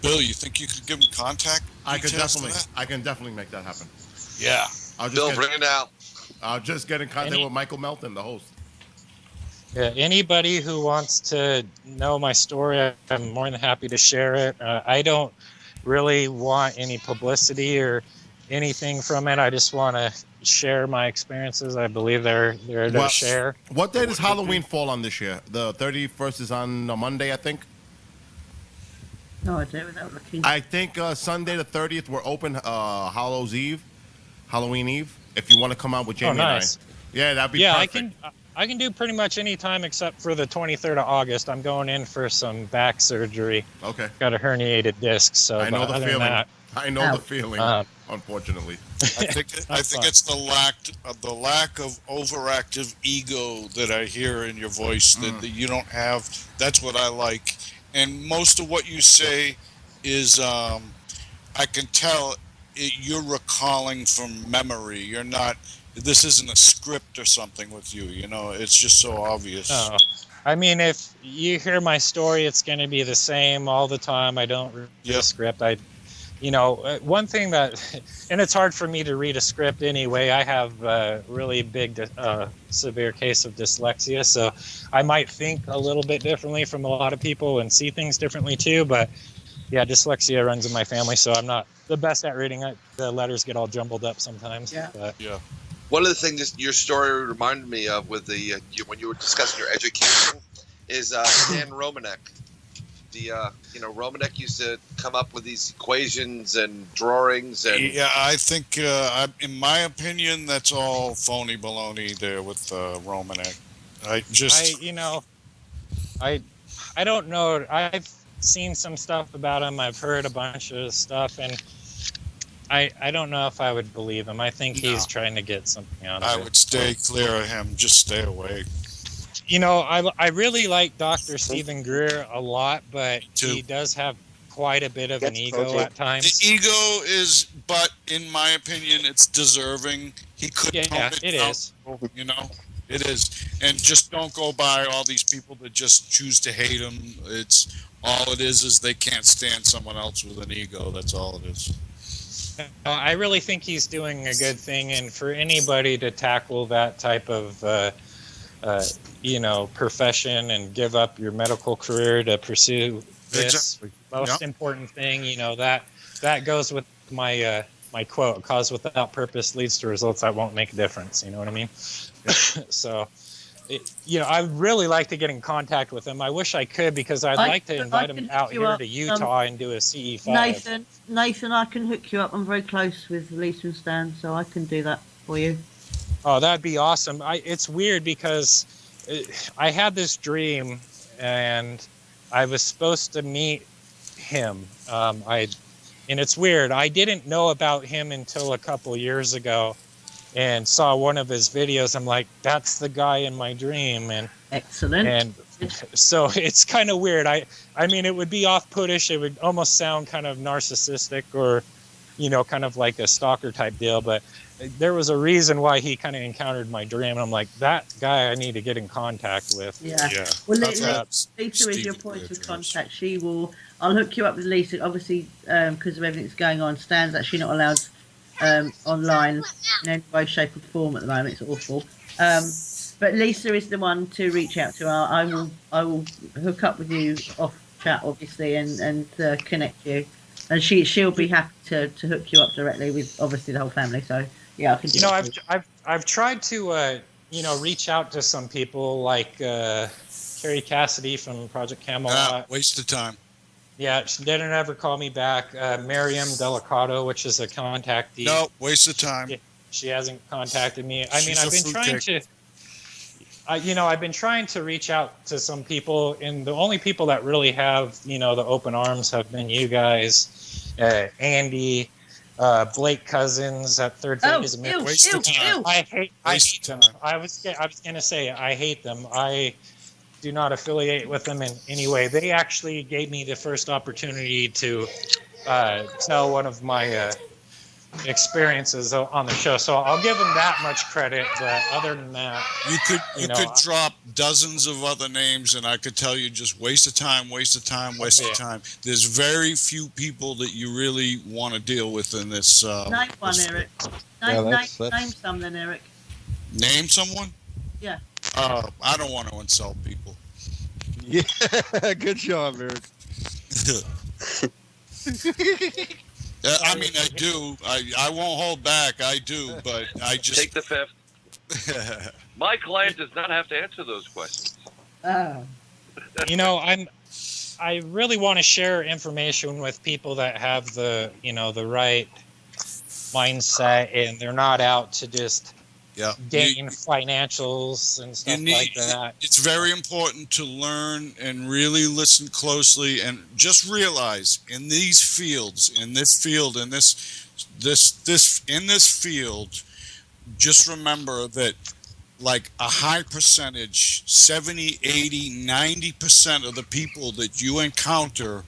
Bill, you think you could give them contact? I can definitely make that happen. Yeah. Bill, bring it out. Just get in contact with Michael Melton, the host. Yeah, anybody who wants to know my story, I'm more than happy to share it. I don't really want any publicity or anything from it. I just want to share my experiences. I believe they're to share. What day does Halloween fall on this year? The 31st is on a Monday, I think. No idea without looking. I think Sunday the 30th we're open Halloween Eve. If you want to come out with Jamie nice. and I. Yeah, that'd be perfect. I can do pretty much any time except for the 23rd of August. I'm going in for some back surgery. Okay. Got a herniated disc, so I know the other feeling. Than that, I know the feeling. Unfortunately, I think it's the lack of overactive ego that I hear in your voice that you don't have. That's what I like, and most of what you say is I can tell you're recalling from memory. You're not. This isn't a script or something with you. You know, it's just so obvious. No. I mean, if you hear my story, it's going to be the same all the time. I don't read a script. One thing that, and it's hard for me to read a script anyway. I have a really big, severe case of dyslexia, so I might think a little bit differently from a lot of people and see things differently too. But yeah, dyslexia runs in my family, so I'm not the best at reading it. The letters get all jumbled up sometimes. Yeah. But, yeah. One of the things your story reminded me of with the when you were discussing your education is Dan Romanek. Romanek used to come up with these equations and drawings and. Yeah, I think, in my opinion, that's all phony baloney there with Romanek. I don't know. I've seen some stuff about him. I've heard a bunch of stuff, and I don't know if I would believe him. I think he's trying to get something out of it. I would stay clear of him. Just stay away. I really like Dr. Stephen Greer a lot, but he does have quite a bit of an ego at times. The ego is, but in my opinion, it's deserving. He could tone it down, is. It is. And just don't go by all these people that just choose to hate him. It's all it is they can't stand someone else with an ego. That's all it is. I really think he's doing a good thing, and for anybody to tackle that type of profession and give up your medical career to pursue this most important thing, that goes with my my quote: "Cause without purpose leads to results that won't make a difference." You know what I mean? So, I'd really like to get in contact with him. I wish I could, because I'd like to invite him out here to Utah and do a CE5. Nathan, I can hook you up. I'm very close with Lisa and Stan, so I can do that for you. Oh, that'd be awesome. It's weird because I had this dream, and I was supposed to meet him. And it's weird. I didn't know about him until a couple years ago, and saw one of his videos. I'm like, that's the guy in my dream. And excellent. And so it's kind of weird. I mean, it would be off-puttish. It would almost sound kind of narcissistic, or kind of like a stalker type deal. But there was a reason why he kind of encountered my dream. And I'm like, that guy I need to get in contact with. Yeah. Well, Lisa is your point of contact. I'll hook you up with Lisa. Obviously, because of everything that's going on, Stan's actually not allowed online in any way, shape, or form at the moment. It's awful. But Lisa is the one to reach out to. I will hook up with you off chat, obviously, and connect you. And she'll be happy to hook you up directly with obviously the whole family. So yeah, I can do that. I've tried to reach out to some people like Carrie Cassidy from Project Camelot. Waste of time. Yeah, she didn't ever call me back. Miriam Delicato, which is a contactee. No, waste of time. She hasn't contacted me. I mean, I've been trying to reach out to some people, and the only people that really have, the open arms have been you guys, Andy, Blake Cousins at Third Fate is a myth. Waste of time. I hate them. I was gonna say I hate them. I do not affiliate with them in any way. They actually gave me the first opportunity to tell one of my experiences on the show, so I'll give them that much credit. But other than that, you could drop dozens of other names, and I could tell you just waste of time. There's very few people that you really want to deal with in this. Name one, Eric. Name some then, Eric. Name someone? Yeah. I don't want to insult people. Yeah, good job, Eric. I mean, I do. I won't hold back. I do, but I just Take the fifth. My client does not have to answer those questions. You know, I really want to share information with people that have the, you know, the right mindset, and they're not out to just gain financials and stuff like that. It's very important to learn and really listen closely, and just realize in these fields, in this field, in this field, just remember that like a high percentage, 70, 80, 90% of the people that you encounter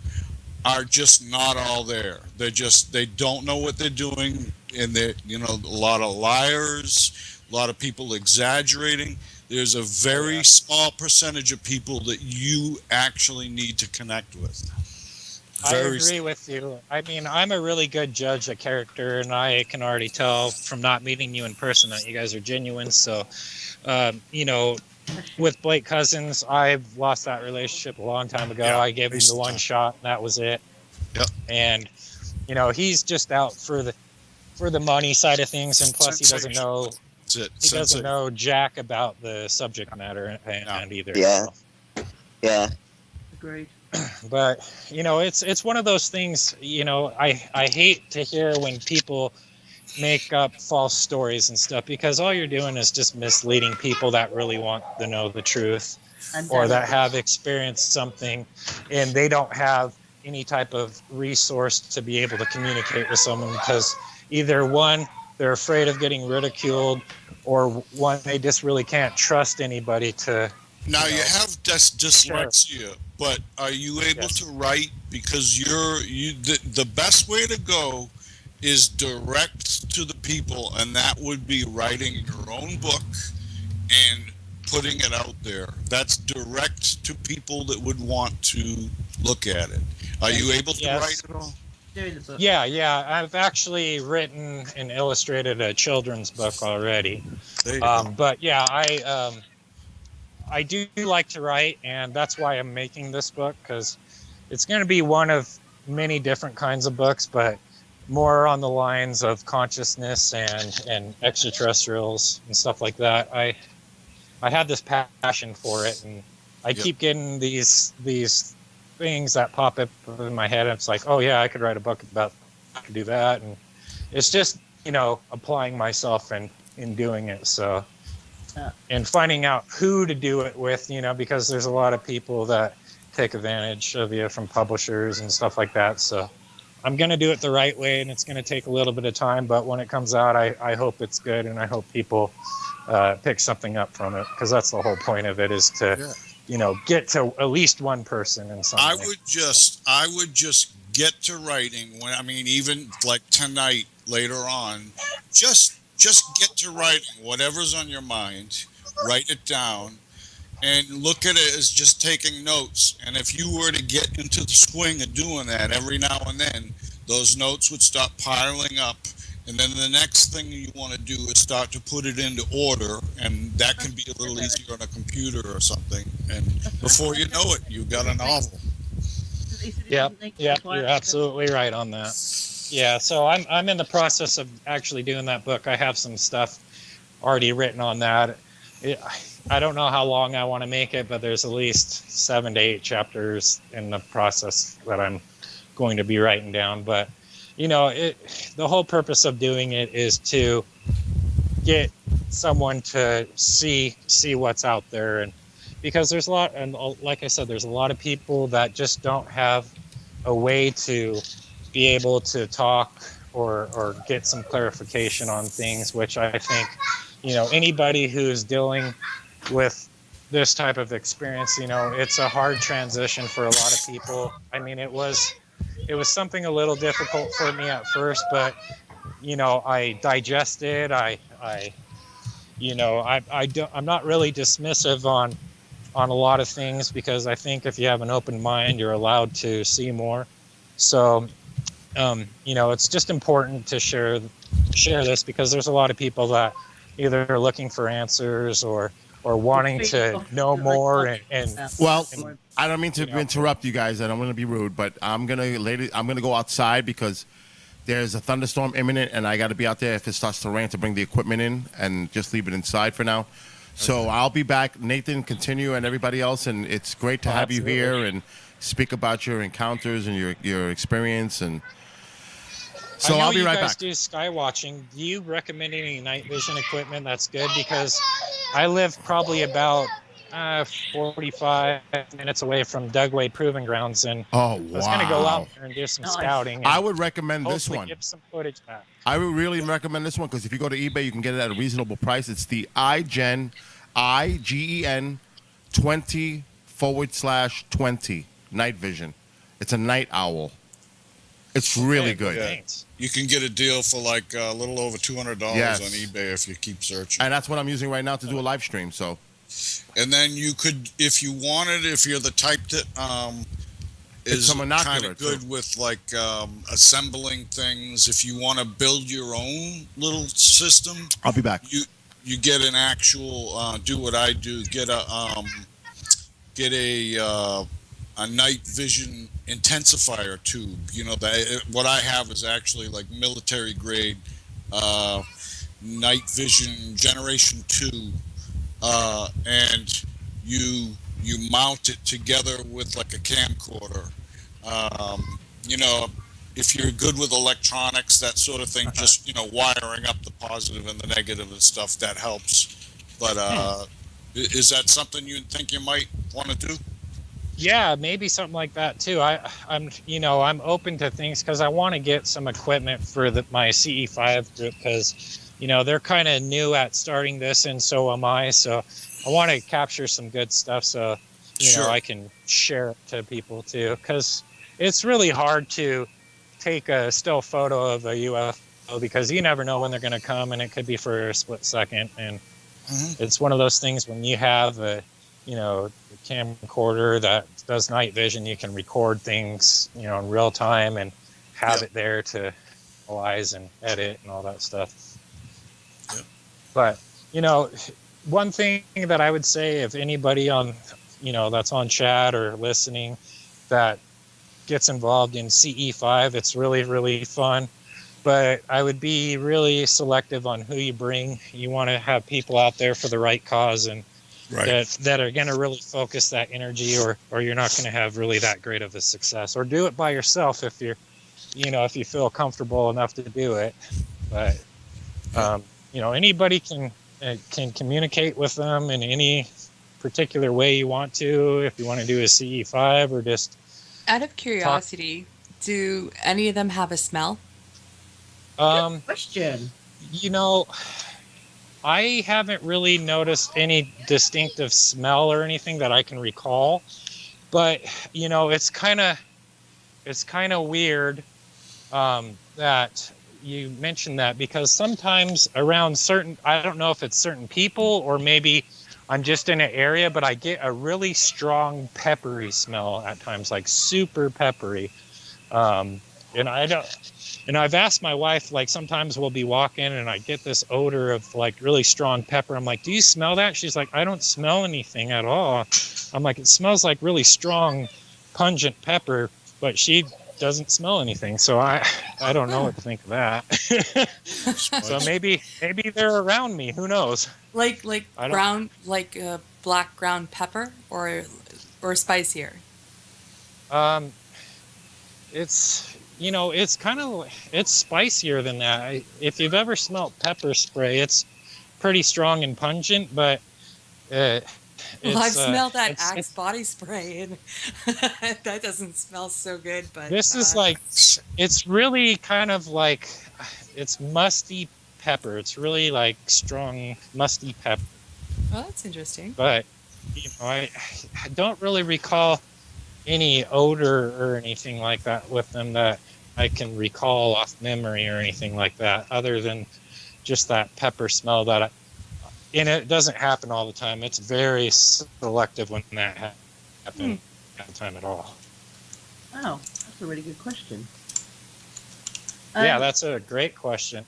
are just not all there. They don't know what they're doing, and they're, you know, a lot of liars, a lot of people exaggerating. There's a very small percentage of people that you actually need to connect with. I agree with you. I mean, I'm a really good judge of character, and I can already tell from not meeting you in person that you guys are genuine. So, you know, with Blake Cousins, I've lost that relationship a long time ago. I gave him the one shot, and that was it. Yep. And, you know, he's just out for the money side of things, and plus he doesn't know doesn't know jack about the subject matter and either. Yeah. So. Yeah. Agreed. But, you know, it's one of those things, you know, I hate to hear when people make up false stories and stuff, because all you're doing is just misleading people that really want to know the truth, or that have experienced something and they don't have any type of resource to be able to communicate with someone, because either one, they're afraid of getting ridiculed, or one, they just really can't trust anybody to. Now you have dyslexia, but are you able to write? Because the best way to go is direct to the people, and that would be writing your own book and putting it out there. That's direct to people that would want to look at it. Are you able to write it all? Yeah. I've actually written and illustrated a children's book already. But yeah, I do like to write, and that's why I'm making this book, because it's going to be one of many different kinds of books, but more on the lines of consciousness and extraterrestrials and stuff like that. I have this passion for it, and I keep getting these things that pop up in my head, and it's like, oh yeah, I could write a book about, I could do that, and it's just, you know, applying myself and in doing it. So. And finding out who to do it with, you know, because there's a lot of people that take advantage of you from publishers and stuff like that. So I'm going to do it the right way, and it's going to take a little bit of time. But when it comes out, I hope it's good, and I hope people pick something up from it, because that's the whole point of it, is to, you know, get to at least one person in something. I would just get to writing even like tonight, later on, just get to writing whatever's on your mind, write it down, and look at it as just taking notes. And if you were to get into the swing of doing that every now and then, those notes would start piling up. And then the next thing you want to do is start to put it into order, and that can be a little easier on a computer or something. And before you know it, you've got a novel. Yeah, you're absolutely right on that. Yeah, so I'm in the process of actually doing that book. I have some stuff already written on that. I don't know how long I want to make it, but there's at least 7 to 8 chapters in the process that I'm going to be writing down. But, you know, the whole purpose of doing it is to get someone to see what's out there. And because there's a lot, and like I said, there's a lot of people that just don't have a way to be able to talk or get some clarification on things, which I think, you know, anybody who's dealing with this type of experience, you know, it's a hard transition for a lot of people. I mean, it was something a little difficult for me at first, but, you know, I digested, I'm not really dismissive on a lot of things, because I think if you have an open mind, you're allowed to see more. So, you know, it's just important to share this, because there's a lot of people that either looking for answers or wanting to know more and Well, and, I don't mean to interrupt you guys, and I'm going to be rude, but I'm gonna go outside because there's a thunderstorm imminent, and I got to be out there if it starts to rain to bring the equipment in, and just leave it inside for now. So I'll be back. Nathan, continue, and everybody else, and it's great to have you here and speak about your encounters and your experience. And so I know I'll be you right guys back. do sky watching. Do you recommend any night vision equipment that's good? Because I live probably about 45 minutes away from Dugway Proving Grounds, and Oh, I was going to go wow. out there and do some scouting. And I would recommend this hopefully one. Give some footage back. I would really recommend this one because if you go to eBay, you can get it at a reasonable price. It's the IGEN 20/20 night vision. It's a night owl. It's really good. You can get a deal for like a little over $200 Yes. on eBay if you keep searching. And that's what I'm using right now to do a live stream. So, and then you could, if you wanted, if you're the type that It's is some kind monocular, of good too. with like assembling things, if you want to build your own little system, I'll be back. You get an actual do what I do, get a night vision intensifier tube. You know, what I have is actually like military grade night vision generation 2, and you mount it together with like a camcorder. You know, if you're good with electronics, that sort of thing, just, you know, wiring up the positive and the negative and stuff, that helps. But is that something you think you might want to do? Yeah, maybe something like that too. I'm open to things because I want to get some equipment for my CE5 group because, you know, they're kind of new at starting this, and so am I. So I want to capture some good stuff so, you know, I can share it to people too. Because it's really hard to take a still photo of a UFO because you never know when they're going to come, and it could be for a split second. And it's one of those things when you have a camcorder that does night vision, you can record things, you know, in real time and have it there to analyze and edit and all that stuff. But, you know, one thing that I would say, if anybody on, you know, that's on chat or listening that gets involved in CE5, it's really, really fun. But I would be really selective on who you bring. You want to have people out there for the right cause and that are going to really focus that energy, or you're not going to have really that great of a success. Or do it by yourself if you're, you know, if you feel comfortable enough to do it. But you know, anybody can communicate with them in any particular way you want to. If you want to do a CE5 or just out of curiosity, do any of them have a smell? Good question. You know, I haven't really noticed any distinctive smell or anything that I can recall, but you know, it's kind of weird that you mentioned that, because sometimes around certain, I don't know if it's certain people or maybe I'm just in an area, but I get a really strong peppery smell at times, like super peppery. And I've asked my wife, like sometimes we'll be walking and I get this odor of like really strong pepper. I'm like, do you smell that? She's like, I don't smell anything at all. I'm like, it smells like really strong, pungent pepper, but she doesn't smell anything. So I don't know what to think of that. So maybe they're around me. Who knows? Like ground, like black ground pepper or spicier. It's, you know, it's kind of, it's spicier than that. If you've ever smelled pepper spray, it's pretty strong and pungent, but well, I've smelled that Axe body spray, and that doesn't smell so good. But this is like, it's really kind of like, it's musty pepper. It's really like strong, musty pepper. Well, that's interesting. But, you know, I don't really recall any odor or anything like that with them that I can recall off memory or anything like that, other than just that pepper smell that and it doesn't happen all the time. It's very selective when that happens at the time at all. Wow, that's a really good question. Yeah, that's a great question.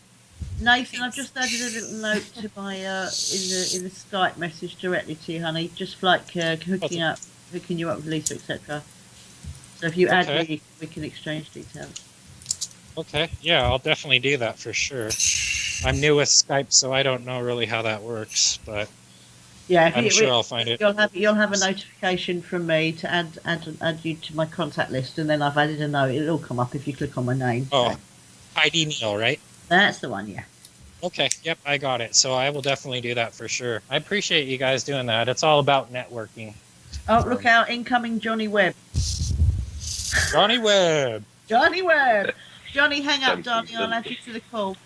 Nathan, I've just added a little note to my in the Skype message directly to you, honey. Just like hooking you up with Lisa, etc. So if you add me, we can exchange details. Okay, yeah, I'll definitely do that for sure. I'm new with Skype, so I don't know really how that works, but yeah, I'm sure I'll find it. You'll have a notification from me to add you to my contact list, and then I've added a note. It'll come up if you click on my name. Oh, Heidi Neal, right? That's the one, yeah. Okay, yep, I got it. So I will definitely do that for sure. I appreciate you guys doing that. It's all about networking. Oh, look out, incoming Johnny Webb. Johnny Webb. Johnny Webb. Johnny, hang up, darling. I'll add you to the call.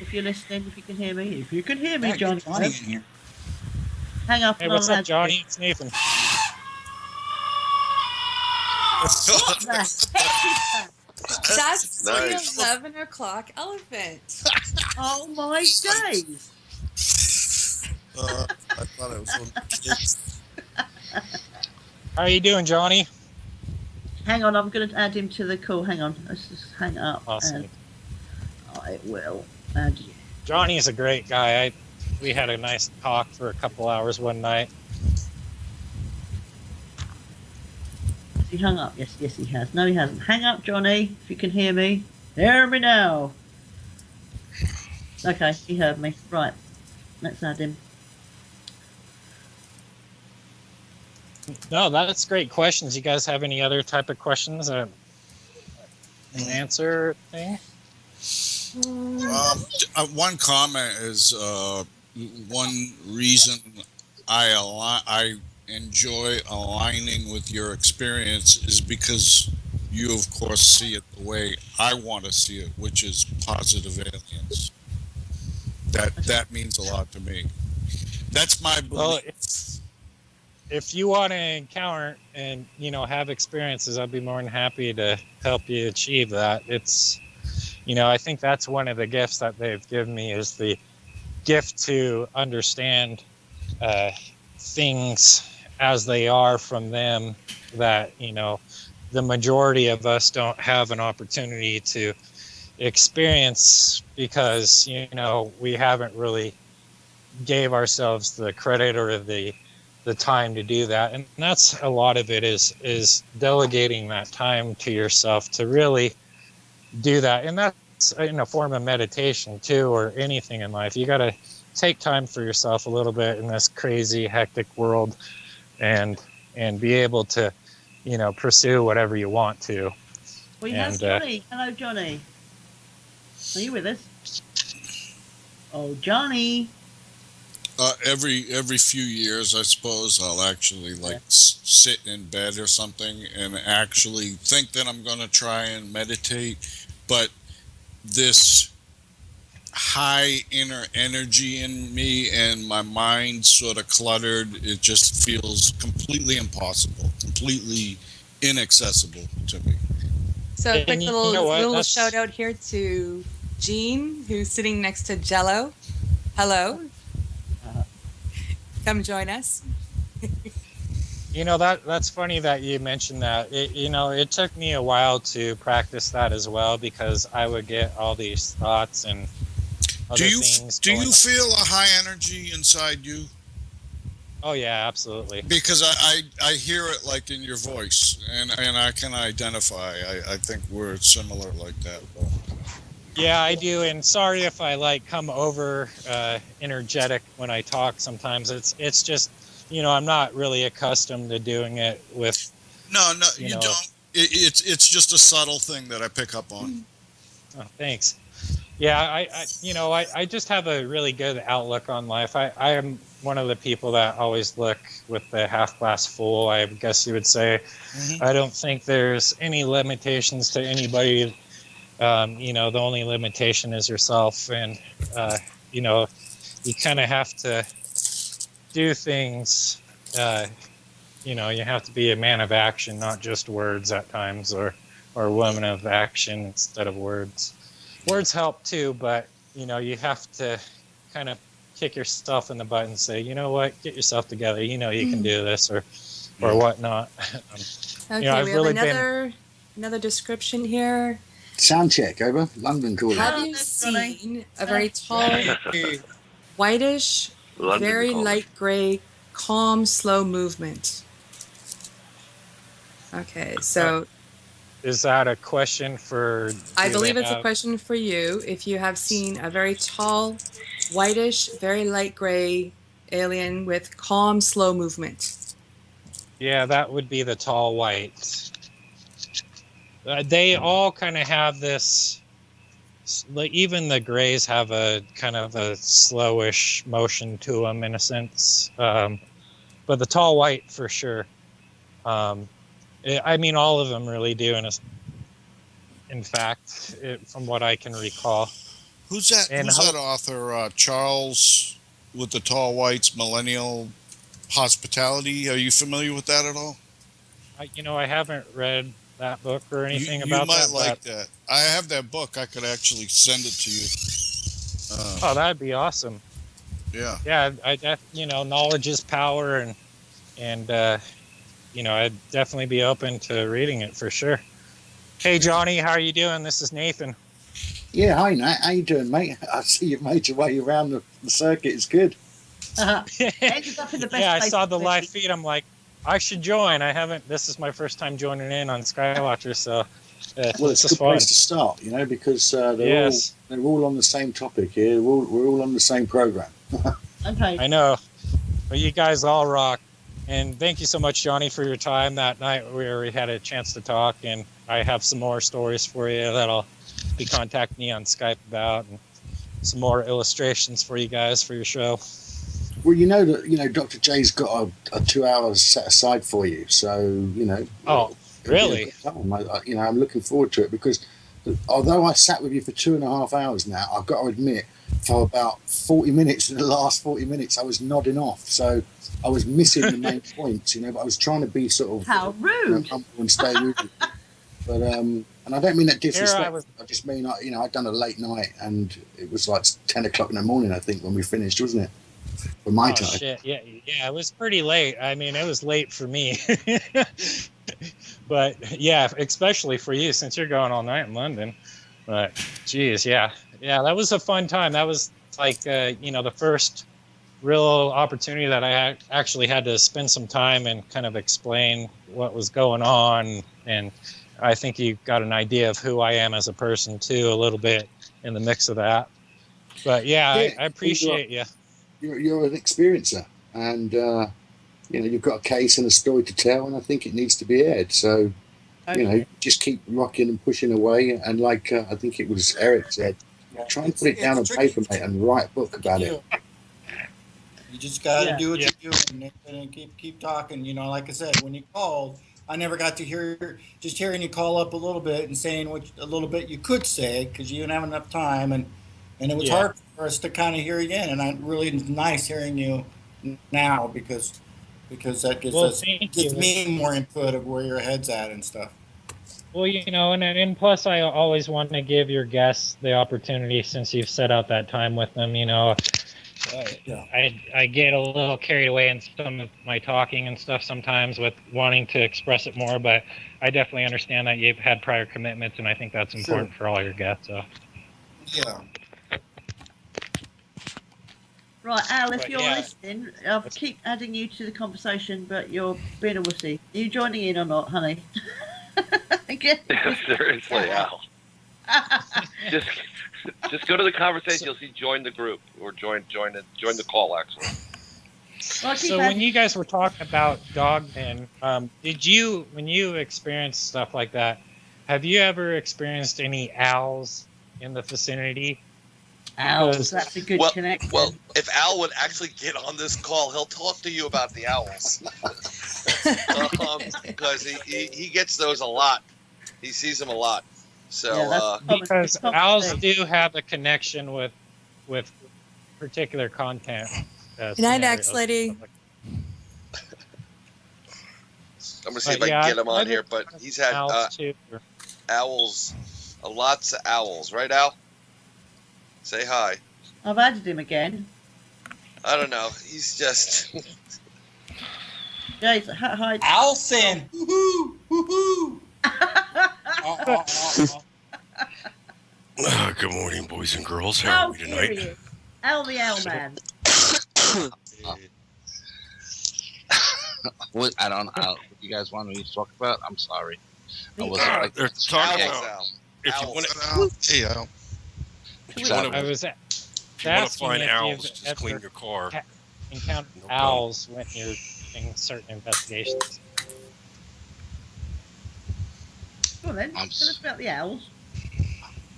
If you're listening, if you can hear me. If you can hear me, Johnny. Johnny in here. Hang up. Hey, what's up, Johnny? It's Nathan. What the heck is that? That's Nice. the 11 o'clock elephant. Oh my days! I thought it was one of the kids. How are you doing, Johnny? Hang on, I'm going to add him to the call. Hang on, let's just hang up. Awesome. And I will add you. Johnny's a great guy. We had a nice talk for a couple hours one night. Has he hung up? Yes, he has. No, he hasn't. Hang up, Johnny, if you can hear me. Hear me now. Okay, he heard me. Right, let's add him. No, that's great questions. You guys have any other type of questions? An answer thing? One comment is one reason I enjoy aligning with your experience is because you, of course, see it the way I want to see it, which is positive aliens. That means a lot to me. That's my belief. Well, if you want to encounter and have experiences, I'd be more than happy to help you achieve that. It's I think that's one of the gifts that they've given me is the gift to understand things as they are from them that the majority of us don't have an opportunity to experience because we haven't really gave ourselves the credit or the time to do that. And that's a lot of it is delegating that time to yourself to really do that. And that's in a form of meditation too, or anything in life. You got to take time for yourself a little bit in this crazy hectic world and be able to pursue whatever you want to. We have Johnny. Hello, Johnny. Are you with us? Oh, Johnny. Every few years, I suppose, I'll actually sit in bed or something and actually think that I'm going to try and meditate. But this high inner energy in me and my mind sort of cluttered, it just feels completely impossible, completely inaccessible to me. So a quick little That's... shout out here to Jean, who's sitting next to Jello. Hello. Come join us. That's funny that you mentioned that. It took me a while to practice that as well because I would get all these thoughts and other things. Do you feel a high energy inside you? Oh yeah, absolutely. Because I hear it like in your voice, and I can identify. I think we're similar like that. Yeah, I do. And sorry if I come over energetic when I talk. Sometimes it's just I'm not really accustomed to doing it with. No, you don't. It's just a subtle thing that I pick up on. Oh, thanks. Yeah, I just have a really good outlook on life. I am one of the people that always look with the half glass full, I guess you would say. Mm-hmm. I don't think there's any limitations to anybody. The only limitation is yourself, and you kind of have to do things. You have to be a man of action, not just words at times, or a woman of action instead of words. Words help too, but you have to kind of kick yourself in the butt and say, you know what, get yourself together. You can do this, or whatnot. Okay, we have another description here. Sound check, over. London calling. Have you seen a very tall, whitish, London very calling. light gray, calm, slow movement? Okay, so Is that a question for? I do believe they it's a have- question for you. If you have seen a very tall, whitish, very light gray alien with calm, slow movement. Yeah, that would be the tall white. They all kind of have this. Like even the grays have a kind of a slowish motion to them in a sense, but the tall white for sure. I mean, all of them really do. In fact, from what I can recall. Who's that? And Who's that author? Charles with the tall whites, Millennial Hospitality. Are you familiar with that at all? I haven't read that book or anything you about might that. like that. I have that book. I could actually send it to you. Oh, that'd be awesome. Yeah. Yeah, knowledge is power, and I'd definitely be open to reading it for sure. Hey, Johnny, how are you doing? This is Nathan. Yeah, hi Nat. How you doing, mate? I see you've made your way around the circuit. It's good. Ended up in the best Yeah, I place saw the to live be. feed. I'm like, I should join. I haven't. This is my first time joining in on Skywatcher, so Well, it's a good place to start, because they're all on the same topic here. We're all on the same program. Okay. I know. But you guys all rock. And thank you so much, Johnny, for your time that night where we had a chance to talk. And I have some more stories for you that I'll be contacting you on Skype about, and some more illustrations for you guys for your show. Well, Dr. J's got a 2 hours set aside for you, so Oh, really? I'm looking forward to it because although I sat with you for 2.5 hours now, I've got to admit, for about 40 minutes, in the last 40 minutes, I was nodding off. So I was missing the main points, but I was trying to be sort of how rude humble and stay with you. But and I don't mean that disrespect. was- I just mean I'd done a late night, and it was like 10 o'clock in the morning, I think, when we finished, wasn't it? For my Oh, time. shit. Yeah, it was pretty late. I mean, it was late for me. But yeah, especially for you since you're going all night in London. But geez, yeah, that was a fun time. That was like the first real opportunity that I actually had to spend some time and kind of explain what was going on. And I think you got an idea of who I am as a person too, a little bit in the mix of that. But yeah, I appreciate you. You're an experiencer, and you've got a case and a story to tell, and I think it needs to be aired. So just keep rocking and pushing away, and like I think it was Eric said, try and put it down on paper, mate, and write a book about it. You just got to do what you're doing, and keep talking. Like I said, when you called, I never got to hear just hearing you call up a little bit and saying what a little bit you could say because you didn't have enough time, and it was hard for us to kind of hear you in. And I really nice hearing you now because that gives me more input of where your head's at and stuff. Well, and plus I always want to give your guests the opportunity, since you've set out that time with them, I get a little carried away in some of my talking and stuff sometimes with wanting to express it more, but I definitely understand that you've had prior commitments, and I think that's important for all your guests. So. Yeah. Right, Al, if But you're listening, I'll keep adding you to the conversation, but you're being a wussy. Are you joining in or not, honey? Seriously, Al. Just go to the conversation. You'll see join the group or join the call actually. So when you guys were talking about dogmen, when you experienced stuff like that, have you ever experienced any owls in the vicinity? Owls, that's a good connection. Well, if Al would actually get on this call, he'll talk to you about the owls. Because he gets those a lot. He sees them a lot. So because owls do have a connection with particular content. Good night, X Lady. I'm gonna see if I can get him on here, but he's had owls, lots of owls, right, Al? Say hi. I've added him again. I don't know. He's just. Guys, hi. Alson. Woohoo! Woohoo! Good morning, boys and girls. How are we tonight? Here he is. Al the Owl Man. What I don't know. What you guys want me to talk about? I'm sorry. I wasn't They're like talking Owls, about Al. if you Owls. want to. Hey, Al. If you want I to, was if you want to asking find if owls, you've just clean ever your car. encountered No problem. owls when you're doing certain investigations. Go on then. Tell us about the owls.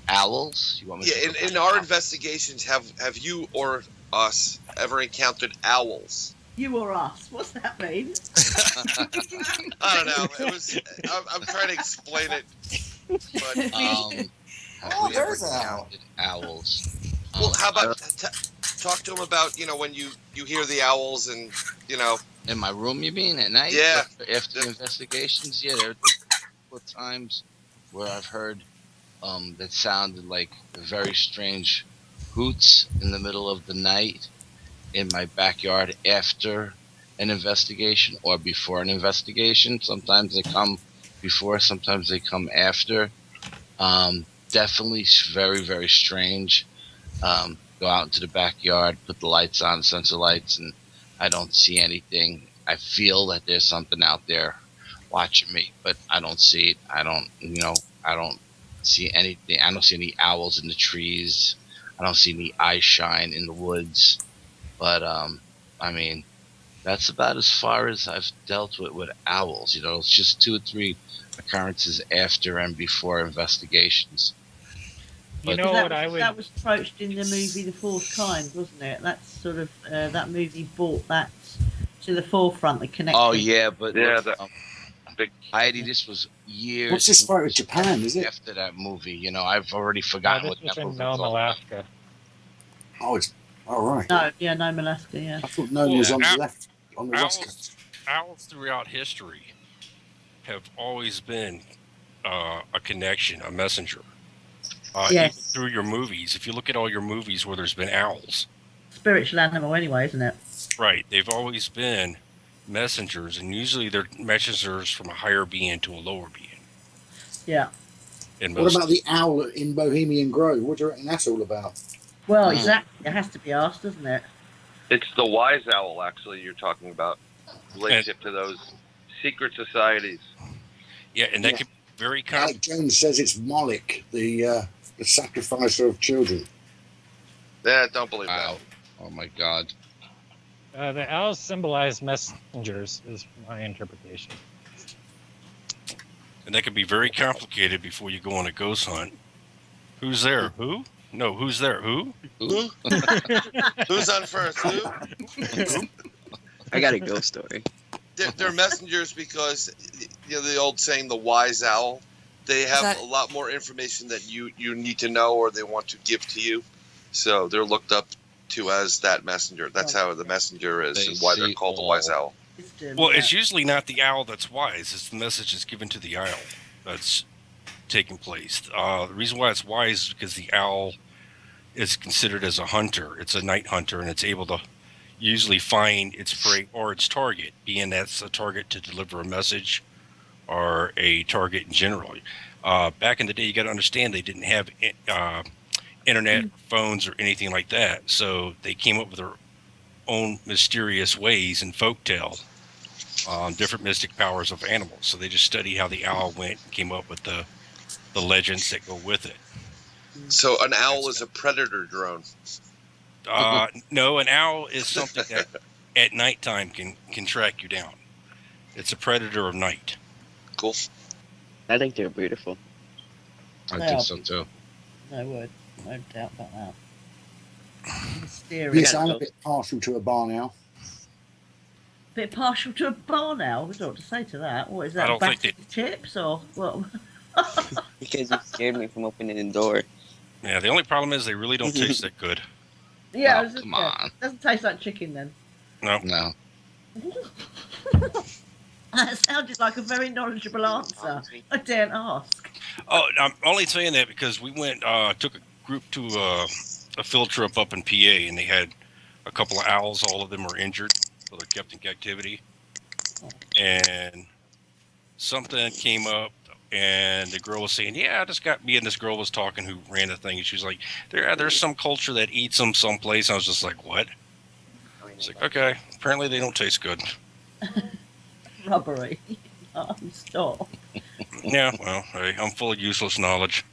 owls. You want me? Yeah, to in our investigations, have you or us ever encountered owls? You or us? What's that mean? I don't know. It was. I'm trying to explain it, but have we ever encountered owls? well, how about talk to him about when you hear the owls and in my room? You mean at night? Yeah. After the investigations, yeah, there were a couple of times where I've heard that sounded like very strange hoots in the middle of the night in my backyard after an investigation or before an investigation. Sometimes they come before, sometimes they come after. Definitely very, very strange. Go out into the backyard, put the lights on, sensor lights, and I don't see anything. I feel that there's something out there watching me, but I don't see it. I don't see anything. I don't see any owls in the trees. I don't see any eye shine in the woods. But I mean, that's about as far as I've dealt with owls. It's just 2 or 3 occurrences after and before investigations. You know what I would. That was approached in the movie The Fourth Kind, wasn't it? That's sort of that movie brought that to the forefront. The connection. Oh yeah, but Yeah, big Heidi, this was years. What's this photo? Japan, is it? After that movie, I've already forgotten what This was that in movie was all about. Alaska. Oh, it's all right. No, yeah, no, Alaska, yeah. I thought Nome was on the left, on the west coast. Owls throughout history have always been a connection, a messenger. Even through your movies, if you look at all your movies where there's been owls. Spiritual animal, anyway, isn't it? Right. They've always been messengers, and usually they're messengers from a higher being to a lower being. Yeah. What about the owl in Bohemian Grove? What do you reckon that's all about? Well, exactly. It has to be asked, doesn't it? It's the wise owl, actually, you're talking about. Relationship to those secret societies. Yeah, and that could be very common. Alec Jones says it's Moloch, the sacrificer of children. Yeah, don't believe that. Oh my God. The owls symbolize messengers, is my interpretation. And that can be very complicated before you go on a ghost hunt. Who's there? Who? No, who's there? Who? Who? Who's on first? Who? I got a ghost story. They're messengers because the old saying, the wise owl. They have a lot more information that you need to know or they want to give to you. So they're looked up to as that messenger. That's how the messenger is and why they're called the wise owl. Well, it's usually not the owl that's wise. It's the message that's given to the owl that's taking place. The reason why it's wise is because the owl is considered as a hunter. It's a night hunter, and it's able to usually find its prey or its target, being that's a target to deliver a message or a target in general. Back in the day, you got to understand they didn't have internet, phones, or anything like that. So they came up with their own mysterious ways and folktale on different mystic powers of animals. So they just study how the owl went and came up with the legends that go with it. So an owl is a predator drone. No, an owl is something that at nighttime can track you down. It's a predator of night. Cool. I think they're beautiful. I think so too. No word, no doubt about that. Yes, I'm a bit partial to a barn owl. Bit partial to a barn owl? I don't know what to say to that. What is that? I don't think basket of chips or what? Because you scared me from opening the door. Yeah, the only problem is they really don't taste that good. Yeah, come on. Doesn't taste like chicken then. No. That sounded like a very knowledgeable answer. I daren't ask. Oh, I'm only saying that because we went, took a group to a field trip up in PA, and they had a couple of owls. All of them were injured, so they're kept in captivity. And something came up and the girl was saying, "Yeah, I just got me and this girl was talking who ran the thing, and she was like, there's some culture that eats them someplace." And I was just like, "What?" It's like, okay, apparently they don't taste good. Rubbery. Stop. Yeah, well, hey, I'm full of useless knowledge.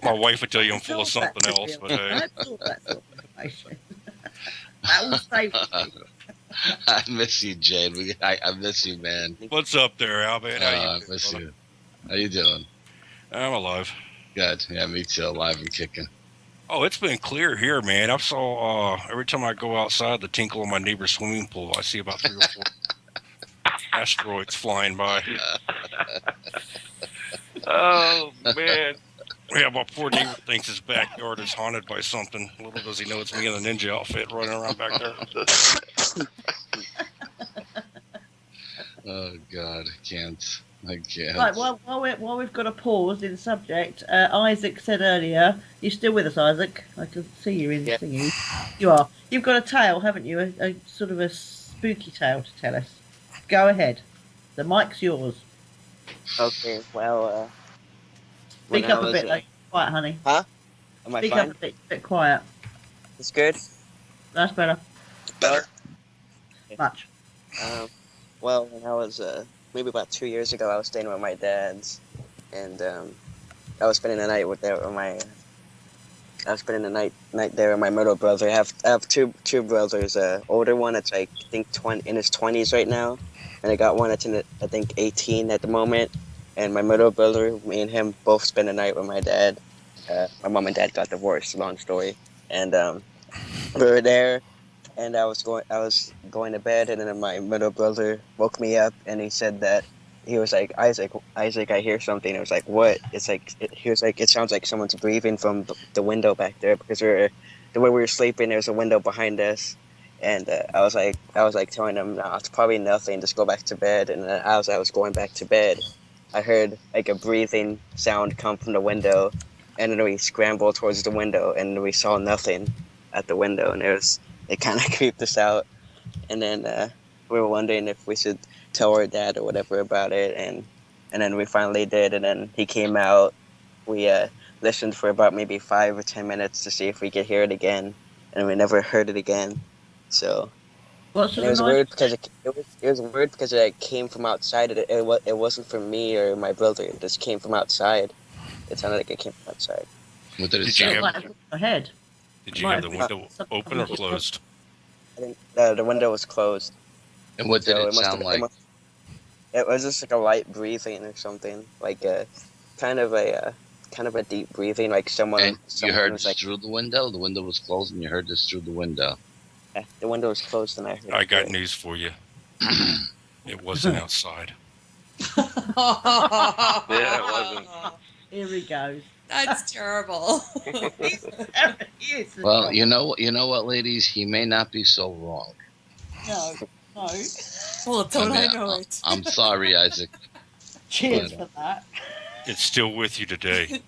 My wife would tell you I'm full of something else, but hey. That was safe. I miss you, Jade. I miss you, man. What's up there, Albert? How you I miss you. How you doing? I'm alive. Good. Yeah, me too. Alive and kicking. Oh, it's been clear here, man. I saw every time I go outside the tinkle of my neighbor's swimming pool, I see about 3 or 4 asteroids flying by. Oh man. Yeah, my poor neighbor thinks his backyard is haunted by something. Little does he know it's me in a ninja outfit running around back there. Oh God, I can't. Right, while we've got a pause in the subject, Isaac said earlier, you're still with us, Isaac? I can see you in thingy. You are. You've got a tale, haven't you? A sort of a spooky tale to tell us. Go ahead. The mic's yours. Okay, well, Speak up a bit, like, quiet, honey. Huh? Am I Speak fine? up a bit quiet. It's good? That's better. Better. Much. Well, when I was, maybe about 2 years ago, I was staying with my dad's, and, I was spending the night I was spending the night there with my middle brother. I have two brothers. Older one, it's like I think in his 20s right now, and I got one that's in I think 18 at the moment. And my middle brother, me and him both spend the night with my dad. My mom and dad got divorced. Long story. And we were there, and I was going to bed, and then my middle brother woke me up, and he said that. He was like, Isaac, I hear something. I was like, what? It's like, he was like, it sounds like someone's breathing from the window back there, because the way we were sleeping, there's a window behind us. And I was like telling him, no, it's probably nothing. Just go back to bed. And as I was going back to bed, I heard like a breathing sound come from the window, and then we scrambled towards the window, and we saw nothing at the window, and it kind of creeped us out. And then we were wondering if we should tell our dad or whatever about it, and then we finally did, and then he came out. We listened for about maybe 5 or 10 minutes to see if we could hear it again, and we never heard it again. So it was weird because it was weird because it came from outside. It wasn't from me or my brother. It just came from outside. It sounded like it came from outside. What did it sound? Ahead. Did you have the window open or closed? I think the window was closed. And what did it sound like? It was just like a light breathing or something, like a kind of a deep breathing, like someone. And you heard was this through the window. The window was closed, and you heard this through the window. Yeah, the window was closed, and I heard. I got news for you. It wasn't outside. Yeah, it wasn't. Here he goes. That's terrible. Well, you know what, ladies? He may not be so wrong. No. Well, don't I know it? I'm sorry, Isaac. Cheers for that. It's still with you today.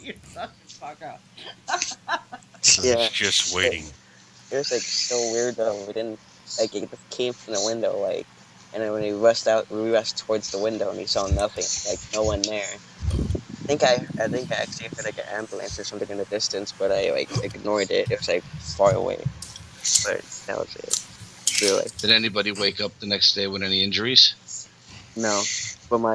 You're such a fucker. Yeah. It's just waiting. It was like so weird though. We didn't like it just came from the window, like, and then when we rushed towards the window and we saw nothing, like no one there. I think I actually heard like an ambulance or something in the distance, but I like ignored it. It was like far away. But that was it. Really. Did anybody wake up the next day with any injuries? No, but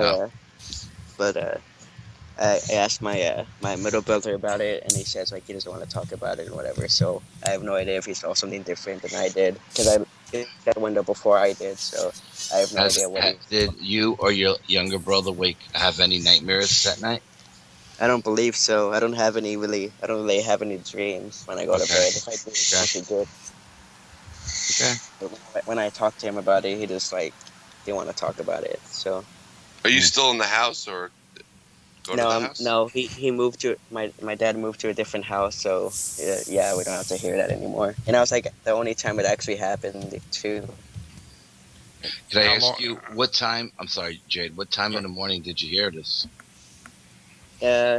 I asked my middle brother about it, and he says like he doesn't want to talk about it or whatever. So I have no idea if he saw something different than I did, because I hit that window before I did. So I have no idea what. Did you or your younger brother have any nightmares that night? I don't believe so. I don't really have any dreams when I go to bed. If I do, it's mostly good. Okay. But when I talked to him about it, he just like didn't want to talk about it. So. Are you still in the house or? No, he moved to my dad moved to a different house, so yeah, we don't have to hear that anymore. And I was like, the only time it actually happened too. Can I ask you what time? I'm sorry, Jade. What time in the morning did you hear this?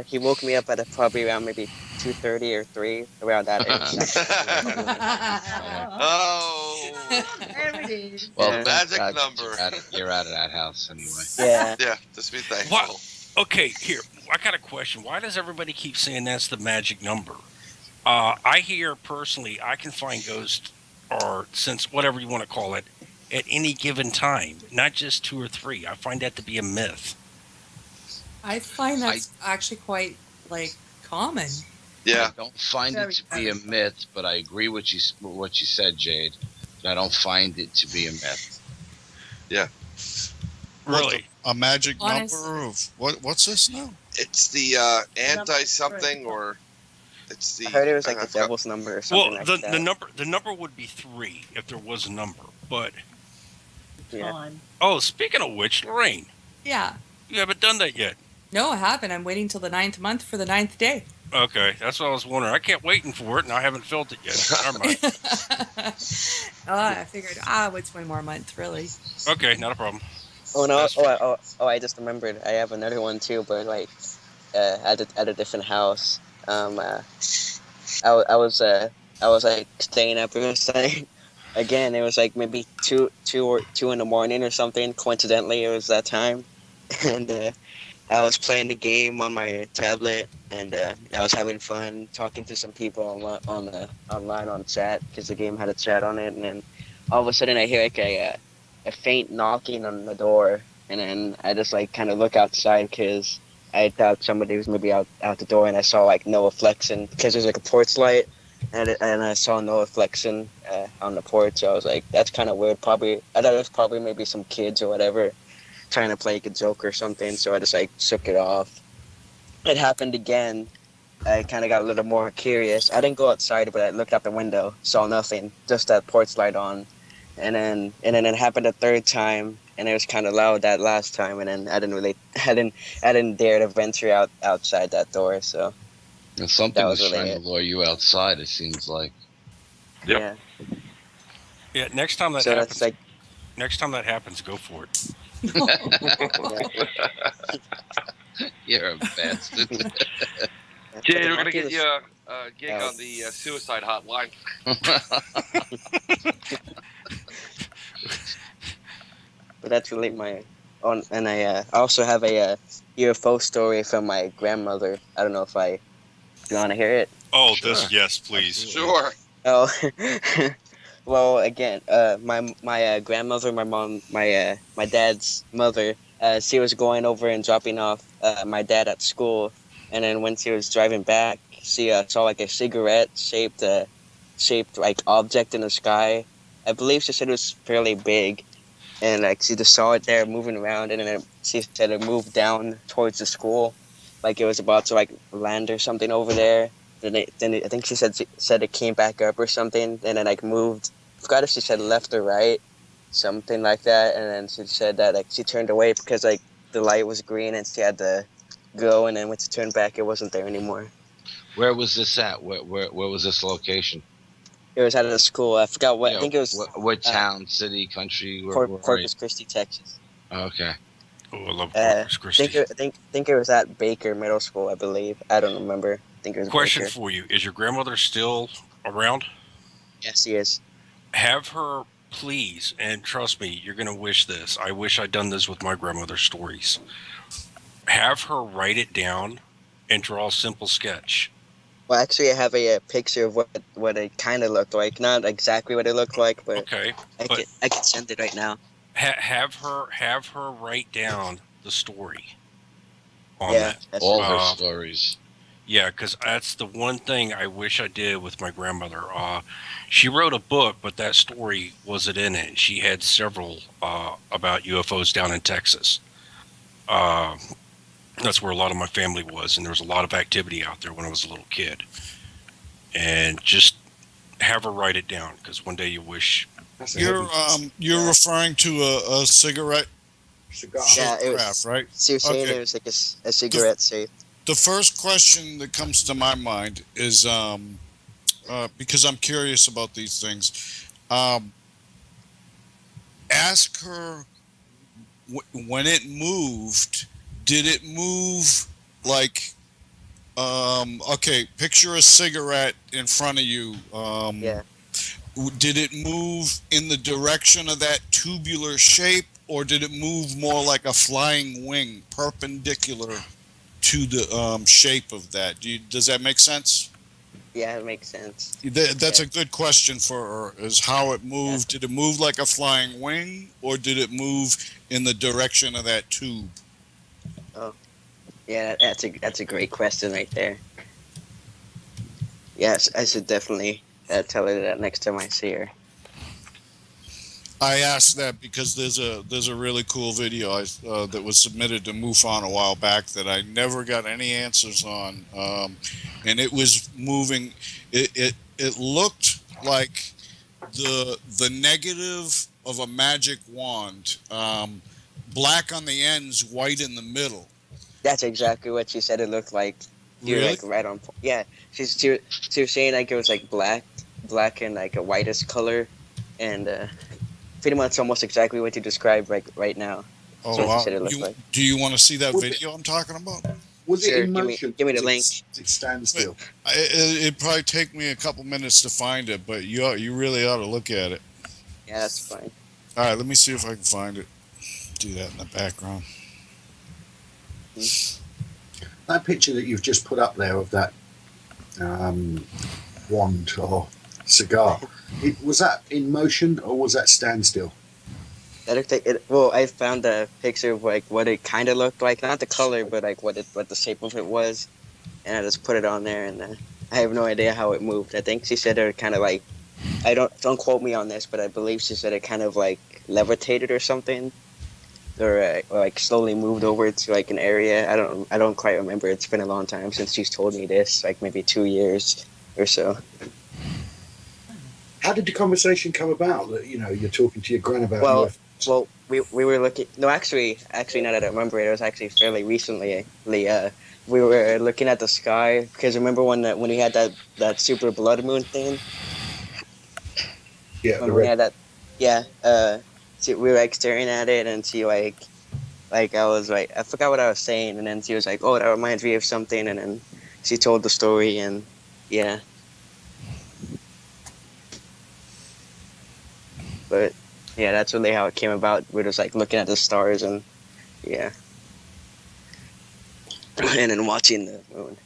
He woke me up at probably around maybe 2:30 or 3, around that age. Oh. There Well, Yeah. the Magic magic number. You're out of that house anyway. Yeah. Yeah, just be thankful. What? Okay, here. I got a question. Why does everybody keep saying that's the magic number? I hear personally, I can find ghosts or sense whatever you want to call it at any given time, not just 2 or 3. I find that to be a myth. I find that's actually quite like common. Yeah. I don't find Very it to be a myth, but I agree with what you said, Jade. But I don't find it to be a myth. Yeah. Really? A magic Honest- number of what's this now? It's the anti-something, or it's the. I heard it was like I the forgot. devil's number or something Well, like that. the number would be 3 if there was a number. But Yeah. Time. oh, speaking of which, Lorraine, Yeah. you haven't done that yet. No, I haven't. I'm waiting till the 9th month for the 9th day. Okay, that's what I was wondering. I kept waiting for it, and I haven't felt it yet. Never mind. I figured, it's 1 more month, really. Okay, not a problem. Oh no! That's I just remembered. I have another one too, but like at a different house. I was like staying up Riverside again. It was like maybe two in the morning or something. Coincidentally, it was that time, and I was playing the game on my tablet, and I was having fun talking to some people online on chat because the game had a chat on it, and then all of a sudden I hear like a faint knocking on the door, and then I just like kind of look outside because I thought somebody was maybe out the door, and I saw like Noah flexing because there's like a porch light, and I saw Noah flexing on the porch. So I was like, that's kind of weird. Probably I thought it was probably maybe some kids or whatever trying to play like a joke or something. So I just like shook it off. It happened again. I kind of got a little more curious. I didn't go outside, but I looked out the window, saw nothing, just that porch light on. And then it happened a third time, and it was kind of loud that last time. And then I didn't dare to venture outside that door. So And something That was was really trying to lure you outside. It seems like. yeah. Yeah, next time that So happens, that's like next time that happens, go for it. You're a bastard. Jade, we're gonna get you a gig on the suicide hotline. But that's really and I also have a UFO story from my grandmother. I don't know if you want to hear it. Oh, Sure. yes, please. Sure. Oh, well, again, my grandmother, my mom, my dad's mother, she was going over and dropping off my dad at school, and then when she was driving back, she saw like a cigarette shaped like object in the sky. I believe she said it was fairly big, and like she just saw it there moving around, and then she said it moved down towards the school, like it was about to like land or something over there. Then I think she said it came back up or something, and then like moved. I forgot if she said left or right, something like that. And then she said that like she turned away because like the light was green and she had to go. And then when she turned back, it wasn't there anymore. Where was this at? Where was this location? It was at a school. I forgot what. Yeah, I think it was what town, city, country? Where Corpus Christi, Texas. Okay. Oh, I love Corpus Christi. I think it was at Baker Middle School, I believe. I don't remember. I think it was Question Baker. for you: is your grandmother still around? Yes, he is. Have her, please, and trust me, you're going to wish this. I wish I'd done this with my grandmother's stories. Have her write it down and draw a simple sketch. Well, actually, I have a picture of what it kind of looked like. Not exactly what it looked like, but Okay, I can send it right now. have her write down the story on Yeah, that. that's All right. her stories. Yeah, because that's the one thing I wish I did with my grandmother. She wrote a book, but that story wasn't in it. She had several about UFOs down in Texas. That's where a lot of my family was, and there was a lot of activity out there when I was a little kid. And just have her write it down, because one day you wish. You're referring to a cigarette Cigar. Yeah, it graph, was. right? She was saying Okay. it was like a cigarette safe. The first question that comes to my mind is because I'm curious about these things. Ask her when it moved. Did it move like? Okay, picture a cigarette in front of you. Yeah. Did it move in the direction of that tubular shape, or did it move more like a flying wing, perpendicular to the shape of that? Does that make sense? Yeah, it makes sense. That's Yeah. a good question for her, is how it moved. Did it move like a flying wing, or did it move in the direction of that tube? Oh, yeah, that's a great question right there. Yes, I should definitely tell her that next time I see her. I asked that because there's a really cool video that was submitted to MUFON a while back that I never got any answers on, and it was moving. It looked like the negative of a magic wand, black on the ends, white in the middle. That's exactly what she said it looked like. You're Really? like right on point. Yeah, she was saying like it was like black and like a whitish color, and pretty much almost exactly what you described right now. That's Oh, what she said it looked like. do you want to see that Was video I'm talking about? Was it Sure, in motion? give me the Did link. it stand still? It'd probably take me a couple minutes to find it, but you really ought to look at it. Yeah, that's fine. All right, let me see if I can find it. Do that in the background. That picture that you've just put up there of that wand or cigar, was that in motion or was that standstill? That looked like it. Well, I found a picture of like what it kind of looked like, not the color, but like what the shape of it was, and I just put it on there, and I have no idea how it moved. I think she said it kind of like, don't quote me on this, but I believe she said it kind of like levitated or something, or like slowly moved over to like an area. I don't quite remember. It's been a long time since she's told me this, like maybe 2 years or so. How did the conversation come about that you're talking to your gran about? Well, we were looking. No, actually, now that I remember it was actually fairly recently. We were looking at the sky because remember when we had that super blood moon thing. Yeah, when we had that. Yeah. We were like staring at it, and she like I was like, I forgot what I was saying, and then she was like, "Oh, that reminds me of something," and then she told the story, and yeah. But yeah, that's really how it came about. We're just like looking at the stars and yeah, and then watching the moon.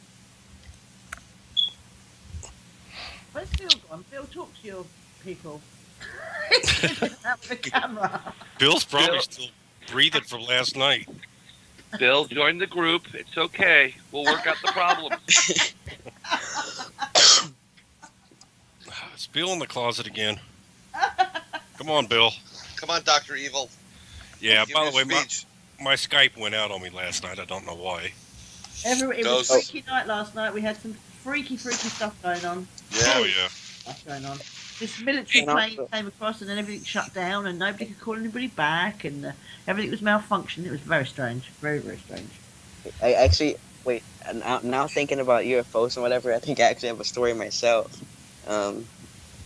Where's Bill gone? Bill, talk to your people. Out the camera. Bill's probably Bill. still breathing from last night. Bill, join the group. It's okay. We'll work out the problem. It's Bill in the closet again. Come on, Bill. Come on, Dr. Evil. Yeah, Give by me the way, a speech. my Skype went out on me last night. I don't know why. It was a freaky night last night. We had some freaky stuff going on. Yeah. Oh, yeah. Stuff going on. This military plane came across and then everything shut down and nobody could call anybody back and everything was malfunctioning. It was very strange. Very, very strange. I actually wait. Now thinking about UFOs and whatever, I think I actually have a story myself.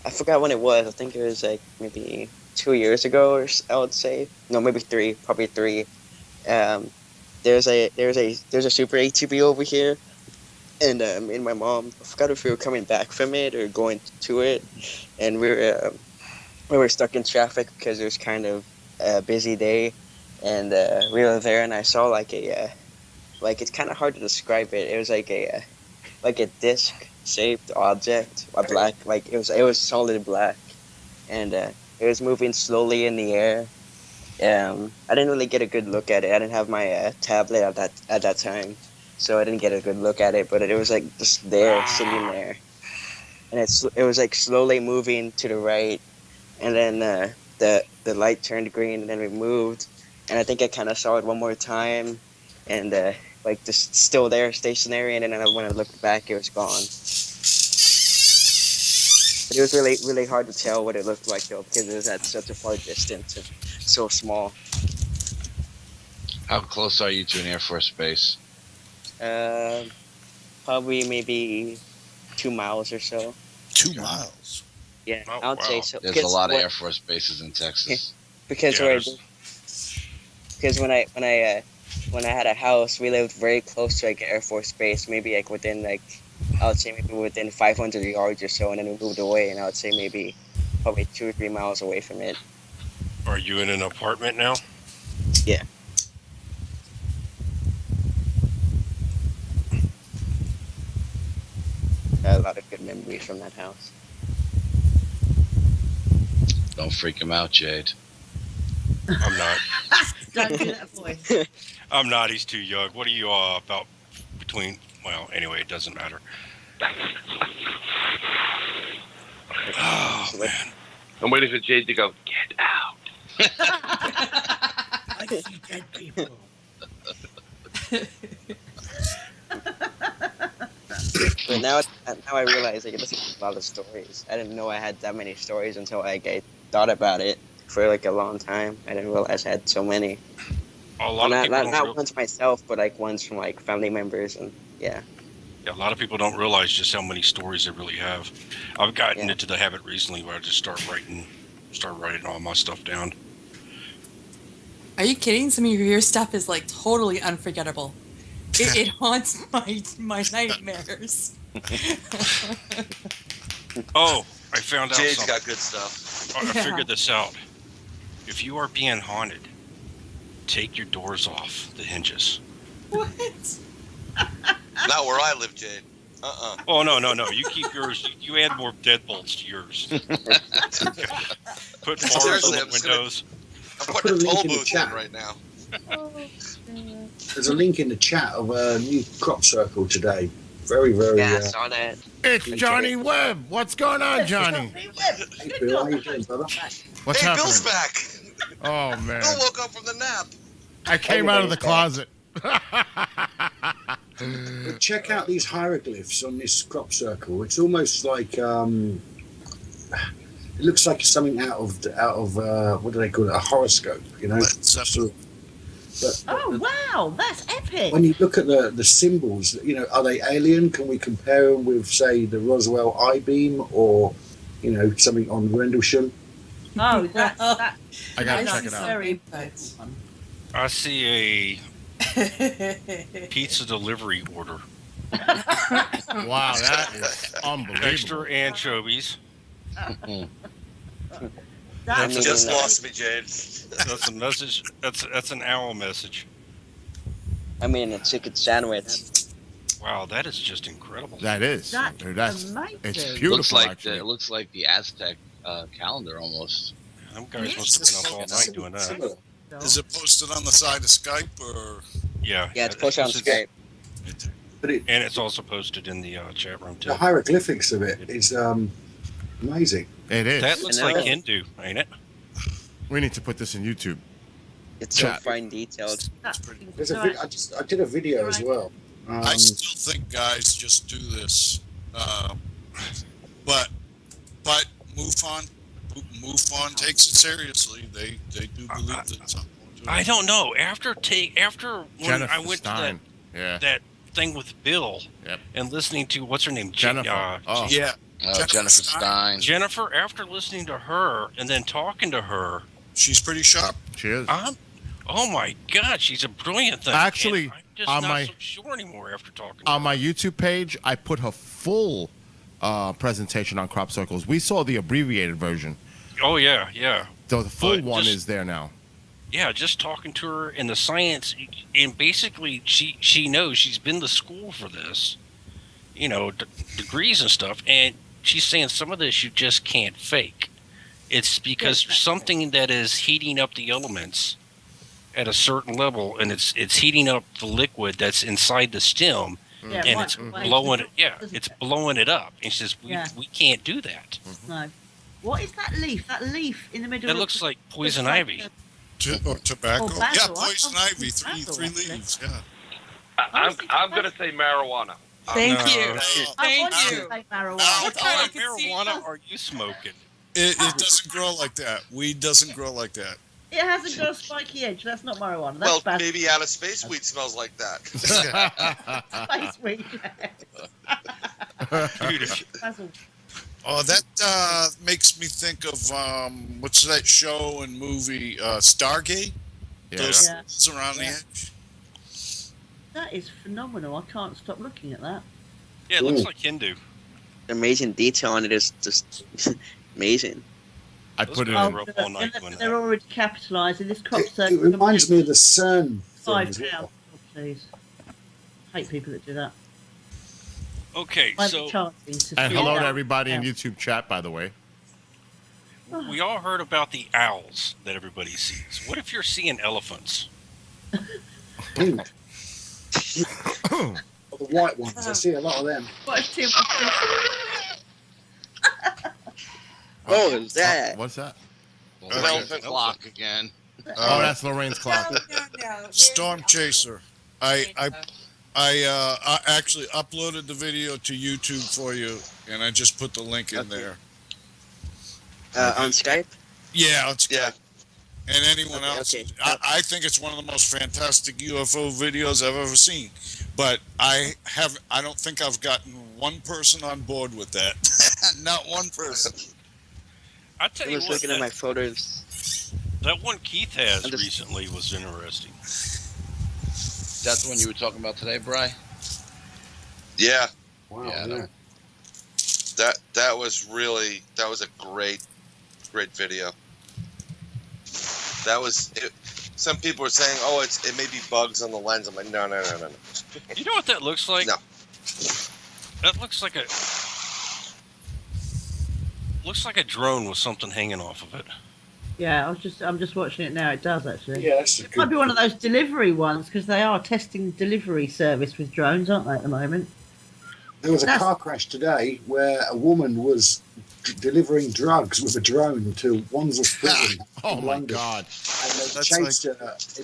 I forgot when it was. I think it was like maybe 2 years ago, or I would say. No, maybe three. Probably three. There's a super ATV over here, and me and my mom, I forgot if we were coming back from it or going to it, and we were stuck in traffic because it was kind of a busy day, and we were there, and I saw like it's kind of hard to describe it. It was like a disc-shaped object, a black, like it was solid black, and it was moving slowly in the air. I didn't really get a good look at it. I didn't have my tablet at that time, so I didn't get a good look at it. But it was like just there, sitting there, and it was like slowly moving to the right, and then the light turned green, and then we moved, and I think I kind of saw it one more time, and like just still there, stationary, and then when I looked back, it was gone. But it was really, really hard to tell what it looked like though, because it was at such a far distance and so small. How close are you to an Air Force base? Probably maybe 2 miles or so. 2 miles. Yeah, Oh, I would say wow. so. There's a lot of Air Force bases in Texas. Because Yeah, when I had a house, we lived very close to like an Air Force base, maybe like within like I would say maybe within 500 yards or so, and then we moved away, and I would say maybe probably 2 or 3 miles away from it. Are you in an apartment now? Yeah. A lot of good memories from that house. Don't freak him out, Jade. I'm not. Don't do that, boy. I'm not. He's too young. What are you about between? Well, anyway, it doesn't matter. Oh, man. I'm waiting for Jade to go, get out. I see dead people. But now I realize I get to a lot of stories. I didn't know I had that many stories until I thought about it for like a long time. I didn't realize I had so many. A lot of people not ones myself, but like ones from like family members and yeah. Yeah, a lot of people don't realize just how many stories they really have. I've gotten into the habit recently where I just start writing all my stuff down. Are you kidding? Some of your stuff is like totally unforgettable. It haunts my nightmares. Oh, I found out Jade's something. got good stuff. I figured this out. If you are being haunted, take your doors off the hinges. What? Not where I live, Jade. Oh, no. You keep yours. You add more deadbolts to yours. Put bars Seriously, on the windows. I'm putting a link toll in the booth chat. in right now. There's a link in the chat of a new crop circle today. Very, very. Yeah, I saw that. It's Johnny Webb. What's going on, Johnny? Hey, Bill, how you doing, brother? What's hey, happening? Bill's back. Oh man! Bill woke up from the nap. I came out of the closet. But check out these hieroglyphs on this crop circle. It's almost like it looks like something out of what do they call it? A horoscope, you know? Oh wow, that's epic! When you look at the symbols, you know, are they alien? Can we compare them with, say, the Roswell I-beam or, you know, something on Rendlesham? Oh, that I gotta that's check it out. very I see a pizza delivery order. Wow, that is unbelievable. Extra anchovies. You just lost me, Jade. That's a message. That's an owl message. I mean, a chicken sandwich. Wow, that is just incredible. That is. That's amazing. It's beautiful. Looks like actually. it looks like the Aztec calendar almost. Them guys must have been up all night doing that. Is it posted on the side of Skype or? Yeah. Yeah, it's posted on Skype. But And it's also posted in the chat room too. the hieroglyphics of it is amazing. It is. That looks like Hindu, ain't it? We need to put this in YouTube. It's Chat. so fine detailed. There's a I did a video as well. I still think guys just do this, but MUFON takes it seriously. They do believe that something. I don't know. After when Jennifer I went Stein. to that thing with Bill and listening to what's her name, Jennifer. Jennifer Stein. Jennifer. After listening to her and then talking to her, she's pretty sharp. She is. Oh my God, she's a brilliant thing. Actually, And I'm just on not my- so sure anymore after talking. On my YouTube page, I put her full presentation on crop circles. We saw the abbreviated version. Oh yeah. So the full But one just- is there now. Yeah, just talking to her and the science, and basically she knows she's been to school for this, you know, degrees and stuff, and she's saying some of this you just can't fake. It's because something that is heating up the elements at a certain level, and it's heating up the liquid that's inside the stem, and it's blowing it. Yeah, it's blowing it up. And she says we can't do that. No. What is that leaf? That leaf in the middle. It looks like poison ivy. Or tobacco. Oh, Yeah, basil. poison I ivy. thought it was Three basil, leaves. Yeah. I'm going to say marijuana. Thank you. I Thank wanted to you. say marijuana. What kind I of could see- marijuana are you smoking? It doesn't grow like that. Weed doesn't grow like that. It hasn't got a spiky edge. That's not marijuana. That's Well, bad. maybe out of space weed smells like that. Space weed. Basil. Oh, that makes me think of what's that show and movie Stargate? Yeah. Those Yeah. things around the edge. That is phenomenal. I can't stop looking at that. Yeah, it looks like Hindu. Amazing detail on it is just amazing. I put it Oh, in. We're up all night they're, doing they're that. already capitalising. This crop It circle. reminds me of the CERN thing as £5, well. oh, please. Hate people that do that. Okay, Why are so they charging to And see hello to that? everybody in Yeah. YouTube chat, by the way. we all heard about the owls that everybody sees. What if you're seeing elephants? Pink. Or the white ones. I see a lot of them. Watch Tim. What was that? What's that? It's an elephant clock again. Oh, that's Lorraine's clock. No. Storm Chaser. I actually uploaded the video to YouTube for you, and I just put the link in there. On Skype? Yeah, it's Yeah. and anyone else. okay. I think it's one of the most fantastic UFO videos I've ever seen. But I don't think I've gotten one person on board with that. Not one person. I tell I you was what, looking at my photos. that one Keith has I'm just- recently was interesting. That's the one you were talking about today, Bri? Yeah, Wow. Yeah, Yeah. that was a great video. That was it. Some people are saying, "Oh, it may be bugs on the lens." I'm like, no. You know what that looks like? No. That looks like a drone with something hanging off of it. Yeah, I'm just watching it now. It does actually. Yeah, that's a It might be one of those delivery ones because they are testing delivery service with drones, aren't they, at the moment? There was a car crash today where a woman was delivering drugs with a drone to Wandsworth Prison. Oh in my London. God! And they That's chased her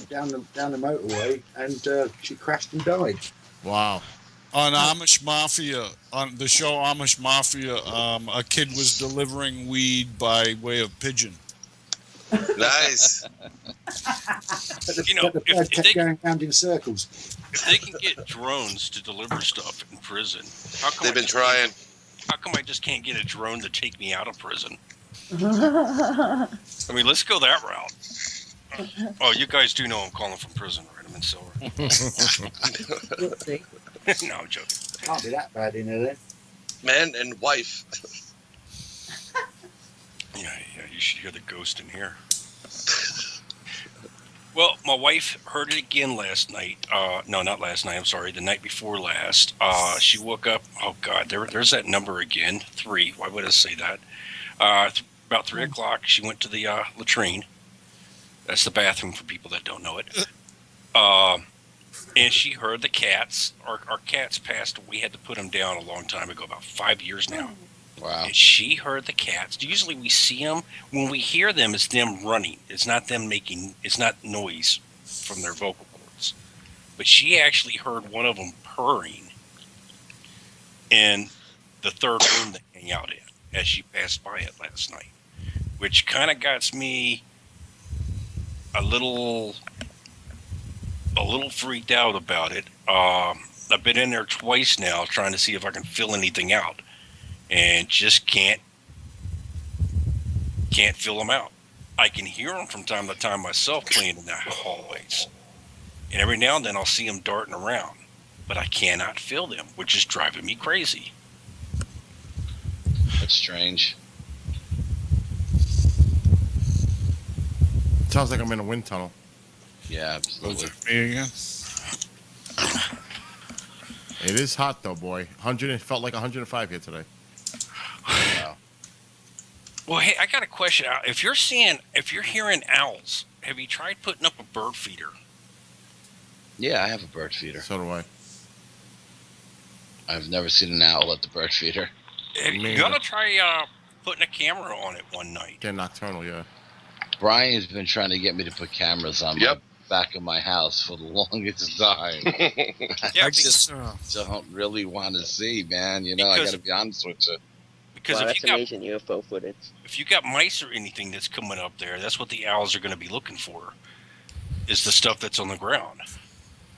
down the motorway, and she crashed and died. Wow. On Amish Mafia, on the show Amish Mafia, a kid was delivering weed by way of pigeon. Nice. But the, You know, but the if bird kept they- going round in circles. If they can get drones to deliver stuff in prison, how come They've been trying. How come I just can't get a drone to take me out of prison? Yeah. I mean, let's go that route. Oh, you guys do know I'm calling from prison, right? I'm in Silver. No, I'm joking. Can't be that bad in there then. Man and wife. Yeah, you should hear the ghost in here. Well, my wife heard it again last night. No, not last night. I'm sorry, the night before last. She woke up. Oh God, there's that number again. 3. Why would I say that? About 3 o'clock, she went to the latrine. That's the bathroom for people that don't know it. And she heard the cats. Our cats passed. We had to put them down a long time ago, about 5 years now. Wow. And she heard the cats. Usually we see them. When we hear them, it's them running. It's not them it's not noise from their vocal cords. But she actually heard one of them purring in the third room they hang out in as she passed by it last night, which kind of got me a little freaked out about it. I've been in there twice now trying to see if I can fill anything out. And just can't fill them out. I can hear them from time to time myself playing in the hallways. And every now and then I'll see them darting around. But I cannot fill them, which is driving me crazy. That's strange. Sounds like I'm in a wind tunnel. Yeah, absolutely. Me again? It is hot though, boy. 100. It felt like 105 here today. Wow. Well, hey, I got a question. If you're hearing owls, have you tried putting up a bird feeder? Yeah, I have a bird feeder. So do I. I've never seen an owl at the bird feeder. You gotta try putting a camera on it one night. They're nocturnal, yeah. Brian's been trying to get me to put cameras on the back of my house for the longest time. Yeah, I just don't really want to see, man. You know, I got to be honest with you. Because Wow, if that's you got amazing UFO footage. if you got mice or anything that's coming up there, that's what the owls are going to be looking for. Is the stuff that's on the ground.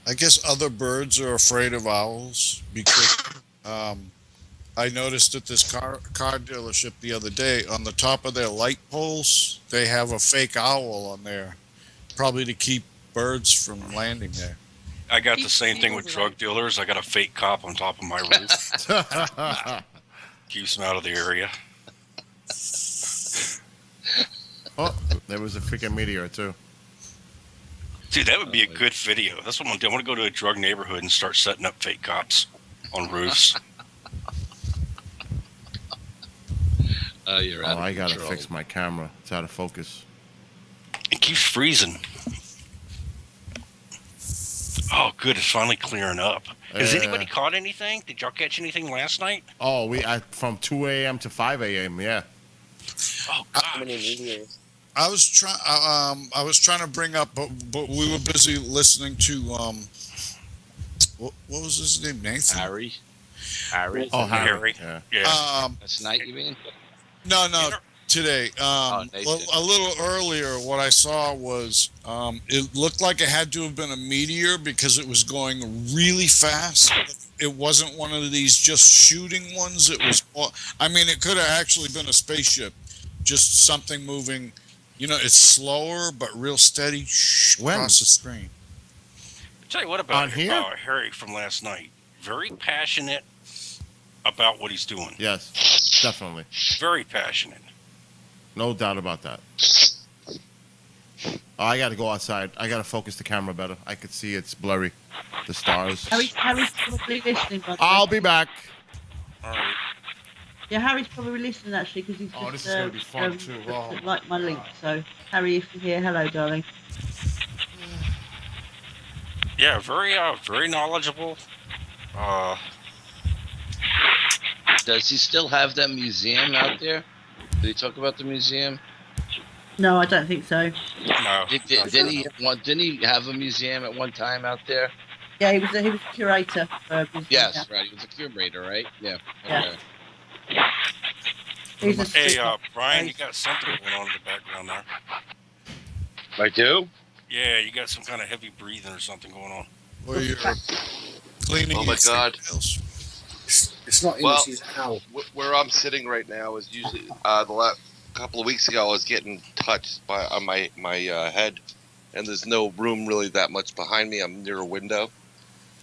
I guess other birds are afraid of owls because I noticed at this car dealership the other day, on the top of their light poles, they have a fake owl on there, probably to keep birds from landing there. I got the same thing with drug dealers. I got a fake cop on top of my roof. Keeps them out of the area. Oh, there was a freaking meteor too. Dude, that would be a good video. That's what I'm gonna do. I want to go to a drug neighborhood and start setting up fake cops on roofs. You're out of I gotta control. fix my camera. It's out of focus. It keeps freezing. Oh, good. It's finally clearing up. Has anybody caught anything? Did y'all catch anything last night? Oh, from 2 a.m. to 5 a.m. Yeah. Oh How many meteors? I was trying to bring up, but we were busy listening to what was his name? Nathan. Harry. Oh, Harry. Yeah. Last night, you mean? No, today. Nathan. A little earlier, what I saw was it looked like it had to have been a meteor because it was going really fast. It wasn't one of these just shooting ones. It was, I mean, it could have actually been a spaceship, just something moving. You know, it's slower but real steady across the screen. I'll tell you what about Harry from last night. Very passionate about what he's doing. Yes, definitely. Very passionate. No doubt about that. Oh, I got to go outside. I got to focus the camera better. I could see it's blurry. The stars. Harry's probably listening. By the way. I'll be back. All right. Yeah, Harry's probably listening actually because he's just this is gonna be fun too. Wow. like my link. So Harry, if you're here, hello, darling. Yeah, very knowledgeable. Does he still have that museum out there? Did he talk about the museum? No, I don't think so. No. Didn't he have a museum at one time out there? Yeah, he was a curator. For a museum, Yes, yeah. right. He was a curator, right? Yeah. Yeah. Okay. He's a Hey, Brian, you got something going on in the background there. I do? Yeah, you got some kind of heavy breathing or something going on. Or you're cleaning. Oh my God. It's not Well, English, it's owl. Where I'm sitting right now is usually the last couple of weeks ago I was getting touched on my head, and there's no room really that much behind me. I'm near a window,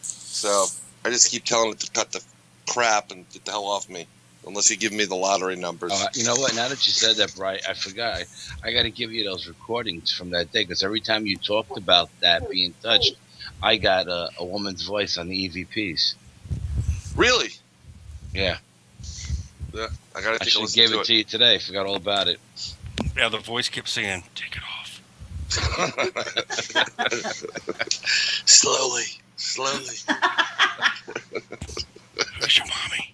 so I just keep telling it to cut the crap and get the hell off me, unless you give me the lottery numbers. You know what? Now that you said that, Brian, I forgot. I got to give you those recordings from that day because every time you talked about that being touched, I got a woman's voice on the EVPs. Really? Yeah. Yeah, I gotta I take a should listen gave to it to you today. Forgot all about it. Yeah, the voice kept saying, "Take it off." Slowly. Where's your mommy?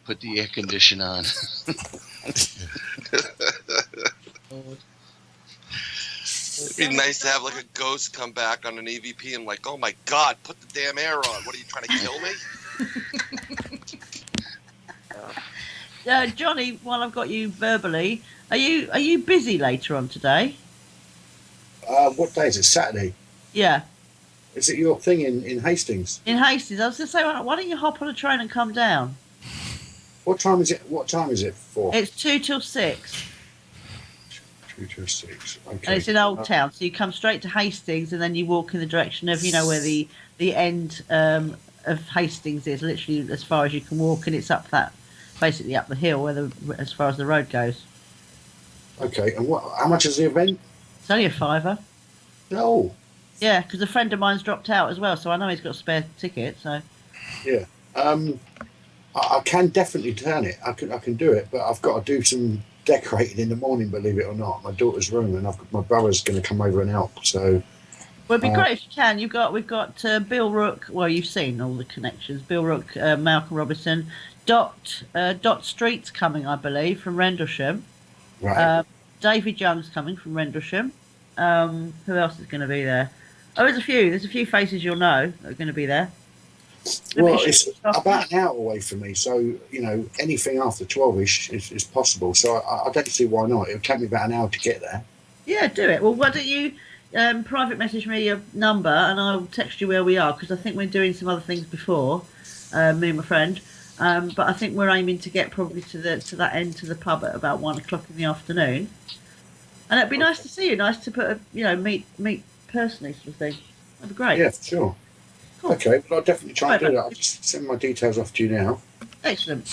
Put the air conditioner on. It'd be nice to have like a ghost come back on an EVP and like, oh my God, put the damn air on. What are you trying to kill me? Johnny, while I've got you verbally, are you busy later on today? What day is it? Saturday. Yeah. Is it your thing in Hastings? In Hastings, I was going to say, why don't you hop on a train and come down? What time is it? What time is it for? It's 2 till 6. 2 till 6. Okay. And it's in Old Town, so you come straight to Hastings and then you walk in the direction of, where the end of Hastings is, literally as far as you can walk, and it's basically up the hill as far as the road goes. Okay, and how much is the event? It's only a £5. No. Yeah, because a friend of mine's dropped out as well, so I know he's got a spare ticket. So. Yeah. I can definitely turn it. I can do it, but I've got to do some decorating in the morning. Believe it or not, my daughter's room, and my brother's going to come over and help. So. Well, it'd be great if you can. We've got Bill Rook. Well, you've seen all the connections. Bill Rook, Malcolm Robinson, Dot Street's coming, I believe, from Rendlesham. Right. David Young's coming from Rendlesham. Who else is going to be there? Oh, there's a few. There's a few faces you'll know that are going to be there. Well, it's about an hour away from me, so anything after 12ish is possible. So I don't see why not. It'll take me about an hour to get there. Yeah, do it. Well, why don't you private message me your number and I'll text you where we are, because I think we're doing some other things before, me and my friend. But I think we're aiming to get probably to that end to the pub at about 1 o'clock in the afternoon. And it'd be nice to see you. Nice to put meet personally, sort of thing. That'd be great. Yeah, sure. Cool. Okay, well, I'll definitely try and do that. I'll just send my details off to you now. Excellent.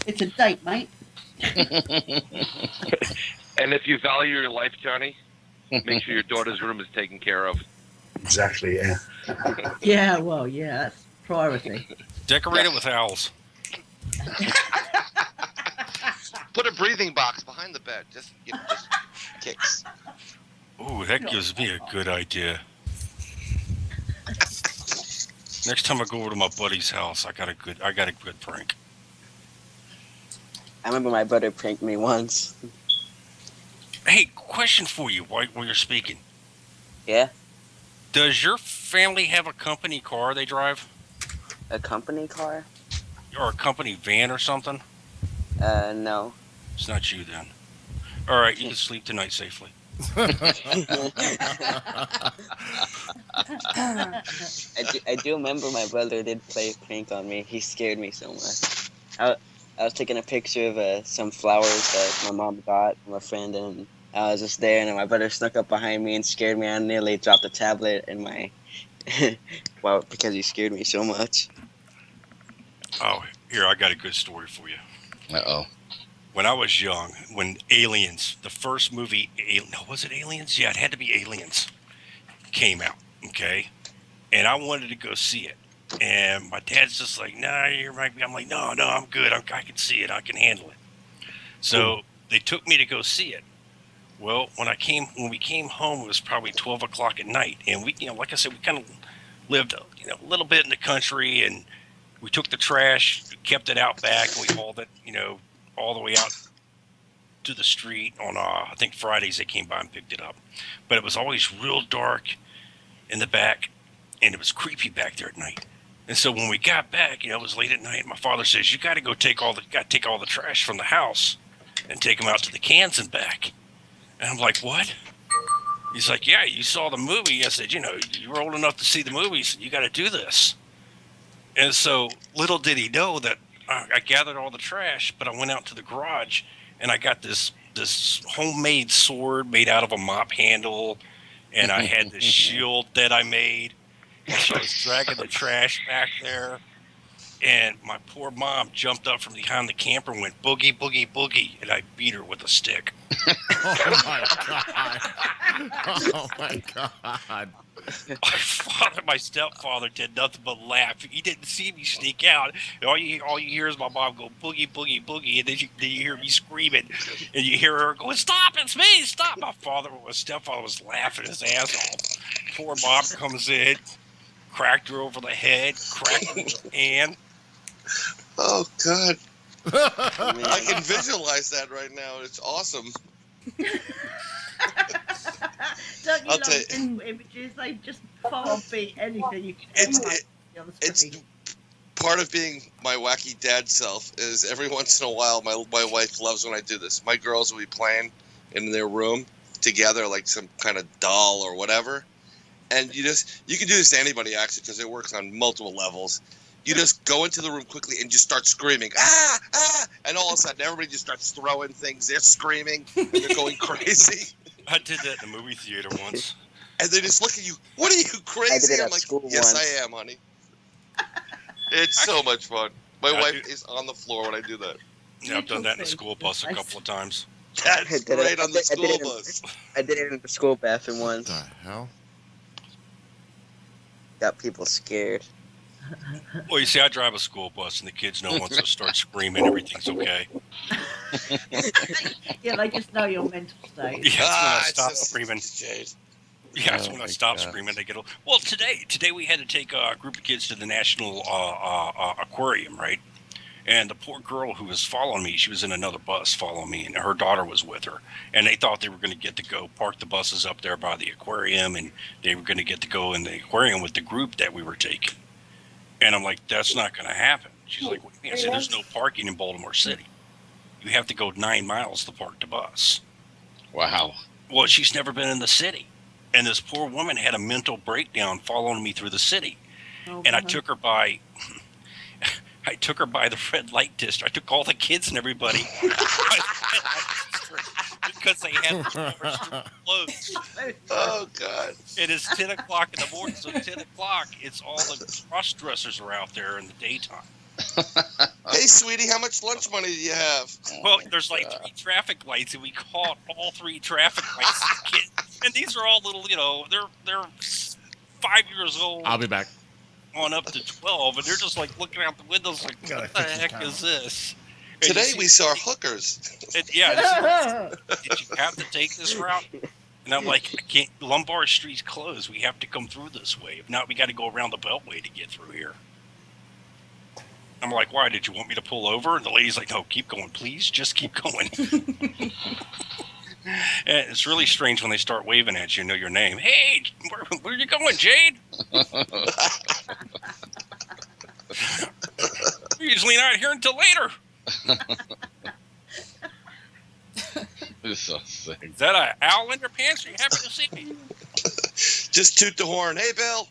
It's a date, mate. And if you value your life, Johnny, make sure your daughter's room is taken care of. Exactly, yeah. Yeah, well, yeah, that's priority. Decorate it with owls. Put a breathing box behind the bed. Just kicks. Ooh, that gives me a good idea. Next time I go over to my buddy's house, I got a good prank. I remember my brother pranked me once. Hey, question for you while you're speaking. Yeah? Does your family have a company car they drive? A company car? Or a company van or something? No. It's not you then. All right, you can sleep tonight safely. I do remember my brother did play a prank on me. He scared me so much. I was taking a picture of some flowers that my mom got from a friend, and I was just there, and my brother snuck up behind me and scared me. I nearly dropped a tablet in my... well, because he scared me so much. Oh, here, I got a good story for you. Uh-oh. When I was young, when Aliens, the first movie, was it Aliens? Yeah, it had to be Aliens, came out, okay? And I wanted to go see it. And my dad's just like, nah, you're right. I'm like, no, I'm good. I can see it. I can handle it. So they took me to go see it. Well, when we came home, it was probably 12 o'clock at night. And we, like I said, we kind of lived, a little bit in the country, and we took the trash, kept it out back, and we hauled it, all the way out to the street on, I think Fridays they came by and picked it up. But it was always real dark in the back, and it was creepy back there at night. And so when we got back, it was late at night, and my father says, you got to go take all the trash from the house and take them out to the cans and back. And I'm like, what? He's like, yeah, you saw the movie. I said, you were old enough to see the movies. You got to do this. And so little did he know that I gathered all the trash, but I went out to the garage and I got this homemade sword made out of a mop handle, and I had this shield that I made. And so I was dragging the trash back there, and my poor mom jumped up from behind the camper and went boogie, boogie, boogie, and I beat her with a stick. Oh my god! Oh my god! My stepfather did nothing but laugh. He didn't see me sneak out. All you hear is my mom go boogie, boogie, boogie, and then you hear me screaming, and you hear her going, "Stop! It's me! Stop!" My stepfather was laughing his ass off. Poor mom comes in, cracked her over the head, cracked her with her hand. Oh God! I can visualize that right now. It's awesome. Don't you love visual images? They just far beat anything you can ever see on the screen. It's part of being my wacky dad self is every once in a while my wife loves when I do this. My girls will be playing in their room together like some kind of doll or whatever, and you can do this to anybody actually because it works on multiple levels. You just go into the room quickly and just start screaming, ah, ah, and all of a sudden everybody just starts throwing things. They're screaming and they're going crazy. I did that in the movie theater once. And they just look at you. What are you, crazy? I'm like, yes, I am, honey. It's so much fun. My wife is on the floor when I do that. Yeah, I've done that in the school bus a couple of times. That's great on the school bus. I did it in the school bathroom once. What the hell? Got people scared. Well, you see, I drive a school bus, and the kids know once I start screaming, everything's okay. Yeah, they just know your mental state. Yeah, that's when I stop screaming. Yeah, that's when I stop screaming. They get. Well, today we had to take a group of kids to the National Aquarium, right? And the poor girl who was following me, she was in another bus following me, and her daughter was with her. And they thought they were going to get to go park the buses up there by the aquarium, and they were going to get to go in the aquarium with the group that we were taking. And I'm like, that's not going to happen. She's like, what do you mean? I said, there's no parking in Baltimore City. You have to go 9 miles to park the bus. Wow. Well, she's never been in the city. And this poor woman had a mental breakdown following me through the city. And I took her by the red light district. I took all the kids and everybody because they had closed. Oh God! It is 10 o'clock in the morning, so 10 o'clock, it's all the cross dressers are out there in the daytime. Hey, sweetie, how much lunch money do you have? Well, there's like 3 traffic lights, and we caught all 3 traffic lights. And these are all little, they're 5 years old. I'll be back. On up to 12, and they're just like looking out the windows like, what the heck is this? And Today we saw hookers. And did you have to take this route? And I'm like, I can't. Lombard Street's closed. We have to come through this way. If not, we got to go around the Beltway to get through here. I'm like, why? Did you want me to pull over? And the lady's like, no, keep going, please. Just keep going. And it's really strange when they start waving at you and know your name. Hey, where are you going, Jade? You're usually not here until later. It's so sick. Is that an owl in your pants? Are you happy to see me? Just toot the horn. Hey, Bill.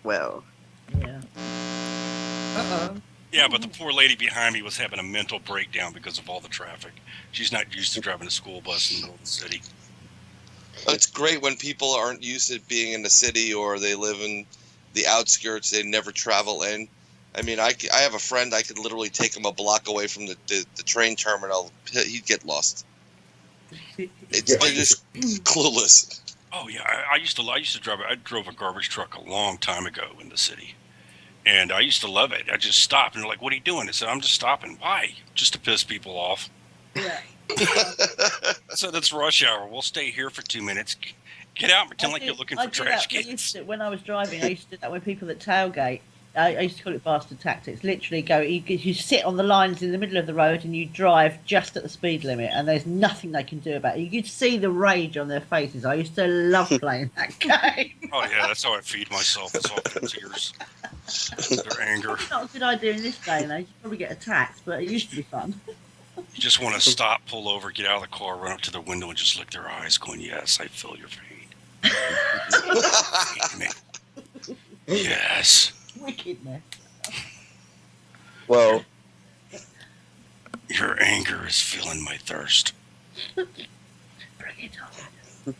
Well. Yeah. Uh-oh. Yeah, but the poor lady behind me was having a mental breakdown because of all the traffic. She's not used to driving a school bus in the middle of the city. It's great when people aren't used to being in the city or they live in the outskirts. They never travel in. I mean, I have a friend. I could literally take him a block away from the train terminal. He'd get lost. They're just clueless. Oh yeah, I used to drive. I drove a garbage truck a long time ago in the city, and I used to love it. I just stopped and they're like, "What are you doing?" I said, "I'm just stopping." Why? Just to piss people off. Yeah. So that's rush hour. We'll stay here for 2 minutes. Get out and pretend like you're looking for trash cans. When I was driving, I used to do that when people at tailgate. I used to call it bastard tactics. Literally you sit on the lines in the middle of the road and you drive just at the speed limit, and there's nothing they can do about it. You could see the rage on their faces. I used to love playing that game. Oh yeah, that's how I feed myself. It's all their tears, their anger. It's not a good idea in this day and age. You probably get attacked, but it used to be fun. You just want to stop, pull over, get out of the car, run up to the window, and just look their eyes, going, "Yes, I feel your pain." Yes. Wickedness. Well, your anger is filling my thirst. Bring it on.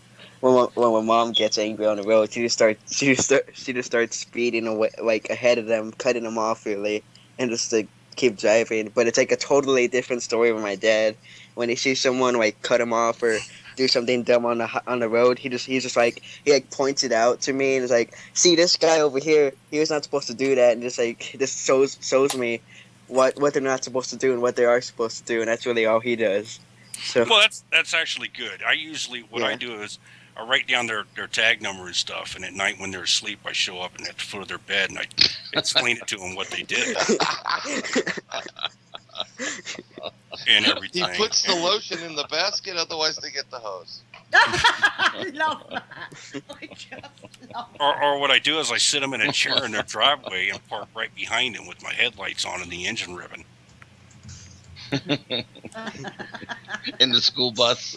when my mom gets angry on the road, she just starts speeding away, like ahead of them, cutting them off really, and just like keep driving. But it's like a totally different story with my dad. When he sees someone like cut him off or do something dumb on the road, he points it out to me and is like, "See this guy over here? He was not supposed to do that," and just shows me what they're not supposed to do and what they are supposed to do, and that's really all he does. So well, that's actually good. I usually I do is I write down their tag number and stuff, and at night when they're asleep, I show up and at the foot of their bed and I explain it to them what they did. And everything. He puts the lotion in the basket, otherwise they get the hose. I love that. I just love that. Or what I do is I sit them in a chair in their driveway and park right behind them with my headlights on and the engine ribbon. In the school bus.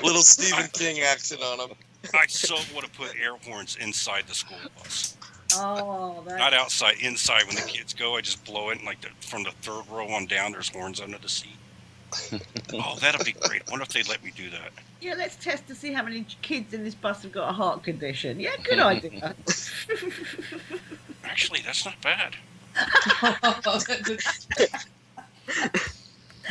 Little Stephen King accent on him. I so want to put air horns inside the school bus. Oh, not outside, inside. When the kids go, I just blow it, and like from the third row on down, there's horns under the seat. Oh, that'll be great. I wonder if they'd let me do that. Yeah, let's test to see how many kids in this bus have got a heart condition. Yeah, good idea. Actually, that's not bad.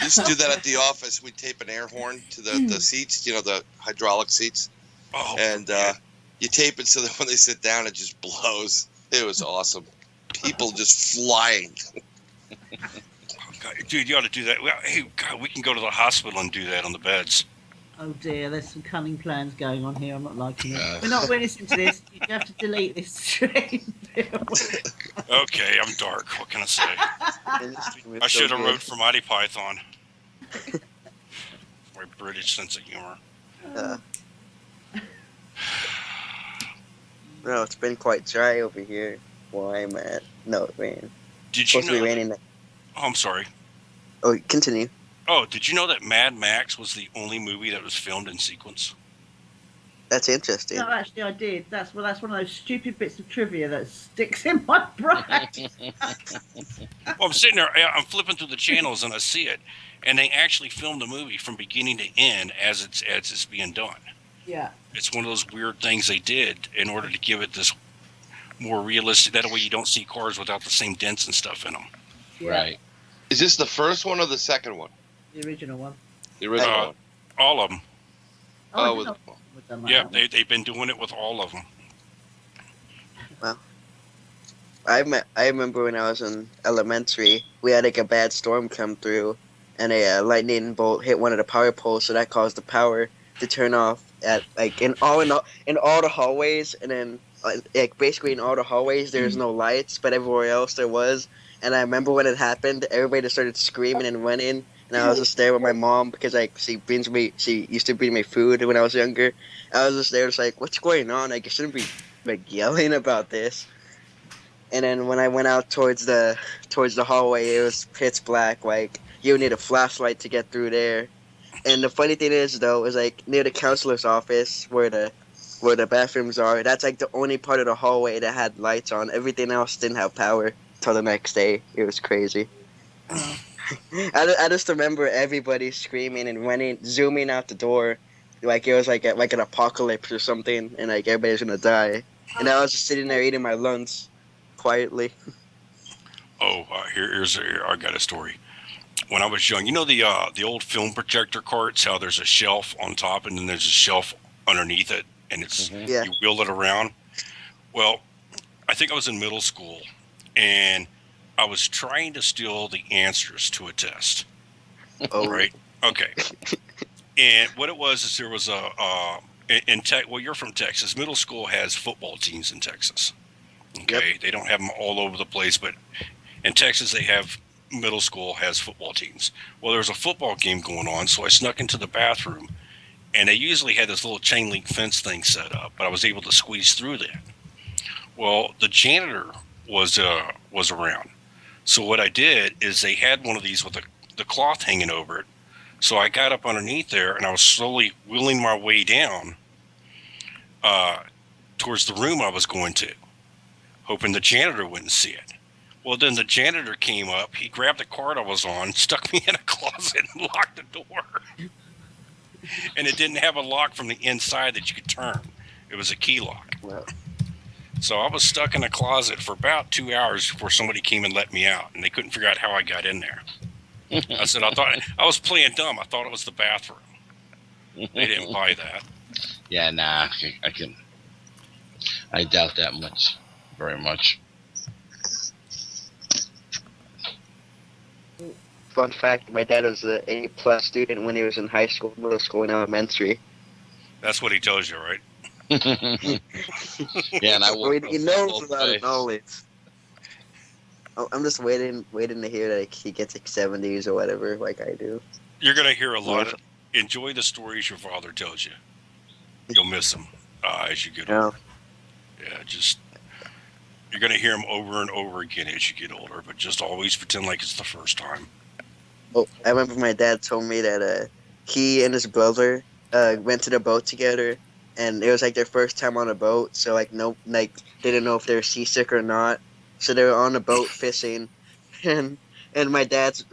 Used to do that at the office. We tape an air horn to the seats, the hydraulic seats. Oh, and you tape it so that when they sit down, it just blows. It was awesome. People just flying. Oh, God. Dude, you ought to do that. Well, hey, God, we can go to the hospital and do that on the beds. Oh dear, there's some cunning plans going on here. I'm not liking it. We're listening to this. You have to delete this stream. Okay, I'm dark. What can I say? I should have wrote for Monty Python. My British sense of humor. No, it's been quite dry over here where I'm at. No, it rained. Did you know? To be raining. Oh, I'm sorry. Oh, continue. Oh, did you know that Mad Max was the only movie that was filmed in sequence? That's interesting. No, actually, I did. That's one of those stupid bits of trivia that sticks in my brain. Well, I'm sitting there, I'm flipping through the channels, and I see it, and they actually filmed the movie from beginning to end as it's being done. Yeah. It's one of those weird things they did in order to give it this more realistic. That way you don't see cars without the same dents and stuff in them. Yeah. Right. Is this the first one or the second one? The original one. The original one. All of them. Oh, with- we've done like Yeah, that one. they've been doing it with all of them. Well, I remember when I was in elementary, we had like a bad storm come through, and a lightning bolt hit one of the power poles, so that caused the power to turn off at like in all the hallways, and then like basically in all the hallways there's no lights, but everywhere else there was. And I remember when it happened, everybody just started screaming and running, and I was just there with my mom because like she used to bring me food when I was younger. I was just there, just like, what's going on? Like, I shouldn't be like yelling about this. And then when I went out towards the hallway, it was pitch black. Like, you need a flashlight to get through there. And the funny thing is, though, is like near the counselor's office where the bathrooms are. That's like the only part of the hallway that had lights on. Everything else didn't have power till the next day. It was crazy. I just remember everybody screaming and running, zooming out the door, like it was like an apocalypse or something, and like everybody's gonna die. And I was just sitting there eating my lunch quietly. Oh, I got a story. When I was young, you know the old film projector carts, how there's a shelf on top and then there's a shelf underneath it, and it's Yeah. you wheel it around. Well, I think I was in middle school, and I was trying to steal the answers to a test. Oh. Right? Okay. And what it was is there was well, you're from Texas. Middle school has football teams in Texas. Okay. Yep. They don't have them all over the place, but in Texas they have middle school has football teams. Well, there was a football game going on, so I snuck into the bathroom, and they usually had this little chain link fence thing set up, but I was able to squeeze through that. Well, the janitor was around. So what I did is they had one of these with the cloth hanging over it. So I got up underneath there, and I was slowly wheeling my way down towards the room I was going to, hoping the janitor wouldn't see it. Well, then the janitor came up. He grabbed the card I was on, stuck me in a closet, and locked the door. And it didn't have a lock from the inside that you could turn. It was a key lock. Wow. So I was stuck in a closet for about 2 hours before somebody came and let me out, and they couldn't figure out how I got in there. I said, I was playing dumb. I thought it was the bathroom. They didn't buy that. Yeah, nah, I doubt that much, very much. Fun fact: my dad was an A+ student when he was in high school, middle school, and elementary. That's what he tells you, right? Yeah, and he knows a lot of knowledge. I'm just waiting to hear that he gets like 70s or whatever, like I do. You're gonna hear a lot. Enjoy the stories your father tells you. You'll miss them as you get older. Yeah, you're gonna hear them over and over again as you get older, but just always pretend like it's the first time. Oh, I remember my dad told me that he and his brother rented a boat together, and it was like their first time on a boat, so like they didn't know if they were seasick or not. So they were on the boat fishing, and my dad's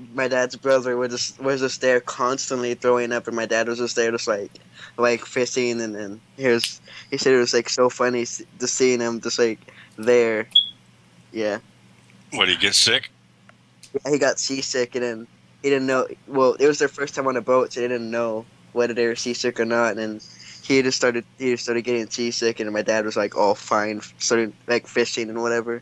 brother was just there constantly throwing up, and my dad was just there just like fishing, and then he said it was like so funny just seeing him just like there. Yeah. What, did he get sick? He got seasick, and then he didn't know. Well, it was their first time on a boat, so they didn't know whether they were seasick or not, and he just started getting seasick, and my dad was like all fine, started like fishing and whatever.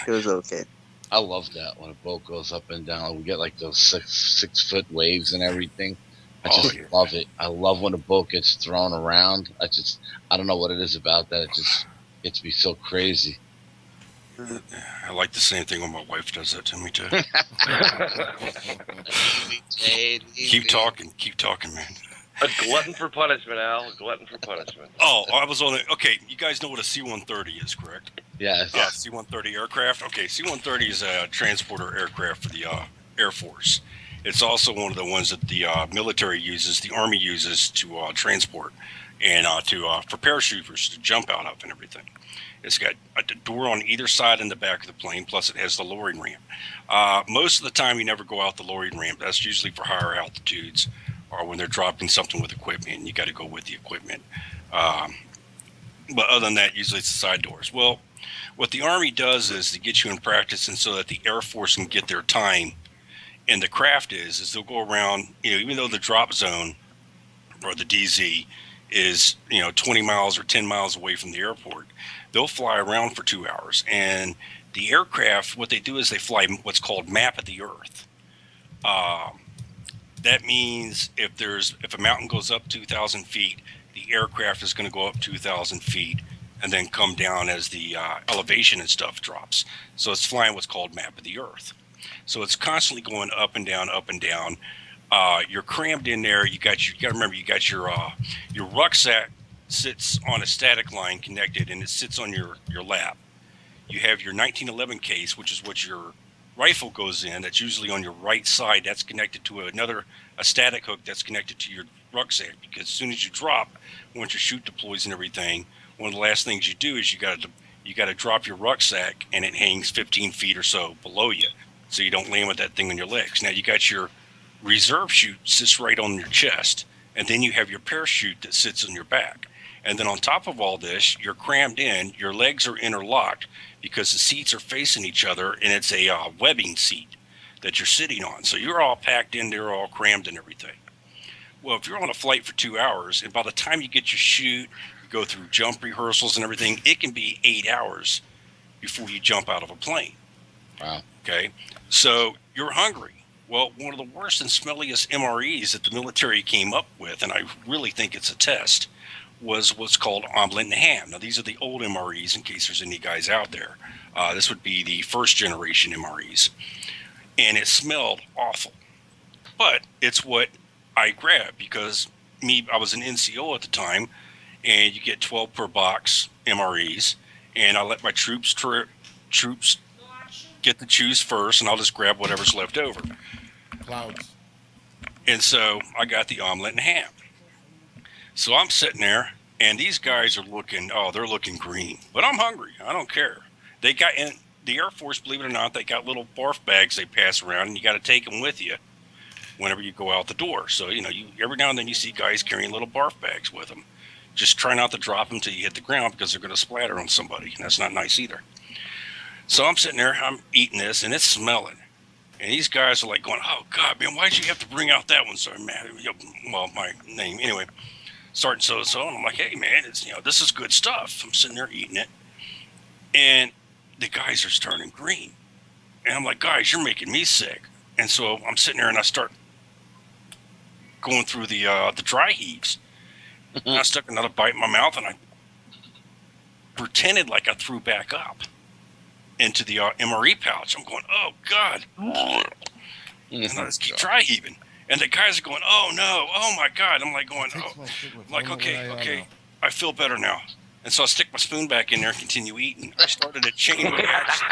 It was okay. I love that when a boat goes up and down. We get like those 6 foot waves and everything. I just love it. I love when a boat gets thrown around. I don't know what it is about that. It just gets me so crazy. I like the same thing when my wife does that to me too. Keep talking, man. A glutton for punishment, Al. A glutton for punishment. Oh, I was on it. Okay, you guys know what a C-130 is, correct? Yes. Yeah, C-130 aircraft. Okay, C-130 is a transporter aircraft for the Air Force. It's also one of the ones that the military uses, the Army uses to transport and for parachuters to jump out of and everything. It's got a door on either side in the back of the plane, plus it has the lowering ramp. Most of the time, you never go out the lowering ramp. That's usually for higher altitudes or when they're dropping something with equipment, and you got to go with the equipment. But other than that, usually it's the side doors. Well, what the Army does is to get you in practice, and so that the Air Force can get their time. And the craft is they'll go around, even though the drop zone or the DZ is 20 miles or 10 miles away from the airport, they'll fly around for 2 hours. And the aircraft, what they do is they fly what's called map of the earth. That means if a mountain goes up 2,000 feet, the aircraft is going to go up 2,000 feet and then come down as the elevation and stuff drops. So it's flying what's called map of the earth. So it's constantly going up and down, up and down. You're crammed in there. You got to remember, you got your rucksack sits on a static line connected, and it sits on your lap. You have your 1911 case, which is what your rifle goes in. That's usually on your right side. That's connected to a static hook that's connected to your rucksack, because as soon as you drop, once your chute deploys and everything, one of the last things you do is you got to drop your rucksack, and it hangs 15 feet or so below you, so you don't land with that thing on your legs. Now you got your reserve chute sits right on your chest, and then you have your parachute that sits on your back. And then on top of all this, you're crammed in, your legs are interlocked because the seats are facing each other, and it's a webbing seat that you're sitting on. So you're all packed in there, all crammed and everything. Well, if you're on a flight for 2 hours, and by the time you get your chute, you go through jump rehearsals and everything, it can be 8 hours before you jump out of a plane. Wow. Okay. So you're hungry. Well, one of the worst and smelliest MREs that the military came up with, and I really think it's a test, was what's called omelet and ham. Now, these are the old MREs, in case there's any guys out there. This would be the first generation MREs. And it smelled awful. But it's what I grabbed, because I was an NCO at the time, and you get 12 per box MREs, and I let my troops get to choose first, and I'll just grab whatever's left over. Clouds. And so I got the omelet and ham. So I'm sitting there, and these guys are they're looking green. But I'm hungry. I don't care. They got in the Air Force, believe it or not, they got little barf bags they pass around, and you got to take them with you whenever you go out the door. So, you every now and then you see guys carrying little barf bags with them. Just try not to drop them till you hit the ground, because they're going to splatter on somebody, and that's not nice either. So I'm sitting there, I'm eating this, and it's smelling. And these guys are like going, "Oh, God, man, why'd you have to bring out that one?" So, man, well, my name. Anyway, starting so-and-so, and I'm like, "Hey, man, this is good stuff." I'm sitting there eating it, and the guys are turning green. And I'm like, "Guys, you're making me sick." And so I'm sitting there, and I start going through the dry heaves. And I stuck another bite in my mouth, and I pretended like I threw back up into the MRE pouch. I'm going, "Oh, God." And I just keep dry heaving. And the guys are going, "Oh, no. Oh, my God." I'm like going, okay. I feel better now. And so I stick my spoon back in there and continue eating. I started a chain reaction.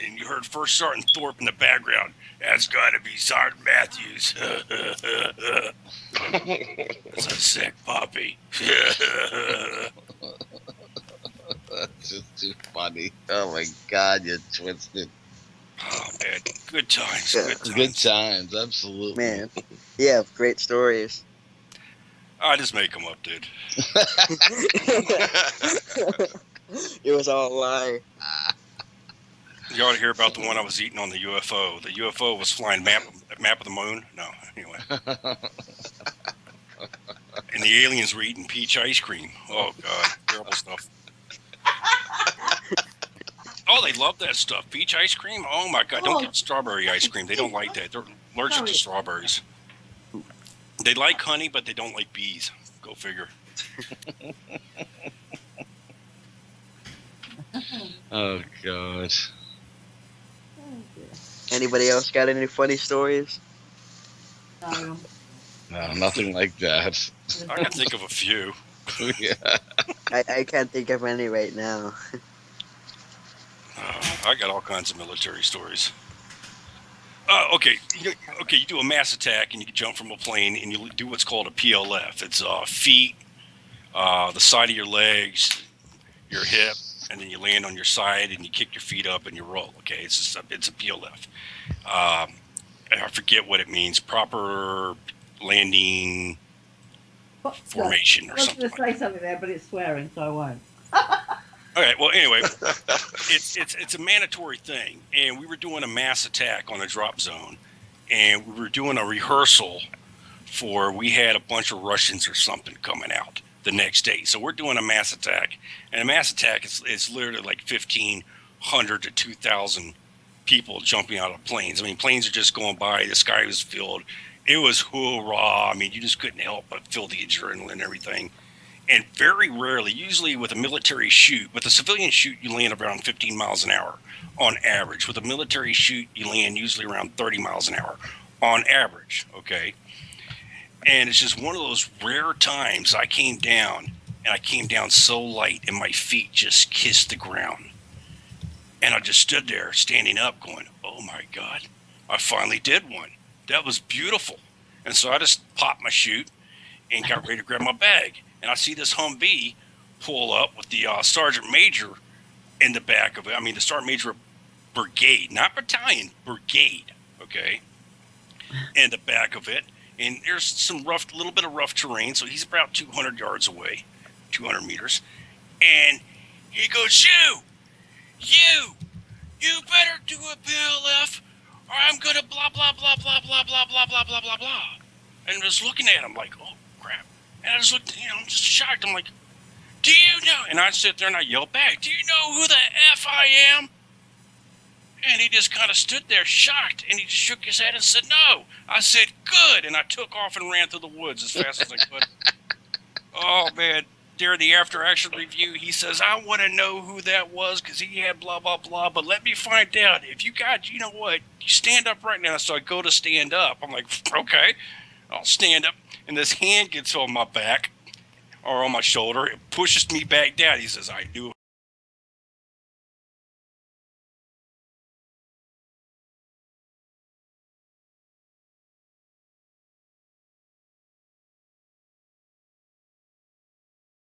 And you heard First Sergeant Thorpe in the background. "That's got to be Sergeant Matthews." That's a sick puppy. That's just too funny. Oh my God, you're twisted. Oh man, good times. Good times, absolutely. Man, yeah, great stories. I just make them up, dude. It was all a lie. You ought to hear about the one I was eating on the UFO. The UFO was flying map of the moon. No, anyway. And the aliens were eating peach ice cream. Oh God, terrible stuff. Oh, they love that stuff. Peach ice cream? Oh my God, don't get strawberry ice cream. They don't like that. They're allergic to strawberries. They like honey, but they don't like bees. Go figure. Oh God. Anybody else got any funny stories? No, nothing like that. I can think of a few. Yeah. I can't think of any right now. I got all kinds of military stories. Okay, you do a mass attack and you jump from a plane and you do what's called a PLF. It's feet, the side of your legs, your hip, and then you land on your side and you kick your feet up and you roll. Okay, it's a PLF. I forget what it means. Proper landing formation or I was something. going to say something there, but it's swearing, so I won't. Okay, well, anyway, it's a mandatory thing, and we were doing a mass attack on the drop zone, and we were doing a rehearsal we had a bunch of Russians or something coming out the next day. So we're doing a mass attack, and a mass attack is literally like 1,500 to 2,000 people jumping out of planes. I mean, planes are just going by. The sky was filled. It was hoorah. I mean, you just couldn't help but feel the adrenaline and everything. And very rarely, usually with a military shoot, with a civilian shoot, you land around 15 miles an hour on average. With a military shoot, you land usually around 30 miles an hour on average, okay? And it's just one of those rare times I came down, and I came down so light, and my feet just kissed the ground. And I just stood there standing up going, oh, my God, I finally did one. That was beautiful. And so I just popped my chute and got ready to grab my bag. And I see this Humvee pull up with the sergeant major in the back of it. I mean, the sergeant major brigade, not battalion, brigade, okay, in the back of it. And there's some little bit of rough terrain. So he's about 200 yards away, 200 meters. And he goes, you better do a BLF or I'm going to blah, blah, blah, blah, blah, blah, blah, blah, blah, blah, blah. And I was looking at him like, oh, crap. And I just looked, I'm just shocked. I'm like, do you know? And I sit there and I yell back, do you know who the F I am? And he just kind of stood there shocked, and he just shook his head and said, no. I said, good. And I took off and ran through the woods as fast as I could. Oh, man. During the after-action review, he says, I want to know who that was because he had blah, blah, blah, but let me find out. If you got, you know what, you stand up right now. So I go to stand up. I'm like, okay, I'll stand up. And this hand gets on my back or on my shoulder. It pushes me back down. He says, I knew